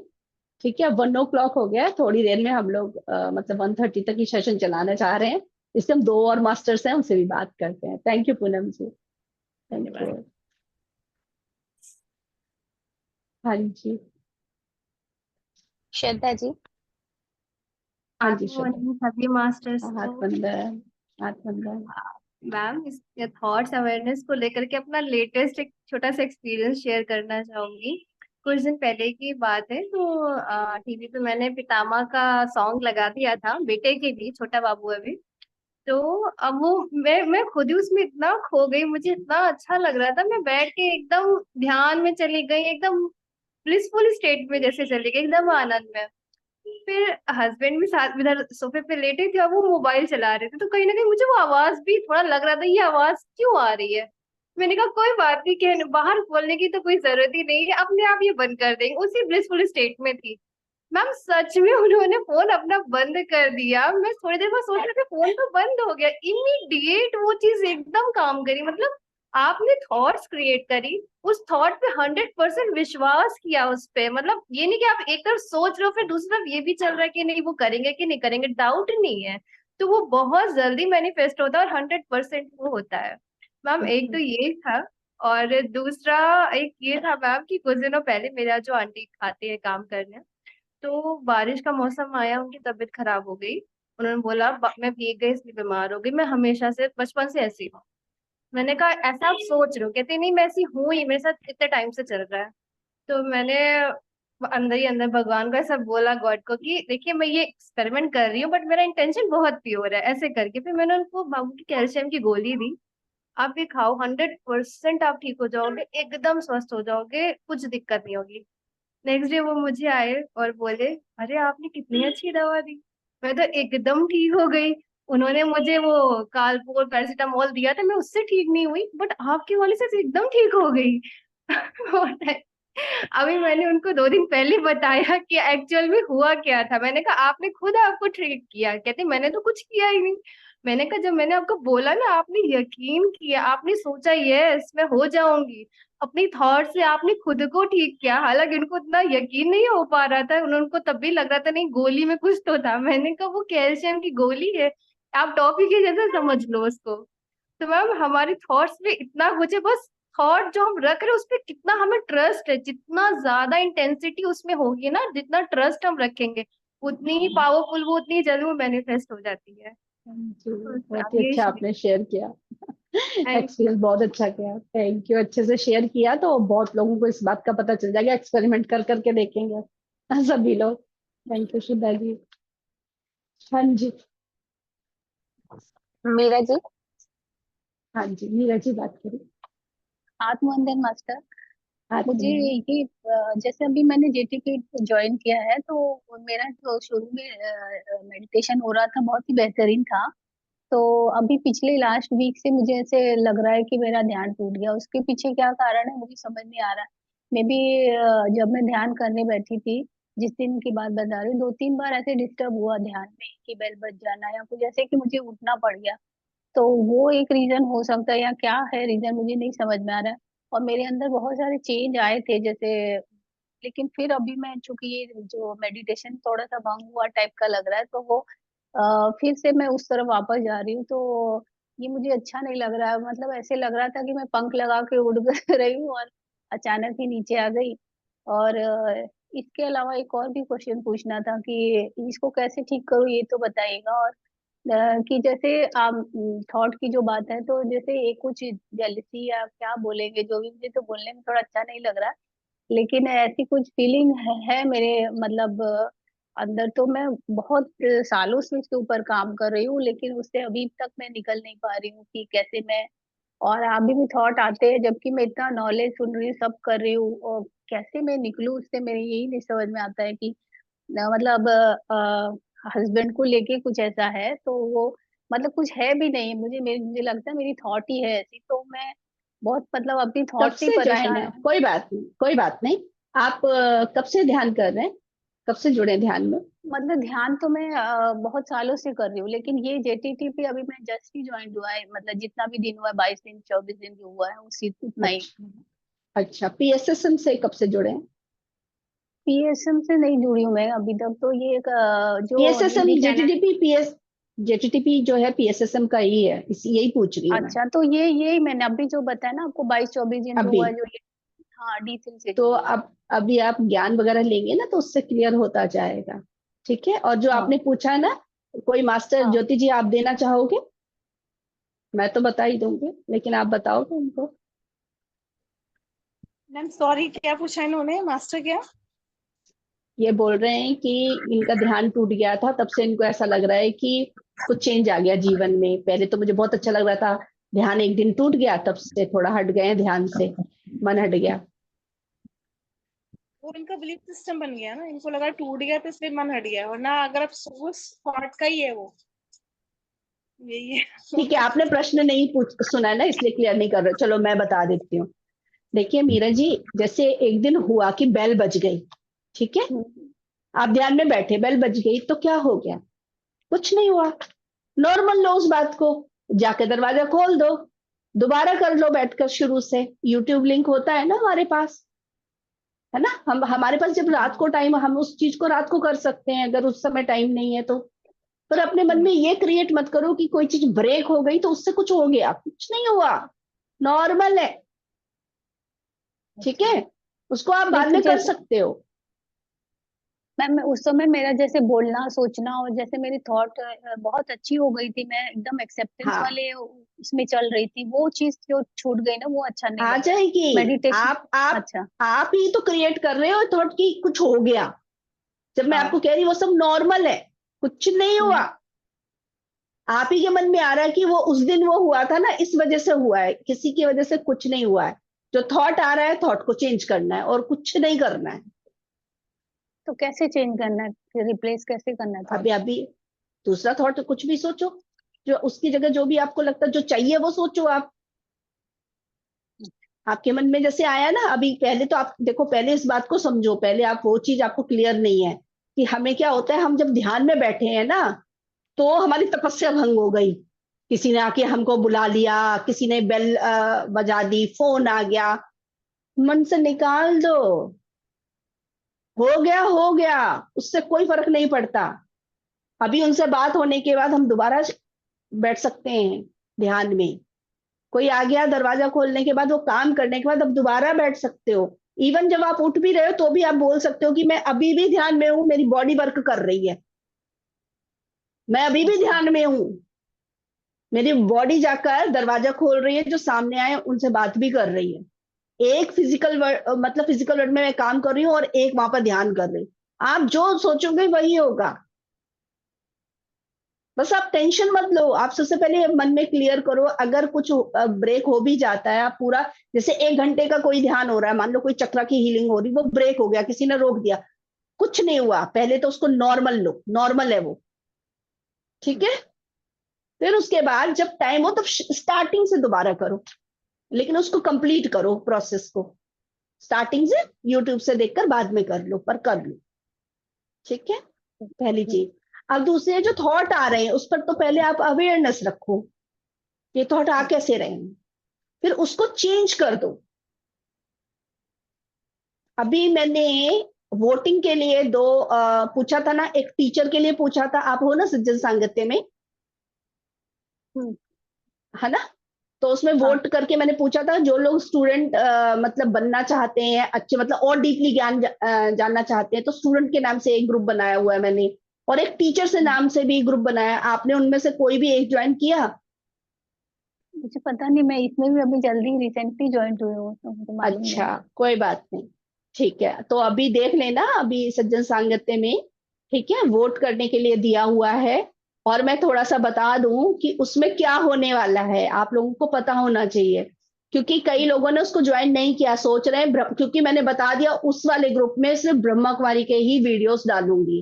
ठीक है, 1 o'clock हो गया है, थोड़ी देर में हम लोग मतलब 1:30 तक ही सेशन चलाना चाह रहे हैं, इससे हम 2 और मास्टर्स हैं उनसे भी बात करते हैं। Thank you Poonam ji, thank धन्यवाद। यू। हाँ जी, श्रद्धा जी। हाँ गुड जी श्रद्धा। मॉर्निंग सभी मास्टर्स हाथ को। बंद है, हाथ बंद है। मैम इस थॉट्स अवेयरनेस को लेकर के अपना लेटेस्ट एक छोटा सा एक्सपीरियंस शेयर करना चाहूंगी। कुछ दिन पहले की बात है, तो टीवी पे मैंने पितामह का सॉन्ग लगा दिया था बेटे के लिए, छोटा बाबू है अभी। तो अब वो मैं खुद ही उसमें इतना खो गई, मुझे इतना अच्छा लग रहा था, मैं बैठ के एकदम ध्यान में चली गई, एकदम ब्लिसफुल स्टेट में जैसे चली गई, एकदम आनंद में। फिर हस्बैंड भी साथ इधर सोफे पे लेटे थे और वो मोबाइल चला रहे थे, तो कहीं ना कहीं मुझे वो आवाज भी थोड़ा लग रहा था, ये आवाज क्यों आ रही है। मैंने कहा कोई बात नहीं, कहने बाहर बोलने की तो कोई जरूरत ही नहीं है, अपने आप ये बंद कर देंगे। उसी ब्लिसफुल स्टेट में थी मैम, सच में उन्होंने फोन अपना बंद कर दिया। मैं थोड़ी देर बाद सोच रही थी फोन तो बंद हो गया, इमीडिएट वो चीज एकदम काम करी। मतलब आपने थॉट्स क्रिएट करी, उस थॉट पे 100% विश्वास किया उस पे। मतलब ये नहीं कि आप एक तरफ सोच रहे हो फिर दूसरी तरफ ये भी चल रहा है कि नहीं वो करेंगे कि नहीं करेंगे, डाउट नहीं है, तो वो बहुत जल्दी मैनिफेस्ट होता है और 100% वो होता है। मैम एक तो ये था, और दूसरा एक ये था मैम कि कुछ दिनों पहले मेरा जो आंटी आते हैं काम करने, तो बारिश का मौसम आया, उनकी तबीयत खराब हो गई। उन्होंने बोला मैं भीग गई इसलिए बीमार हो गई, मैं हमेशा से बचपन से ऐसी हूँ। मैंने कहा ऐसा आप सोच रहे हो, कहते नहीं मैं ऐसी हूँ ही, मेरे साथ इतने टाइम से चल रहा है। तो मैंने अंदर ही अंदर भगवान को ऐसा बोला, गॉड को, कि देखिए मैं ये एक्सपेरिमेंट कर रही हूँ बट मेरा इंटेंशन बहुत प्योर है, ऐसे करके फिर मैंने उनको बाबू की कैल्शियम की गोली दी। आप ये खाओ, 100% आप ठीक हो जाओगे, एकदम स्वस्थ हो जाओगे, कुछ दिक्कत नहीं होगी। नेक्स्ट डे वो मुझे आए और बोले अरे आपने कितनी अच्छी दवा दी, मैं तो एकदम ठीक हो गई। उन्होंने मुझे वो कालपोर पैरासीटामोल दिया था, मैं उससे ठीक नहीं हुई, बट आपके वाले से एकदम ठीक हो गई। बोलता है, अभी मैंने उनको 2 दिन पहले बताया कि एक्चुअल में हुआ क्या था। मैंने कहा आपने खुद आपको ट्रीट किया, कहते मैंने तो कुछ किया ही नहीं। मैंने कहा जब मैंने आपको बोला ना, आपने यकीन किया, आपने सोचा यस मैं हो जाऊंगी, अपनी थॉट से आपने खुद को ठीक किया। हालांकि उनको इतना यकीन नहीं हो पा रहा था, उनको तब भी लग रहा था नहीं गोली में कुछ तो था। मैंने कहा वो कैल्शियम की गोली है, आप टॉफी के जैसे समझ लो उसको। तो मैम हमारी थॉट्स में इतना कुछ है, बस थॉट जो हम रख रहे हैं उस पर कितना हमें ट्रस्ट है, जितना ज्यादा इंटेंसिटी उसमें होगी ना, जितना ट्रस्ट हम रखेंगे उतनी ही पावरफुल वो, उतनी जल्दी वो मैनिफेस्ट हो जाती है। तो बहुत अब ही ये अच्छा आपने शेयर किया, थैंक एक्सपीरियंस बहुत अच्छा किया, थैंक यू। अच्छे से शेयर किया तो बहुत लोगों को इस बात का पता चल जाएगा, एक्सपेरिमेंट कर करके देखेंगे सभी लोग। थैंक यू श्रद्धा जी। हाँ जी, मीरा जी। हाँ जी मीरा जी बात करिए। आत्मवंदन मास्टर। हाथ मुझे में ये जैसे अभी मैंने जेटीके ज्वाइन किया है, तो मेरा जो शुरू में मेडिटेशन हो रहा था बहुत ही बेहतरीन था। तो अभी पिछले लास्ट वीक से मुझे ऐसे लग रहा है कि मेरा ध्यान टूट गया। उसके पीछे क्या कारण है मुझे समझ नहीं आ रहा। मे बी जब मैं ध्यान करने बैठी थी, जिस दिन की बात बता रही हूँ, 2-3 बार ऐसे डिस्टर्ब हुआ ध्यान में कि बेल बज जाना या कुछ ऐसे कि मुझे उठना पड़ गया। तो वो एक रीजन हो सकता है या क्या है रीजन मुझे नहीं समझ में आ रहा है। और मेरे अंदर बहुत सारे चेंज आए थे जैसे, लेकिन फिर अभी मैं चूंकि ये जो मेडिटेशन थोड़ा सा भंग हुआ टाइप का लग रहा है, तो वो फिर से मैं उस तरफ वापस जा रही हूँ। तो ये मुझे अच्छा नहीं लग रहा है। मतलब ऐसे लग रहा था कि मैं पंख लगा के उड़ रही हूँ और अचानक ही नीचे आ गई। और इसके अलावा एक और भी क्वेश्चन पूछना था कि इसको कैसे ठीक करूँ ये तो बताइएगा। और कि जैसे आप थॉट की जो बात है, तो जैसे एक कुछ जेलसी या क्या बोलेंगे जो भी, मुझे तो बोलने में थोड़ा अच्छा नहीं लग रहा है। लेकिन ऐसी कुछ फीलिंग है मेरे मतलब अंदर। तो मैं बहुत सालों से उसके ऊपर काम कर रही हूँ, लेकिन उससे अभी तक मैं निकल नहीं पा रही हूँ कि कैसे मैं। और अभी भी थॉट आते हैं, जबकि मैं इतना नॉलेज सुन रही हूँ, सब कर रही हूँ, और कैसे मैं निकलूं उससे मेरे यही नहीं समझ में आता है कि मतलब हस्बैंड को लेके कुछ ऐसा है तो वो मतलब कुछ है भी नहीं। मुझे लगता है मेरी थॉट ही है ऐसी। तो मैं बहुत मतलब अपनी कब थॉट से ही से ज्वाइन परेशान है? हूँ। कोई बात नहीं, कोई बात नहीं। आप कब से ध्यान कर रहे हैं? कब से जुड़े ध्यान में? मतलब ध्यान तो मैं बहुत सालों से कर रही हूँ, लेकिन ये जेटीटी पे अभी मैं जस्ट ही ज्वाइन हुआ है। मतलब जितना भी दिन हुआ है, 22 दिन 24 दिन जो हुआ है, उसी उतना ही। अच्छा। अच्छा, पीएसएसएम से कब से जुड़े हैं? पीएसएम से नहीं जुड़ी हूँ मैं अभी तक। तो ये एक जो पीएसएसएम, हिंदी चैनल। जेटीटीपी जो है पीएसएसएम का ही है, यही पूछ रही हूँ मैं। अच्छा, तो यही मैंने अभी जो बताया ना आपको, 22-24 दिन जो अभी हुआ है, जो ये। हाँ, डी3 से तो जुड़ी हूँ। अब अभी आप ज्ञान वगैरह लेंगे ना, तो उससे क्लियर होता जाएगा। ठीक है। और जो हाँ आपने पूछा ना, कोई मास्टर हाँ। ज्योति जी आप देना चाहोगे? मैं तो बता ही दूंगी, लेकिन आप बताओगे उनको। मैम सॉरी, क्या पूछा इन्होंने, मास्टर क्या? ये बोल रहे हैं कि इनका ध्यान टूट गया था, तब से इनको ऐसा लग रहा है कि कुछ चेंज आ गया जीवन में। पहले तो मुझे बहुत अच्छा लग रहा था, ध्यान एक दिन टूट गया, तब से थोड़ा हट गए हैं ध्यान से, मन हट गया। वो इनका बिलीफ सिस्टम बन गया ना, इनको लगा टूट गया तो इसलिए मन हट गया, वरना अगर आप सोर्स थॉट का ही है वो, यही है। ठीक है, आपने प्रश्न नहीं पूछ सुना ना, इसलिए क्लियर नहीं कर रहे। चलो मैं बता देती हूँ। देखिए मीरा जी, जैसे एक दिन हुआ कि बेल बज गई, ठीक है, हम्म, आप ध्यान में बैठे, बेल बज गई तो क्या हो गया? कुछ नहीं हुआ। नॉर्मल लो उस बात को, जाके दरवाजा खोल दो, दोबारा कर लो बैठकर शुरू से। यूट्यूब लिंक होता है ना हमारे पास, है ना? हम हमारे पास जब रात को टाइम, हम उस चीज को रात को कर सकते हैं, अगर उस समय टाइम नहीं है तो। पर अपने मन में ये क्रिएट मत करो कि कोई चीज ब्रेक हो गई तो उससे कुछ हो गया। कुछ नहीं हुआ, नॉर्मल है। ठीक अच्छा। है, उसको आप नहीं बाद तो में कर जैसे सकते हो। मैम, मैं उस समय मेरा जैसे बोलना सोचना और जैसे मेरी थॉट बहुत अच्छी हो गई थी, मैं एकदम एक्सेप्टेंस हाँ, वाले उसमें चल रही थी। वो चीज जो छूट गई ना, वो अच्छा नहीं आ लगा। जाएगी। मेडिटेशन। आप अच्छा। आप ही तो क्रिएट कर रहे हो थॉट की कुछ हो गया। जब मैं आपको हाँ। कह रही वो सब नॉर्मल है, कुछ नहीं हुआ। हम्म, आप ही के मन में आ रहा है कि वो उस दिन वो हुआ था ना, इस वजह से हुआ है, किसी की वजह से कुछ नहीं हुआ है। जो थॉट आ रहा है, थॉट को चेंज करना है और कुछ नहीं करना है। तो कैसे चेंज करना है, रिप्लेस कैसे करना है थॉट? अभी दूसरा थॉट कुछ भी सोचो, जो उसकी जगह जो भी आपको लगता है जो चाहिए वो सोचो आप। आपके मन में जैसे आया ना अभी, पहले तो आप देखो, पहले इस बात को समझो, पहले आप वो चीज आपको क्लियर नहीं है कि हमें क्या होता है। हम जब ध्यान में बैठे हैं ना, तो हमारी तपस्या भंग हो गई। किसी ने आके हमको बुला लिया, किसी ने बेल बजा दी, फोन आ गया, मन से निकाल दो। हो गया हो गया, उससे कोई फर्क नहीं पड़ता। अभी उनसे बात होने के बाद हम दोबारा बैठ सकते हैं ध्यान में। कोई आ गया दरवाजा खोलने के बाद, वो काम करने के बाद अब दोबारा बैठ सकते हो। इवन जब आप उठ भी रहे हो तो भी आप बोल सकते हो कि मैं अभी भी ध्यान में हूं, मेरी बॉडी वर्क कर रही है, मैं अभी भी अच्छा। ध्यान में हूं। मेरी बॉडी जाकर दरवाजा खोल रही है, जो सामने आए उनसे बात भी कर रही है। एक फिजिकल वर्ड, मतलब फिजिकल वर्ड में मैं काम कर रही हूँ और एक वहां पर ध्यान कर रही हूँ। आप जो सोचोगे वही होगा। बस आप टेंशन मत लो। आप सबसे पहले मन में क्लियर करो, अगर कुछ ब्रेक हो भी जाता है, आप पूरा, जैसे 1 घंटे का कोई ध्यान हो रहा है, मान लो कोई चक्र की हीलिंग हो रही, वो ब्रेक हो गया, किसी ने रोक दिया, कुछ नहीं हुआ, पहले तो उसको नॉर्मल लो, नॉर्मल है वो। ठीक है। फिर उसके बाद जब टाइम हो तब स्टार्टिंग से दोबारा करो, लेकिन उसको कंप्लीट करो प्रोसेस को। स्टार्टिंग से यूट्यूब से देखकर बाद में कर लो, पर कर लो। ठीक है, पहली चीज। अब दूसरे जो थॉट आ रहे हैं उस पर तो पहले आप अवेयरनेस रखो, ये थॉट आ कैसे रहे हैं, फिर उसको चेंज कर दो। अभी मैंने वोटिंग के लिए दो पूछा था ना, एक टीचर के लिए पूछा था, आप हो ना सज्जन सांगत्य में, हम्म, है ना? तो उसमें हाँ। वोट करके मैंने पूछा था, जो लोग स्टूडेंट मतलब बनना चाहते हैं अच्छे, मतलब और डीपली ज्ञान जानना चाहते हैं, तो स्टूडेंट के नाम से एक ग्रुप बनाया हुआ है मैंने, और एक टीचर से नाम से भी ग्रुप बनाया। आपने उनमें से कोई भी एक ज्वाइन किया? मुझे पता नहीं, मैं इसमें भी अभी जल्दी रिसेंटली ज्वाइन हुई हूँ, तो मुझे मालूम अच्छा, नहीं। कोई बात नहीं। ठीक है, तो अभी देख लेना, अभी सज्जन सांगत्य में, ठीक है, वोट करने के लिए दिया हुआ है। और मैं थोड़ा सा बता दूं कि उसमें क्या होने वाला है, आप लोगों को पता होना चाहिए, क्योंकि कई लोगों ने उसको ज्वाइन नहीं किया, सोच रहे हैं क्योंकि मैंने बता दिया उस वाले ग्रुप में सिर्फ ब्रह्मा कुमारी के ही वीडियोस डालूंगी,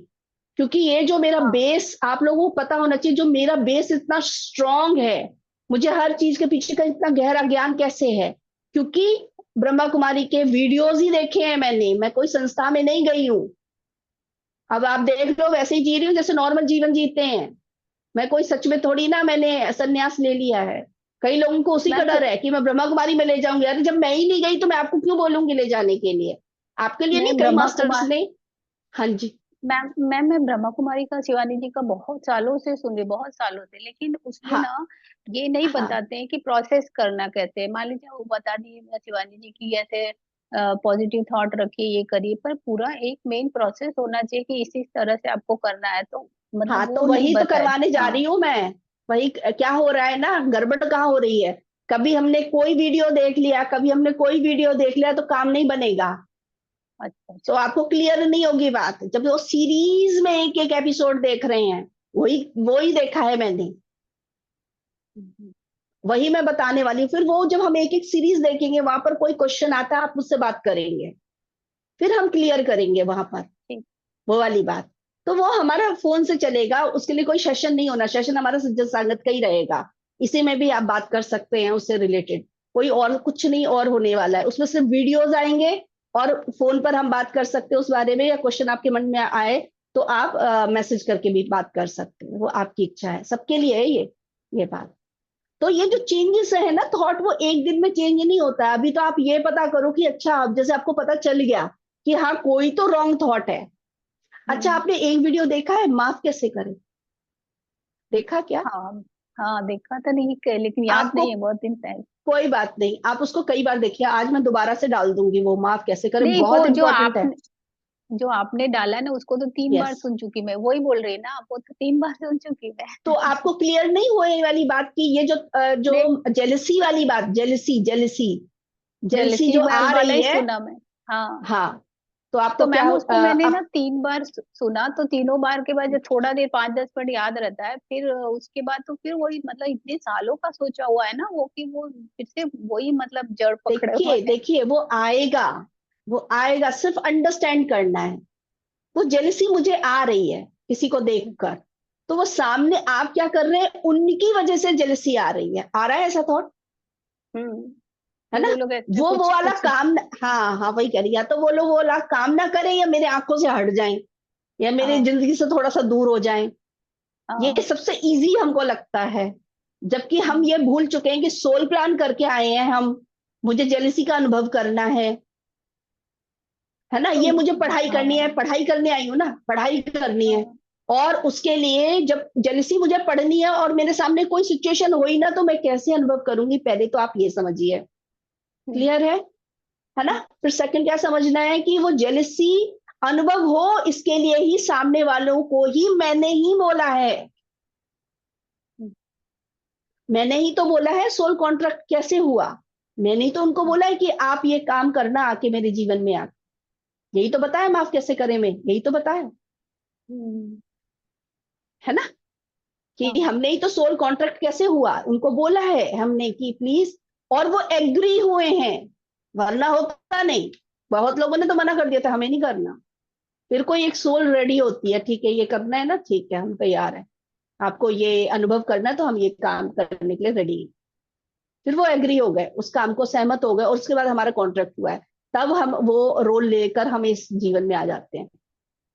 क्योंकि ये जो मेरा हाँ बेस आप लोगों को पता होना चाहिए, जो मेरा बेस इतना स्ट्रांग है, मुझे हर चीज के पीछे का इतना गहरा ज्ञान कैसे है, क्योंकि ब्रह्मा कुमारी के वीडियोस ही देखे हैं मैंने, मैं कोई संस्था में नहीं गई हूं। अब आप देख लो, वैसे ही जी रही हूँ जैसे नॉर्मल जीवन जीते हैं, मैं कोई सच में थोड़ी ना मैंने संन्यास ले लिया है। कई लोगों को उसी का मैम डर है कि मैं ब्रह्मा कुमारी में ले जाऊंगी, अरे जब मैं ही नहीं गई तो मैं आपको क्यों बोलूंगी ले जाने के लिए, आपके लिए नहीं, मैं कई ब्रह्मा मास्टर्स कुमार ने। हाँ जी। मैम मैं ब्रह्मा कुमारी का, शिवानी जी का बहुत सालों से सुन रही, बहुत सालों से, लेकिन उसमें हाँ ना ये नहीं हाँ बताते हैं कि प्रोसेस करना कैसे है। मान लीजिए वो बता दिए शिवानी जी की ऐसे पॉजिटिव थॉट रखिए, ये करिए, पर पूरा एक मेन प्रोसेस होना चाहिए कि इसी तरह से आपको करना है, तो हाँ, मतलब तो वो नहीं वही तो बताए। करवाने जा हाँ रही हूँ मैं। वही क्या हो रहा है ना, गड़बड़ कहाँ हो रही है, कभी हमने कोई वीडियो देख लिया, कभी हमने कोई वीडियो देख लिया तो काम नहीं बनेगा। अच्छा तो अच्छा। आपको क्लियर नहीं होगी बात, जब वो सीरीज में एक एक एपिसोड देख रहे हैं, वही वही देखा है मैंने, हम्म, वही मैं बताने वाली हूँ। फिर वो जब हम एक एक सीरीज देखेंगे, वहां पर कोई क्वेश्चन आता है, आप मुझसे बात करेंगे, फिर हम क्लियर करेंगे वहां पर ठीक। वो वाली बात। तो वो हमारा फोन से चलेगा, उसके लिए कोई सेशन नहीं होना, सेशन हमारा सज्जन संगत का ही रहेगा। इसी में भी आप बात कर सकते हैं उससे रिलेटेड, कोई और कुछ नहीं और होने वाला है, उसमें सिर्फ वीडियोज आएंगे और फोन पर हम बात कर सकते हैं उस बारे में, या क्वेश्चन आपके मन में आए तो आप मैसेज करके भी बात कर सकते हैं, वो आपकी इच्छा है, सबके लिए है ये बात। तो ये जो चेंजेस है ना थॉट, वो एक दिन में चेंज नहीं होता है। अभी तो आप ये पता करो कि अच्छा, अब जैसे आपको पता चल गया कि हाँ कोई तो रॉन्ग थॉट है। अच्छा, हम्म, आपने एक वीडियो देखा है माफ कैसे करें, देखा क्या? हाँ हाँ देखा था, नहीं लेकिन याद आपको नहीं है, बहुत दिन पहले। कोई बात नहीं, आप उसको कई बार देखिए, आज मैं दोबारा से डाल दूंगी वो माफ कैसे करें, नहीं बहुत वो इंपॉर्टेंट है। जो आपने डाला ना उसको तो 3 बार यस, सुन चुकी मैं, वही बोल रही ना आप, वो तो 3 बार सुन चुकी तो मैं। आपको क्लियर नहीं हुए ये वाली बात की, ये नहीं जो जेलसी वाली बात, जेलसी जेलसी जेलसी जलसी जो वाल आ वाला रही ही है। सुना मैं। हाँ हाँ, तो तो आपको क्या मैम उसको मैंने ना आप 3 बार सुना, तो तीनों बार के बाद जब थोड़ा देर 5-10 मिनट याद रहता है, फिर उसके बाद तो फिर वही मतलब इतने सालों का सोचा हुआ है ना वो, कि वो फिर से वही मतलब जड़ पकड़े हुआ देखिए है। देखिए, वो आएगा, सिर्फ अंडरस्टैंड करना है। वो जेलसी मुझे आ रही है किसी को देखकर, तो वो सामने आप क्या कर रहे हैं, उनकी वजह से जेलसी आ रही है, आ रहा है ऐसा थॉट, हम्म है कि ना? वो लोग ऐसा वो कुछ वाला कुछ। काम हाँ हाँ वही करिए, या तो वो लोग वो वाला काम ना करें, या मेरे आंखों से हट जाएं, या मेरी हाँ जिंदगी से थोड़ा सा दूर हो जाएं। ये हाँ सबसे इजी हमको लगता है, जबकि हम ये भूल चुके हैं कि सोल प्लान करके आए हैं हम, मुझे जेलसी का अनुभव करना है ना? तो ये मुझे पढ़ाई करनी है, हाँ पढ़ाई करने आई हूँ ना, पढ़ाई करनी है। हाँ और उसके लिए जब जेलसी मुझे पढ़नी है और मेरे सामने कोई सिचुएशन हो ही ना, तो मैं कैसे अनुभव करूंगी, पहले तो आप ये समझिए। हम्म, क्लियर है ना? फिर सेकंड क्या समझना है कि वो जेलसी अनुभव हो, इसके लिए ही सामने वालों को ही मैंने ही बोला है, हम्म, मैंने ही तो बोला है सोल कॉन्ट्रैक्ट कैसे हुआ, मैंने ही तो उनको बोला है कि आप ये काम करना आके मेरे जीवन में आके, यही तो बताया माफ कैसे करें में, यही तो बताया, हम्म, है ना? कि हाँ हमने ही तो सोल कॉन्ट्रैक्ट कैसे हुआ उनको बोला है हमने कि प्लीज, और वो एग्री हुए हैं, वरना होता नहीं। बहुत लोगों ने तो मना कर दिया था हमें नहीं करना, फिर कोई एक सोल रेडी होती है, ठीक है ये करना है ना, ठीक है हम तैयार हैं, आपको ये अनुभव करना है तो हम ये काम करने के लिए रेडी हैं। फिर वो एग्री हो गए, उस काम को सहमत हो गए, और उसके बाद हमारा कॉन्ट्रैक्ट हुआ है, तब हम वो रोल लेकर हम इस जीवन में आ जाते हैं।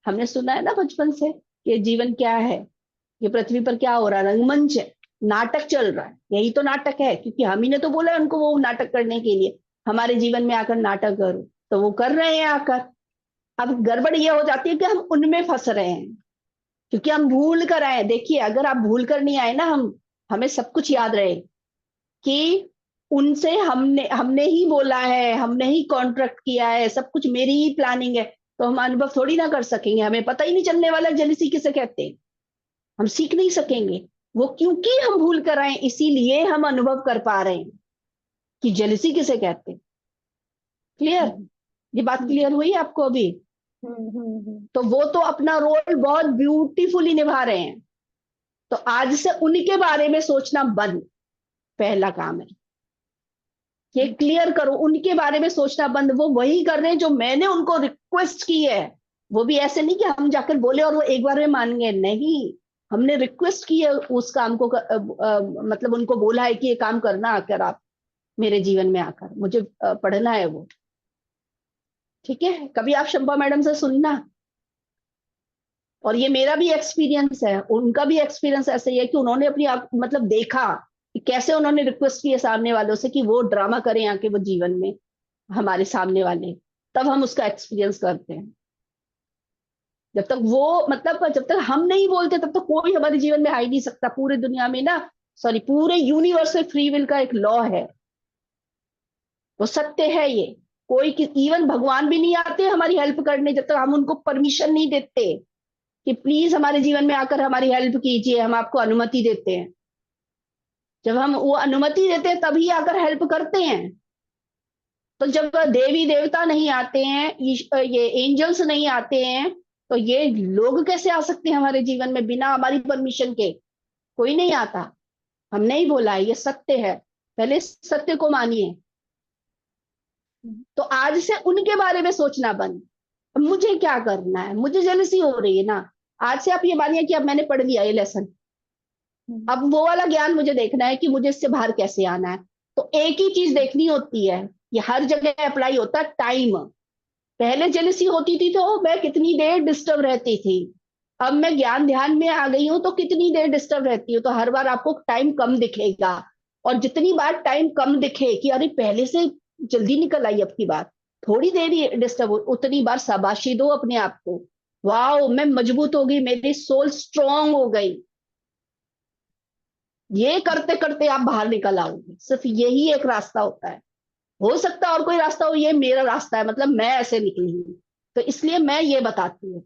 हमने सुना है ना बचपन से कि जीवन क्या है, ये पृथ्वी पर क्या हो रहा है, रंगमंच है, नाटक चल रहा है, यही तो नाटक है, क्योंकि हम ही ने तो बोला है उनको वो नाटक करने के लिए, हमारे जीवन में आकर नाटक करो, तो वो कर रहे हैं आकर। अब गड़बड़ ये हो जाती है कि हम उनमें फंस रहे हैं, क्योंकि हम भूल कर आए। देखिए, अगर आप भूल कर नहीं आए ना, हम हमें सब कुछ याद रहे कि उनसे हमने हमने ही बोला है, हमने ही कॉन्ट्रैक्ट किया है, सब कुछ मेरी ही प्लानिंग है, तो हम अनुभव थोड़ी ना कर सकेंगे, हमें पता ही नहीं चलने वाला जेलिसी किसे कहते हैं, हम सीख नहीं सकेंगे। वो क्योंकि हम भूल कर आए, इसीलिए हम अनुभव कर पा रहे हैं कि जेलिसी किसे कहते हैं। क्लियर? ये बात क्लियर हुई आपको अभी? हम्म। तो वो तो अपना रोल बहुत ब्यूटीफुली निभा रहे हैं, तो आज से उनके बारे में सोचना बंद, पहला काम है ये क्लियर करो, उनके बारे में सोचना बंद। वो वही कर रहे हैं जो मैंने उनको रिक्वेस्ट की है। वो भी ऐसे नहीं कि हम जाकर बोले और वो एक बार में मान गए, नहीं, हमने रिक्वेस्ट की है उस काम को मतलब उनको बोला है कि ये काम करना आकर आप मेरे जीवन में आकर, मुझे पढ़ना है वो। ठीक है, कभी आप शंपा मैडम से सुनना। और ये मेरा भी एक्सपीरियंस है, उनका भी एक्सपीरियंस ऐसे ही है कि उन्होंने अपनी मतलब देखा कि कैसे उन्होंने रिक्वेस्ट की है सामने वालों से कि वो ड्रामा करें आके वो जीवन में हमारे सामने वाले, तब हम उसका एक्सपीरियंस करते हैं। जब तक वो मतलब जब तक हम नहीं बोलते तब तक कोई हमारे जीवन में आ ही नहीं सकता। पूरे दुनिया में ना, सॉरी, पूरे यूनिवर्स में फ्री विल का एक लॉ है, वो सत्य है ये। कोई इवन भगवान भी नहीं आते हमारी हेल्प करने जब तक हम उनको परमिशन नहीं देते कि प्लीज हमारे जीवन में आकर हमारी हेल्प कीजिए, हम आपको अनुमति देते हैं। जब हम वो अनुमति देते हैं तभी आकर हेल्प करते हैं। तो जब देवी देवता नहीं आते हैं, ये एंजल्स नहीं आते हैं, तो ये लोग कैसे आ सकते हैं हमारे जीवन में बिना हमारी परमिशन के? कोई नहीं आता। हमने ही बोला है, ये सत्य है, पहले सत्य को मानिए। तो आज से उनके बारे में सोचना बंद, मुझे क्या करना है, मुझे जेलसी हो रही है ना, आज से आप ये मानिए कि अब मैंने पढ़ लिया ये लेसन, अब वो वाला ज्ञान मुझे देखना है कि मुझे इससे बाहर कैसे आना है। तो एक ही चीज देखनी होती है, ये हर जगह अप्लाई होता है, टाइम। पहले जेलसी होती थी तो मैं कितनी देर डिस्टर्ब रहती थी, अब मैं ज्ञान ध्यान में आ गई हूं तो कितनी देर डिस्टर्ब रहती हूँ, तो हर बार आपको टाइम कम दिखेगा। और जितनी बार टाइम कम दिखे कि अरे पहले से जल्दी निकल आई अब की बात, थोड़ी देर ही डिस्टर्ब हो, उतनी बार शाबाशी दो अपने आप को, वाओ मैं मजबूत हो गई, मेरी सोल स्ट्रांग हो गई। ये करते करते आप बाहर निकल आओगे, सिर्फ यही एक रास्ता होता है। हो सकता है और कोई रास्ता हो, ये मेरा रास्ता है, मतलब मैं ऐसे निकली हूं, तो इसलिए मैं ये बताती हूँ।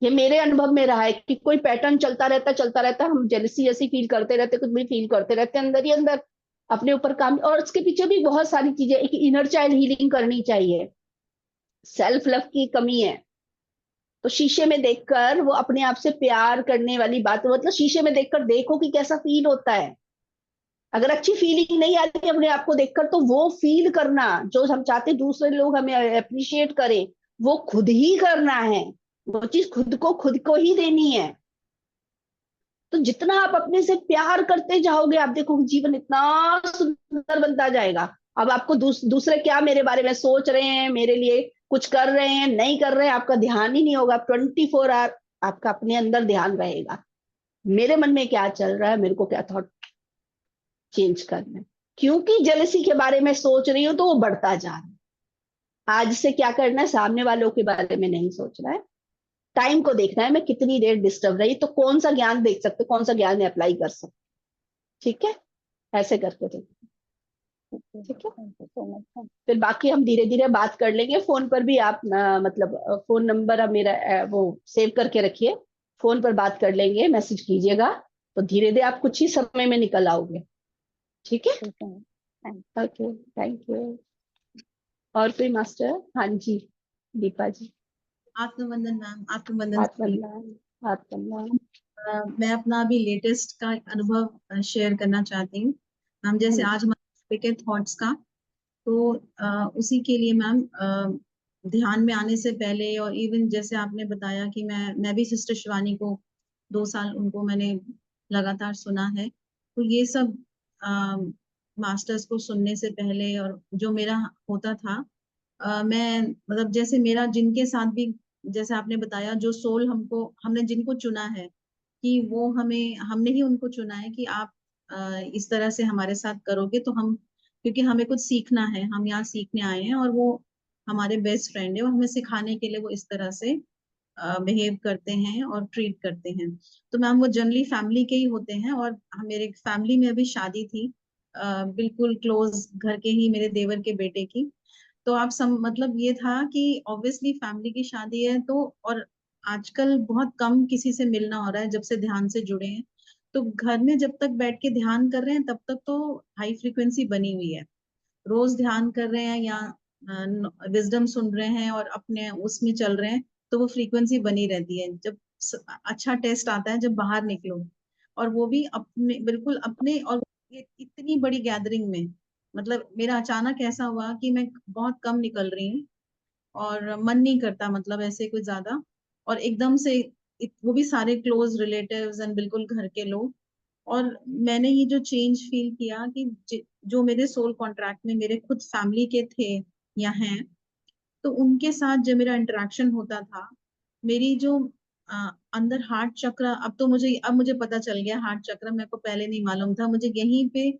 ये मेरे अनुभव में रहा है कि कोई पैटर्न चलता रहता, हम जेलसी जैसी फील करते रहते, कुछ भी फील करते रहते अंदर ही अंदर अपने ऊपर काम। और उसके पीछे भी बहुत सारी चीजें, एक इनर चाइल्ड हीलिंग करनी चाहिए, सेल्फ लव की कमी है। तो शीशे में देखकर वो अपने आप से प्यार करने वाली बात, मतलब शीशे में देखकर देखो कि कैसा फील होता है। अगर अच्छी फीलिंग नहीं आती अपने आप को देखकर, तो वो फील करना जो हम चाहते दूसरे लोग हमें अप्रिशिएट करें, वो खुद ही करना है। वो चीज खुद को ही देनी है। तो जितना आप अपने से प्यार करते जाओगे, आप देखो जीवन इतना सुंदर बनता जाएगा। अब आपको दूसरे क्या मेरे बारे में सोच रहे हैं, मेरे लिए कुछ कर रहे हैं नहीं कर रहे हैं, आपका ध्यान ही नहीं होगा। 24 आवर आपका अपने अंदर ध्यान रहेगा, मेरे मन में क्या चल रहा है, मेरे को क्या थॉट चेंज करना है। क्योंकि जेलसी के बारे में सोच रही हूँ तो वो बढ़ता जा रहा है। आज से क्या करना है, सामने वालों के बारे में नहीं सोचना है, टाइम को देखना है, मैं कितनी देर डिस्टर्ब रही, तो कौन सा ज्ञान देख सकते, कौन सा ज्ञान अप्लाई कर सकते। ठीक है, ऐसे करके देखो। ठीक है, थैंक यू सो मच। फिर बाकी हम धीरे धीरे बात कर लेंगे फोन पर भी। आप मतलब फोन नंबर अब मेरा वो सेव करके रखिए, फोन पर बात कर लेंगे, मैसेज कीजिएगा, तो धीरे धीरे आप कुछ ही समय में निकल आओगे। ठीक है, ठीक है, थैंक ओके, थैंक यू। और कोई मास्टर? हाँ जी, दीपा जी। आत्मवंदन मैम, आत्मवंदन। आत्मवंदन। मैं अपना अभी लेटेस्ट का अनुभव शेयर करना चाहती हूँ मैम। जैसे आज हमारा टॉपिक है थॉट्स का, तो उसी के लिए मैम ध्यान में आने से पहले, और इवन जैसे आपने बताया कि मैं भी सिस्टर शिवानी को 2 साल उनको मैंने लगातार सुना है, तो ये सब मास्टर्स को सुनने से पहले और जो मेरा होता था, मैं मतलब जैसे मेरा जिनके साथ भी, जैसे आपने बताया, जो सोल हमने जिनको चुना है कि वो हमने ही उनको चुना है कि आप इस तरह से हमारे साथ करोगे तो हम, क्योंकि हमें कुछ सीखना है, हम यहाँ सीखने आए हैं, और वो हमारे बेस्ट फ्रेंड है, और हमें सिखाने के लिए वो इस तरह से बिहेव करते हैं और ट्रीट करते हैं। तो मैम वो जनरली फैमिली के ही होते हैं, और मेरे फैमिली में अभी शादी थी बिल्कुल क्लोज घर के ही, मेरे देवर के बेटे की। तो आप मतलब ये था कि ऑब्वियसली फैमिली की शादी है, तो और आजकल बहुत कम किसी से मिलना हो रहा है जब से ध्यान से जुड़े हैं। तो घर में जब तक बैठ के ध्यान कर रहे हैं तब तक तो हाई फ्रिक्वेंसी बनी हुई है, रोज ध्यान कर रहे हैं या विजडम सुन रहे हैं और अपने उसमें चल रहे हैं, तो वो फ्रीक्वेंसी बनी रहती है। जब अच्छा टेस्ट आता है जब बाहर निकलो, और वो भी अपने बिल्कुल अपने, और ये इतनी बड़ी गैदरिंग में, मतलब मेरा अचानक ऐसा हुआ कि मैं बहुत कम निकल रही हूँ और मन नहीं करता, मतलब ऐसे कुछ ज्यादा, और एकदम से वो भी सारे क्लोज रिलेटिव्स एंड बिल्कुल घर के लोग। और मैंने ये जो चेंज फील किया कि जो मेरे सोल कॉन्ट्रैक्ट में मेरे खुद फैमिली के थे या हैं, तो उनके साथ जब मेरा इंटरेक्शन होता था, मेरी जो अंदर हार्ट चक्र, अब मुझे पता चल गया हार्ट चक्र, मेरे को पहले नहीं मालूम था, मुझे यहीं पे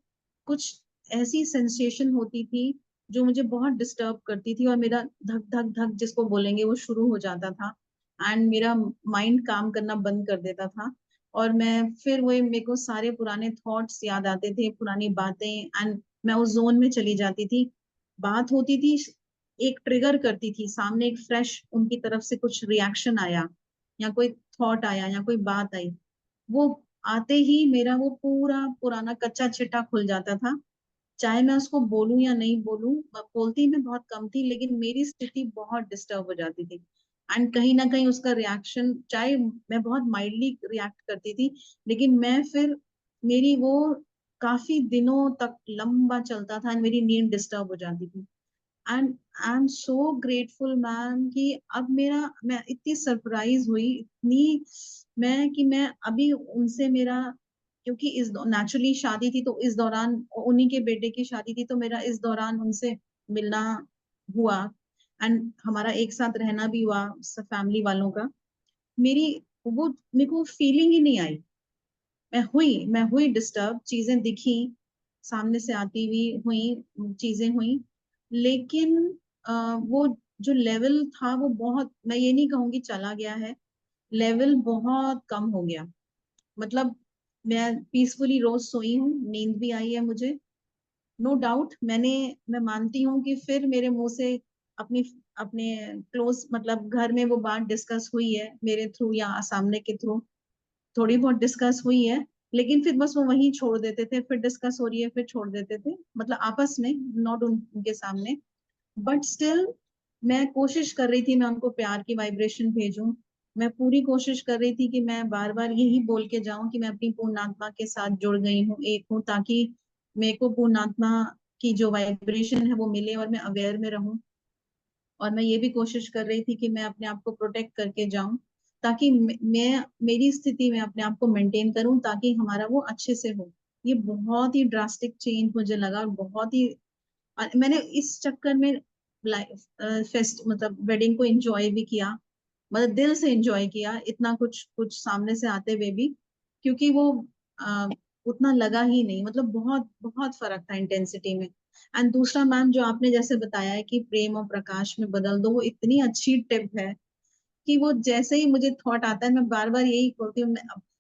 कुछ ऐसी सेंसेशन होती थी जो मुझे बहुत डिस्टर्ब करती थी, और मेरा धक धक धक जिसको बोलेंगे वो शुरू हो जाता था, एंड मेरा माइंड काम करना बंद कर देता था। और मैं फिर वही, मेरे को सारे पुराने थॉट्स याद आते थे, पुरानी बातें, एंड मैं उस जोन में चली जाती थी। बात होती थी, एक ट्रिगर करती थी, सामने एक फ्रेश उनकी तरफ से कुछ रिएक्शन आया, या कोई थॉट आया, या कोई बात आई, वो आते ही मेरा वो पूरा पुराना कच्चा चिट्ठा खुल जाता था। चाहे मैं उसको बोलूं या नहीं बोलूं, बोलती मैं बहुत कम थी, लेकिन मेरी स्थिति बहुत डिस्टर्ब हो जाती थी। एंड कहीं ना कहीं उसका रिएक्शन, चाहे मैं बहुत माइल्डली रिएक्ट करती थी, लेकिन मैं फिर, मेरी वो काफी दिनों तक लंबा चलता था, मेरी नींद डिस्टर्ब हो जाती थी। And I am so grateful ma'am कि अब मैं इतनी सरप्राइज हुई, इतनी, मैं कि मैं अभी उनसे मेरा, क्योंकि इस नेचुरली शादी थी, तो इस दौरान उन्हीं के बेटे की शादी थी, तो मेरा इस दौरान उनसे मिलना हुआ, एंड हमारा एक साथ रहना भी हुआ सब फैमिली वालों का। मेरी वो, मेरे को फीलिंग ही नहीं आई। मैं हुई डिस्टर्ब, चीजें दिखी, सामने से आती हुई चीजें हुई, लेकिन वो जो लेवल था वो बहुत, मैं ये नहीं कहूंगी चला गया है, लेवल बहुत कम हो गया। मतलब मैं पीसफुली रोज सोई हूँ, नींद भी आई है मुझे, नो डाउट। मैं मानती हूँ कि फिर मेरे मुंह से अपनी अपने क्लोज, मतलब घर में वो बात डिस्कस हुई है मेरे थ्रू या सामने के थ्रू, थोड़ी बहुत डिस्कस हुई है, लेकिन फिर बस वो वहीं छोड़ देते थे, फिर डिस्कस हो रही है फिर छोड़ देते थे, मतलब आपस में, नॉट उनके सामने। बट स्टिल मैं कोशिश कर रही थी, मैं उनको प्यार की वाइब्रेशन भेजूं, मैं पूरी कोशिश कर रही थी कि मैं बार बार यही बोल के जाऊं कि मैं अपनी पूर्णात्मा के साथ जुड़ गई हूँ, एक हूँ, ताकि मेरे को पूर्णात्मा की जो वाइब्रेशन है वो मिले और मैं अवेयर में रहूं। और मैं ये भी कोशिश कर रही थी कि मैं अपने आप को प्रोटेक्ट करके जाऊं, ताकि मैं मेरी स्थिति में अपने आप को मेंटेन करूं, ताकि हमारा वो अच्छे से हो। ये बहुत ही ड्रास्टिक चेंज मुझे लगा, और बहुत ही, मैंने इस चक्कर में लाइफ फेस्ट, मतलब वेडिंग को एंजॉय भी किया, मतलब दिल से एंजॉय किया, इतना कुछ कुछ सामने से आते हुए भी, क्योंकि वो आ, उतना लगा ही नहीं, मतलब बहुत बहुत फर्क था इंटेंसिटी में। एंड दूसरा मैम, जो आपने जैसे बताया है कि प्रेम और प्रकाश में बदल दो, वो इतनी अच्छी टिप है कि वो जैसे ही मुझे थॉट आता है, मैं बार बार यही बोलती हूँ।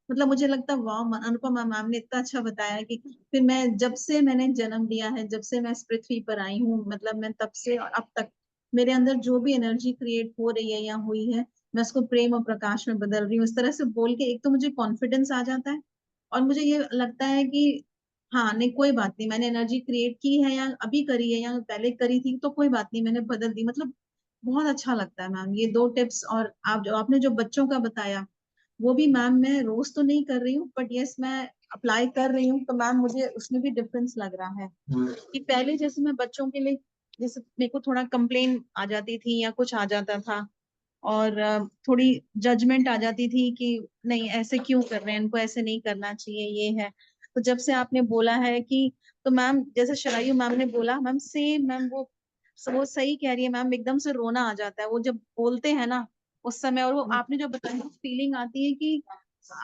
मतलब मुझे लगता है वाह, अनुपमा मैम ने इतना अच्छा बताया है कि फिर मैं, जब से मैंने जन्म लिया है, जब से मैं इस पृथ्वी पर आई हूँ, मतलब मैं तब से और अब तक मेरे अंदर जो भी एनर्जी क्रिएट हो रही है या हुई है, मैं उसको प्रेम और प्रकाश में बदल रही हूँ। इस तरह से बोल के एक तो मुझे कॉन्फिडेंस आ जाता है, और मुझे ये लगता है कि हाँ नहीं, कोई बात नहीं, मैंने एनर्जी क्रिएट की है या अभी करी है या पहले करी थी, तो कोई बात नहीं, मैंने बदल दी। मतलब बहुत अच्छा लगता है मैम ये दो टिप्स। और आपने जो बच्चों का बताया, वो भी मैम मैं रोज तो नहीं कर रही हूँ, बट यस मैं अप्लाई कर रही हूँ, तो मैम मुझे उसमें भी डिफरेंस लग रहा है कि पहले जैसे मैं बच्चों के लिए, जैसे मेरे को थोड़ा कंप्लेन आ जाती थी या कुछ आ जाता था, और थोड़ी जजमेंट आ जाती थी कि नहीं ऐसे क्यों कर रहे हैं, इनको ऐसे नहीं करना चाहिए, ये है। तो जब से आपने बोला है कि, तो मैम जैसे शरायु मैम ने बोला, मैम सेम मैम वो सही कह रही है मैम, एकदम से रोना आ जाता है वो जब बोलते हैं ना उस समय। और वो आपने जो बताया, फीलिंग आती है कि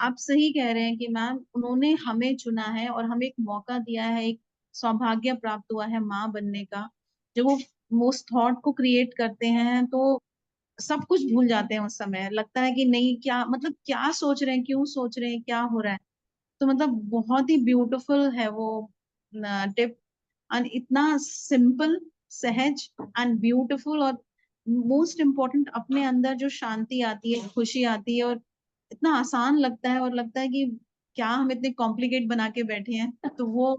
आप सही कह रहे हैं कि मैम उन्होंने हमें चुना है और हमें एक मौका दिया है, एक सौभाग्य प्राप्त हुआ है माँ बनने का। जब वो उस थॉट को क्रिएट करते हैं, तो सब कुछ भूल जाते हैं उस समय, लगता है कि नहीं, क्या मतलब, क्या सोच रहे हैं, क्यों सोच रहे हैं, क्या हो रहा है। तो मतलब बहुत ही ब्यूटीफुल है वो टिप, और इतना सिंपल, सहज एंड ब्यूटीफुल, और मोस्ट इम्पोर्टेंट, अपने अंदर जो शांति आती है, खुशी आती है, और इतना आसान लगता है, और लगता है कि क्या हम इतने कॉम्प्लिकेट बना के बैठे हैं। तो वो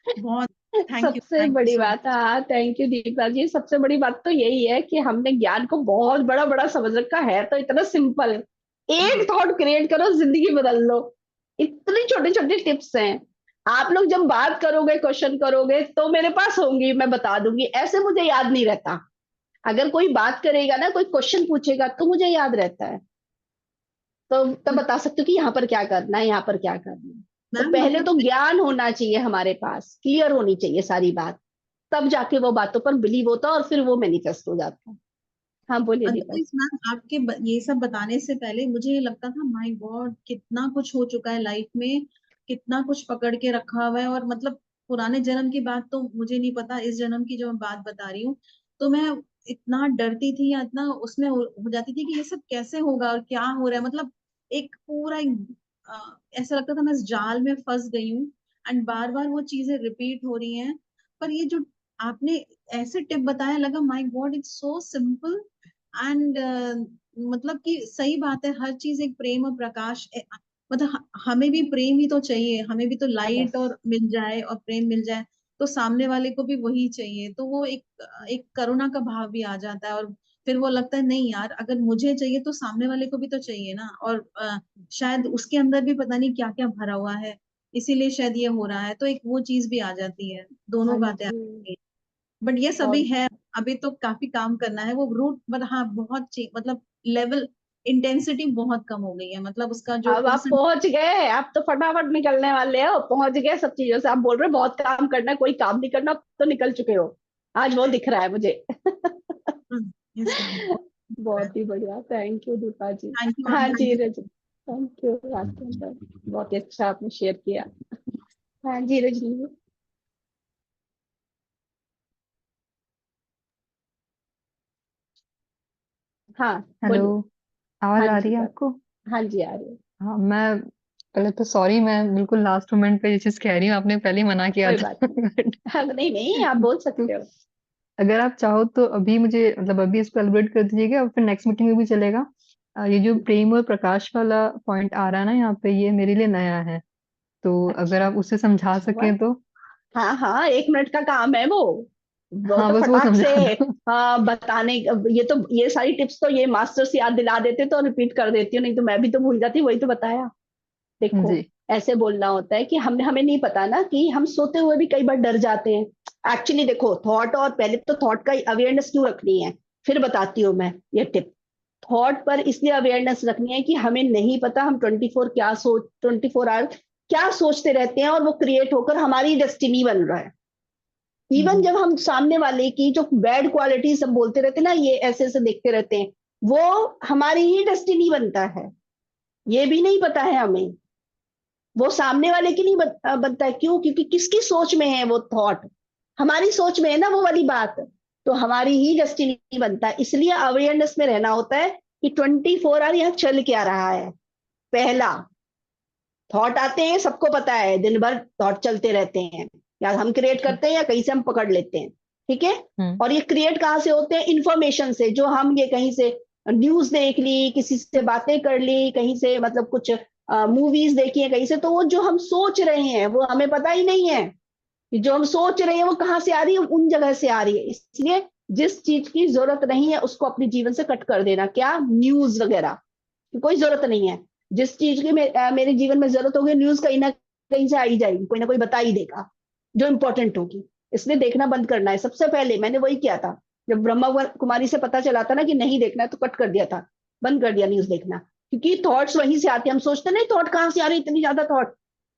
बहुत थैंक यू सबसे बड़ी सो बात, हाँ थैंक यू दीपा जी, सबसे बड़ी बात तो यही है कि हमने ज्ञान को बहुत बड़ा बड़ा समझ रखा है, तो इतना सिंपल है, एक थॉट क्रिएट करो जिंदगी बदल लो। इतनी छोटी छोटी टिप्स हैं। आप लोग जब बात करोगे, क्वेश्चन करोगे तो मेरे पास होंगी, मैं बता दूंगी, ऐसे मुझे याद नहीं रहता। अगर कोई बात करेगा ना, कोई क्वेश्चन पूछेगा तो मुझे याद रहता है, तो तब बता सकते हो कि यहाँ पर क्या करना है, यहाँ पर क्या करना है। तो मैम पहले मतलब तो ज्ञान होना चाहिए हमारे पास, क्लियर होनी चाहिए सारी बात, तब जाके वो बातों पर बिलीव होता है और फिर वो मैनिफेस्ट हो जाता है। हाँ बोलिए दीपा जी। अदरवाइज मैम आपके ये सब बताने से पहले मुझे ये लगता था माय गॉड कितना कुछ हो चुका है लाइफ में, कितना कुछ पकड़ के रखा हुआ है, और मतलब पुराने जन्म की बात तो मुझे नहीं पता, इस जन्म की जो मैं बात बता रही हूँ, तो मैं इतना डरती थी या इतना उसमें हो जाती थी कि ये सब कैसे होगा और क्या हो रहा है, मतलब एक पूरा ऐसा लगता था मैं इस जाल में फंस गई हूँ, एंड बार बार वो चीजें रिपीट हो रही हैं। पर ये जो आपने ऐसे टिप बताया, लगा my God it's so simple and मतलब कि सही बात है, हर चीज एक प्रेम और प्रकाश मतलब हमें भी प्रेम ही तो चाहिए, हमें भी तो यस, लाइट और मिल जाए और प्रेम मिल जाए, तो सामने वाले को भी वही चाहिए, तो वो एक करुणा का भाव भी आ जाता है, और फिर वो लगता है नहीं यार, अगर मुझे चाहिए तो सामने वाले को भी तो चाहिए ना, और शायद उसके अंदर भी पता नहीं क्या क्या भरा हुआ है, इसीलिए शायद ये हो रहा है, तो एक वो चीज भी आ जाती है, हाँ दोनों बातें आ जी। जाती हैं। बट ये सभी और है, अभी तो काफी काम करना है वो रूट, बट हाँ बहुत मतलब लेवल इंटेंसिटी बहुत कम हो गई है, मतलब उसका जो अब आप परसेंट। पहुंच गए, आप तो फटाफट निकलने वाले हो, पहुंच गए सब चीजों से। आप बोल रहे हो बहुत काम करना है, कोई काम नहीं करना, तो निकल चुके हो, आज वो दिख रहा है मुझे। Yes ma'am. बहुत ही बढ़िया, thank you Deepa ji. Thank you ma'am, हाँ थैंक जी you. Rajni, thank you Rajendra, बहुत ही अच्छा आपने शेयर किया। हाँ जी रजनी। हाँ हेलो, बोलिए। आवाज हाँ आ जी रही है बात, आपको? हाँ जी आ रही है। हाँ, मैं पहले तो सॉरी, मैं बिल्कुल लास्ट मोमेंट पे ये चीज कह रही हूँ, आपने पहले ही मना किया कोई था। बात नहीं, हाँ नहीं नहीं, आप बोल तो सकते हो। अगर आप चाहो तो अभी मुझे मतलब अभी इसको एलिब्रेट कर दीजिएगा और फिर नेक्स्ट मीटिंग में भी चलेगा। ये जो प्रेम और प्रकाश वाला पॉइंट आ रहा है ना यहाँ पे, ये मेरे लिए नया है, तो अगर अच्छा, आप उसे समझा अच्छा हुआ। सकें तो। हाँ हाँ, 1 मिनट का काम है वो हाँ, तो बस वो फटाक से समझा दो। बताने। ये तो, ये सारी टिप्स तो ये मास्टर्स याद दिला देते तो रिपीट कर देती हूँ, नहीं तो मैं भी तो भूल जाती, वही तो बताया। देखो, जी। ऐसे बोलना होता है कि हमें हमें नहीं पता ना कि हम सोते हुए भी कई बार डर जाते हैं। एक्चुअली देखो, थॉट, और पहले तो थॉट का अवेयरनेस क्यों रखनी है, फिर बताती हूँ मैं ये टिप। थॉट पर इसलिए अवेयरनेस रखनी है कि हमें नहीं पता हम 24 आवर क्या सोचते रहते हैं, और वो क्रिएट होकर हमारी डेस्टिनी बन रहा है। इवन हम्म, जब हम सामने वाले की जो बैड क्वालिटी सब बोलते रहते हैं ना, ये ऐसे ऐसे देखते रहते हैं, वो हमारी ही डेस्टिनी बनता है, ये भी नहीं पता है हमें। वो सामने वाले की नहीं बनता है, क्यों? क्योंकि किसकी सोच में है वो थॉट, हमारी सोच में है ना वो वाली बात, तो हमारी ही डेस्टिनी बनता है। इसलिए अवेयरनेस में रहना होता है कि 24 आवर यहाँ चल क्या रहा है। पहला, थॉट आते हैं, सबको पता है, दिन भर थॉट चलते रहते हैं, या हम क्रिएट करते हैं या कहीं से हम पकड़ लेते हैं, ठीक है। हम्म। और ये क्रिएट कहाँ से होते हैं? इंफॉर्मेशन से, जो हम ये कहीं से न्यूज देख ली, किसी से बातें कर ली, कहीं से मतलब कुछ मूवीज देखी है कहीं से, तो वो जो हम सोच रहे हैं वो हमें पता ही नहीं है कि जो हम सोच रहे हैं वो कहाँ से आ रही है, उन जगह से आ रही है। इसलिए जिस चीज की जरूरत नहीं है उसको अपने जीवन से कट कर देना। क्या? न्यूज वगैरह की कोई जरूरत नहीं है। जिस चीज की मेरे जीवन में जरूरत होगी, न्यूज कहीं ना कहीं से आ ही जाएगी, कोई ना कोई बता ही देगा जो इंपॉर्टेंट होगी। इसलिए देखना बंद करना है। सबसे पहले मैंने वही किया था, जब ब्रह्मा कुमारी से पता चला था ना कि नहीं देखना है, तो कट कर दिया था, बंद कर दिया न्यूज देखना। क्योंकि थॉट्स वहीं से आते हैं, हम सोचते नहीं थॉट कहाँ से आ रही, इतनी ज्यादा थॉट,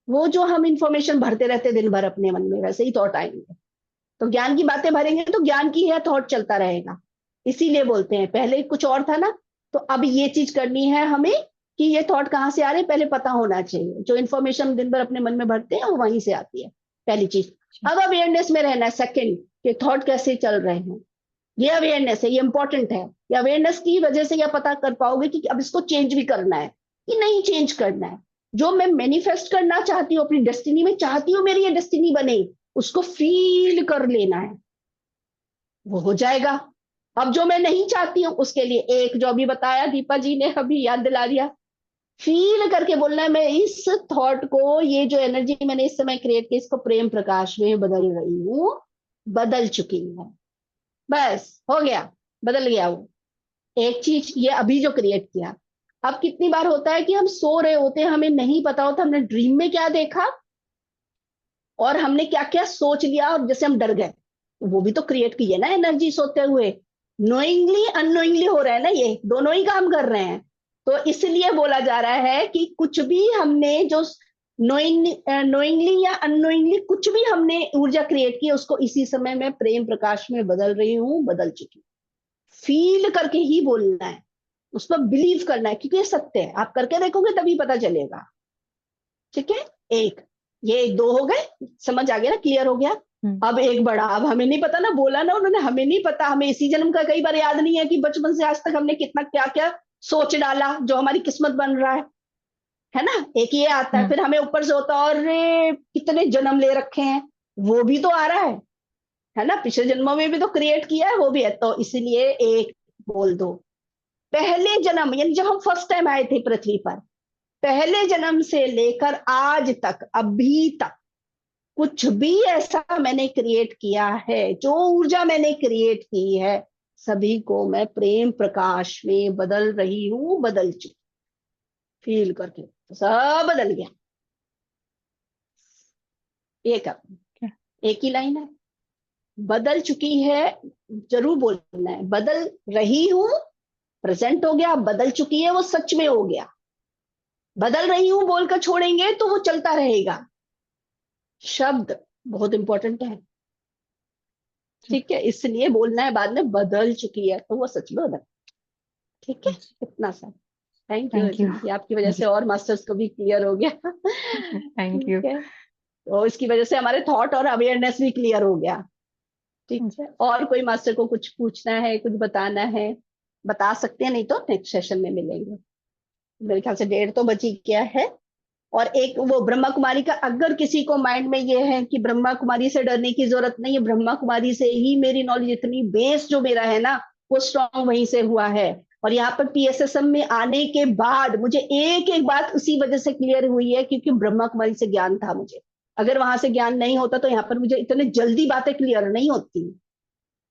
वो जो हम इंफॉर्मेशन भरते रहते दिन भर अपने मन में, वैसे ही थॉट आएंगे। तो ज्ञान की बातें भरेंगे तो ज्ञान की है थॉट चलता रहेगा। इसीलिए बोलते हैं, पहले कुछ और था ना, तो अब ये चीज करनी है हमें कि ये थॉट कहाँ से आ रहे हैं पहले पता होना चाहिए। जो इन्फॉर्मेशन दिन भर अपने मन में भरते हैं वो वहीं से आती है, पहली चीज। अब अवेयरनेस में रहना है, सेकंड, कि थॉट कैसे चल रहे हैं। ये अवेयरनेस है, ये इंपॉर्टेंट है। ये अवेयरनेस की वजह से यह पता कर पाओगे कि अब इसको चेंज भी करना है कि नहीं चेंज करना है। जो मैं मैनिफेस्ट करना चाहती हूँ अपनी डेस्टिनी में, चाहती हूँ मेरी ये डेस्टिनी बने, उसको फील कर लेना है, वो हो जाएगा। अब जो मैं नहीं चाहती हूँ उसके लिए, एक जो अभी बताया दीपा जी ने, अभी याद दिला दिया, फील करके बोलना है, मैं इस थॉट को, ये जो एनर्जी मैंने इस समय क्रिएट की, इसको प्रेम प्रकाश में बदल रही हूँ, बदल चुकी है, बस हो गया, बदल गया वो एक चीज, ये अभी जो क्रिएट किया। अब कितनी बार होता है कि हम सो रहे होते हैं, हमें नहीं पता होता हमने ड्रीम में क्या देखा और हमने क्या क्या सोच लिया, और जैसे हम डर गए, वो भी तो क्रिएट की है ना एनर्जी सोते हुए। नोइंगली अननोइंगली हो रहा है ना, ये दोनों ही काम कर रहे हैं। तो इसलिए बोला जा रहा है कि कुछ भी हमने जो नोइंगली या अननोइंगली कुछ भी हमने ऊर्जा क्रिएट की, उसको इसी समय में प्रेम प्रकाश में बदल रही हूँ, बदल चुकी। फील करके ही बोलना है, उस पर बिलीव करना है, क्योंकि ये सत्य है, आप करके देखोगे तभी पता चलेगा। ठीक है, एक ये दो हो गए, समझ आ गया ना, क्लियर हो गया। अब एक बड़ा, अब हमें नहीं पता ना, बोला ना उन्होंने, हमें नहीं पता, हमें इसी जन्म का कई बार याद नहीं है कि बचपन से आज तक हमने कितना क्या क्या सोच डाला जो हमारी किस्मत बन रहा है ना। एक ये आता है, फिर हमें ऊपर से होता है, और कितने जन्म ले रखे हैं, वो भी तो आ रहा है ना, पिछले जन्मों में भी तो क्रिएट किया है, वो भी है। तो इसलिए एक बोल दो, पहले जन्म, यानी जब हम फर्स्ट टाइम आए थे पृथ्वी पर, पहले जन्म से लेकर आज तक, अभी तक कुछ भी ऐसा मैंने क्रिएट किया है, जो ऊर्जा मैंने क्रिएट की है, सभी को मैं प्रेम प्रकाश में बदल रही हूं, बदल चुकी। फील करके तो सब बदल गया। एक ही लाइन है, बदल चुकी है, जरूर बोलना है, बदल रही हूं, प्रेजेंट हो गया, बदल चुकी है वो सच में हो गया। बदल रही हूं बोलकर छोड़ेंगे तो वो चलता रहेगा। शब्द बहुत इंपॉर्टेंट है, ठीक है, इसलिए बोलना है बाद में, बदल चुकी है तो वो सच में बदल। ठीक है, इतना सा। Thank you thank you. जी, आपकी वजह से और मास्टर्स को भी क्लियर हो गया। Thank you. ठीक है, तो इसकी वजह से हमारे थॉट और अवेयरनेस भी क्लियर हो गया। ठीक है, और कोई मास्टर को कुछ पूछना है, कुछ बताना है, बता सकते हैं, नहीं तो नेक्स्ट सेशन में मिलेंगे। मेरे ख्याल से 1:30 तो बच ही गया है। और एक वो ब्रह्मा कुमारी का, अगर किसी को माइंड में ये है कि ब्रह्मा कुमारी से डरने की जरूरत नहीं है, ब्रह्मा कुमारी से ही मेरी नॉलेज, इतनी बेस जो मेरा है ना, वो स्ट्रांग वहीं से हुआ है। और यहाँ पर PSSM में आने के बाद मुझे एक एक बात उसी वजह से क्लियर हुई है, क्योंकि ब्रह्मा कुमारी से ज्ञान था मुझे। अगर वहां से ज्ञान नहीं होता तो यहाँ पर मुझे इतने जल्दी बातें क्लियर नहीं होती।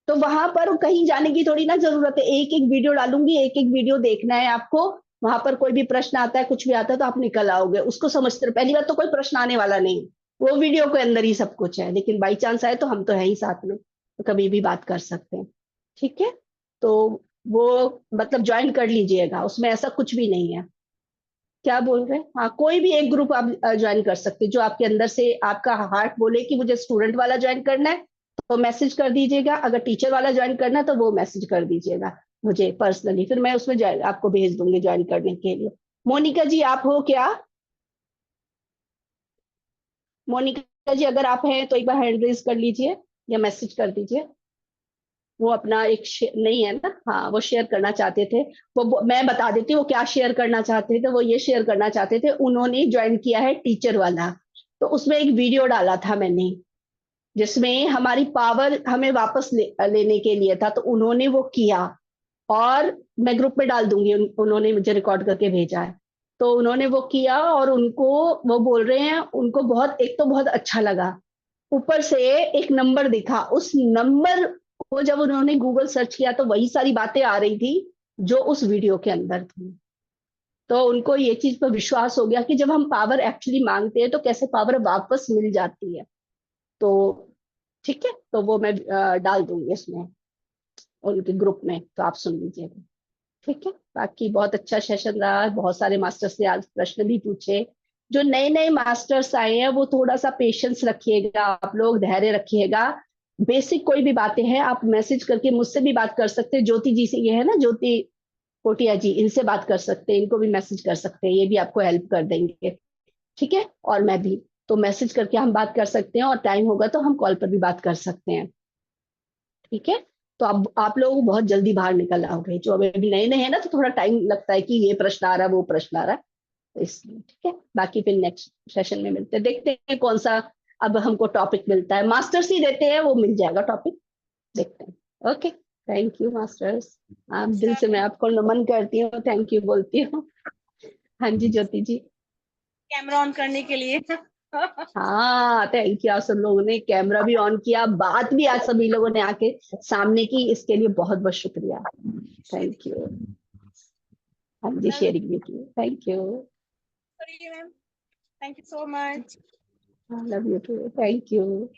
तो वहां पर कहीं जाने की थोड़ी ना जरूरत है, एक एक वीडियो डालूंगी, एक एक वीडियो देखना है आपको। वहां पर कोई भी प्रश्न आता है, कुछ भी आता है, तो आप निकल आओगे उसको समझते रहो। पहली बात तो कोई प्रश्न आने वाला नहीं, वो वीडियो के अंदर ही सब कुछ है, लेकिन बाई चांस आए तो हम तो है ही साथ में, तो कभी भी बात कर सकते हैं। ठीक है, तो वो मतलब ज्वाइन कर लीजिएगा, उसमें ऐसा कुछ भी नहीं है। क्या बोल रहे हैं, हाँ, कोई भी एक ग्रुप आप ज्वाइन कर सकते हैं, जो आपके अंदर से आपका हार्ट बोले कि मुझे स्टूडेंट वाला ज्वाइन करना है, तो मैसेज कर दीजिएगा। अगर टीचर वाला ज्वाइन करना है तो वो मैसेज कर दीजिएगा मुझे पर्सनली, फिर मैं उसमें आपको भेज दूंगी ज्वाइन करने के लिए। मोनिका जी आप हो क्या? मोनिका जी अगर आप हैं तो एक बार हैंड रेज कर लीजिए या मैसेज कर दीजिए। वो अपना एक नहीं है ना, हाँ, वो शेयर करना चाहते थे। मैं बता देती हूँ वो क्या शेयर करना चाहते थे। वो ये शेयर करना चाहते थे, उन्होंने ज्वाइन किया है टीचर वाला, तो उसमें एक वीडियो डाला था मैंने, जिसमें हमारी पावर हमें वापस लेने के लिए था, तो उन्होंने वो किया। और मैं ग्रुप में डाल दूंगी, उन्होंने मुझे रिकॉर्ड करके भेजा है। तो उन्होंने वो किया, और उनको वो बोल रहे हैं, उनको बहुत, एक तो बहुत अच्छा लगा, ऊपर से एक नंबर दिखा, उस नंबर को जब उन्होंने गूगल सर्च किया तो वही सारी बातें आ रही थी जो उस वीडियो के अंदर थी। तो उनको ये चीज पर विश्वास हो गया कि जब हम पावर एक्चुअली मांगते हैं तो कैसे पावर वापस मिल जाती है। तो ठीक है, तो वो मैं डाल दूंगी इसमें उनके ग्रुप में, तो आप सुन लीजिएगा। ठीक है, बाकी बहुत अच्छा सेशन रहा, बहुत सारे मास्टर्स ने आज प्रश्न भी पूछे। जो नए नए मास्टर्स आए हैं वो थोड़ा सा पेशेंस रखिएगा, आप लोग धैर्य रखिएगा। बेसिक कोई भी बातें हैं आप मैसेज करके मुझसे भी बात कर सकते हैं, ज्योति जी से, ये है ना ज्योति कोटिया जी, इनसे बात कर सकते हैं, इनको भी मैसेज कर सकते हैं, ये भी आपको हेल्प कर देंगे। ठीक है, और मैं भी, तो मैसेज करके हम बात कर सकते हैं, और टाइम होगा तो हम कॉल पर भी बात कर सकते हैं। ठीक है, तो अब आप लोग बहुत जल्दी बाहर निकल आओगे, जो अभी नए नए हैं ना, तो थोड़ा टाइम लगता है कि ये प्रश्न आ रहा है, वो प्रश्न आ रहा है, तो इसलिए। ठीक है, बाकी फिर नेक्स्ट सेशन में मिलते हैं, देखते हैं कौन सा अब हमको टॉपिक मिलता है। मास्टर्स ही देते हैं, वो मिल जाएगा टॉपिक, देखते हैं। ओके, थैंक यू मास्टर्स, आप दिल से मैं आपको नमन करती हूँ, थैंक यू बोलती हूँ। हाँ जी ज्योति जी। कैमरा ऑन करने के लिए। हाँ थैंक यू, आप सब लोगों ने कैमरा भी ऑन किया, बात भी आज सभी लोगों ने आके सामने की, इसके लिए बहुत बहुत शुक्रिया। Thank you. हाँ जी शेयरिंग भी की, thank you. Ma'am, thank you so much. Love you too, thank you.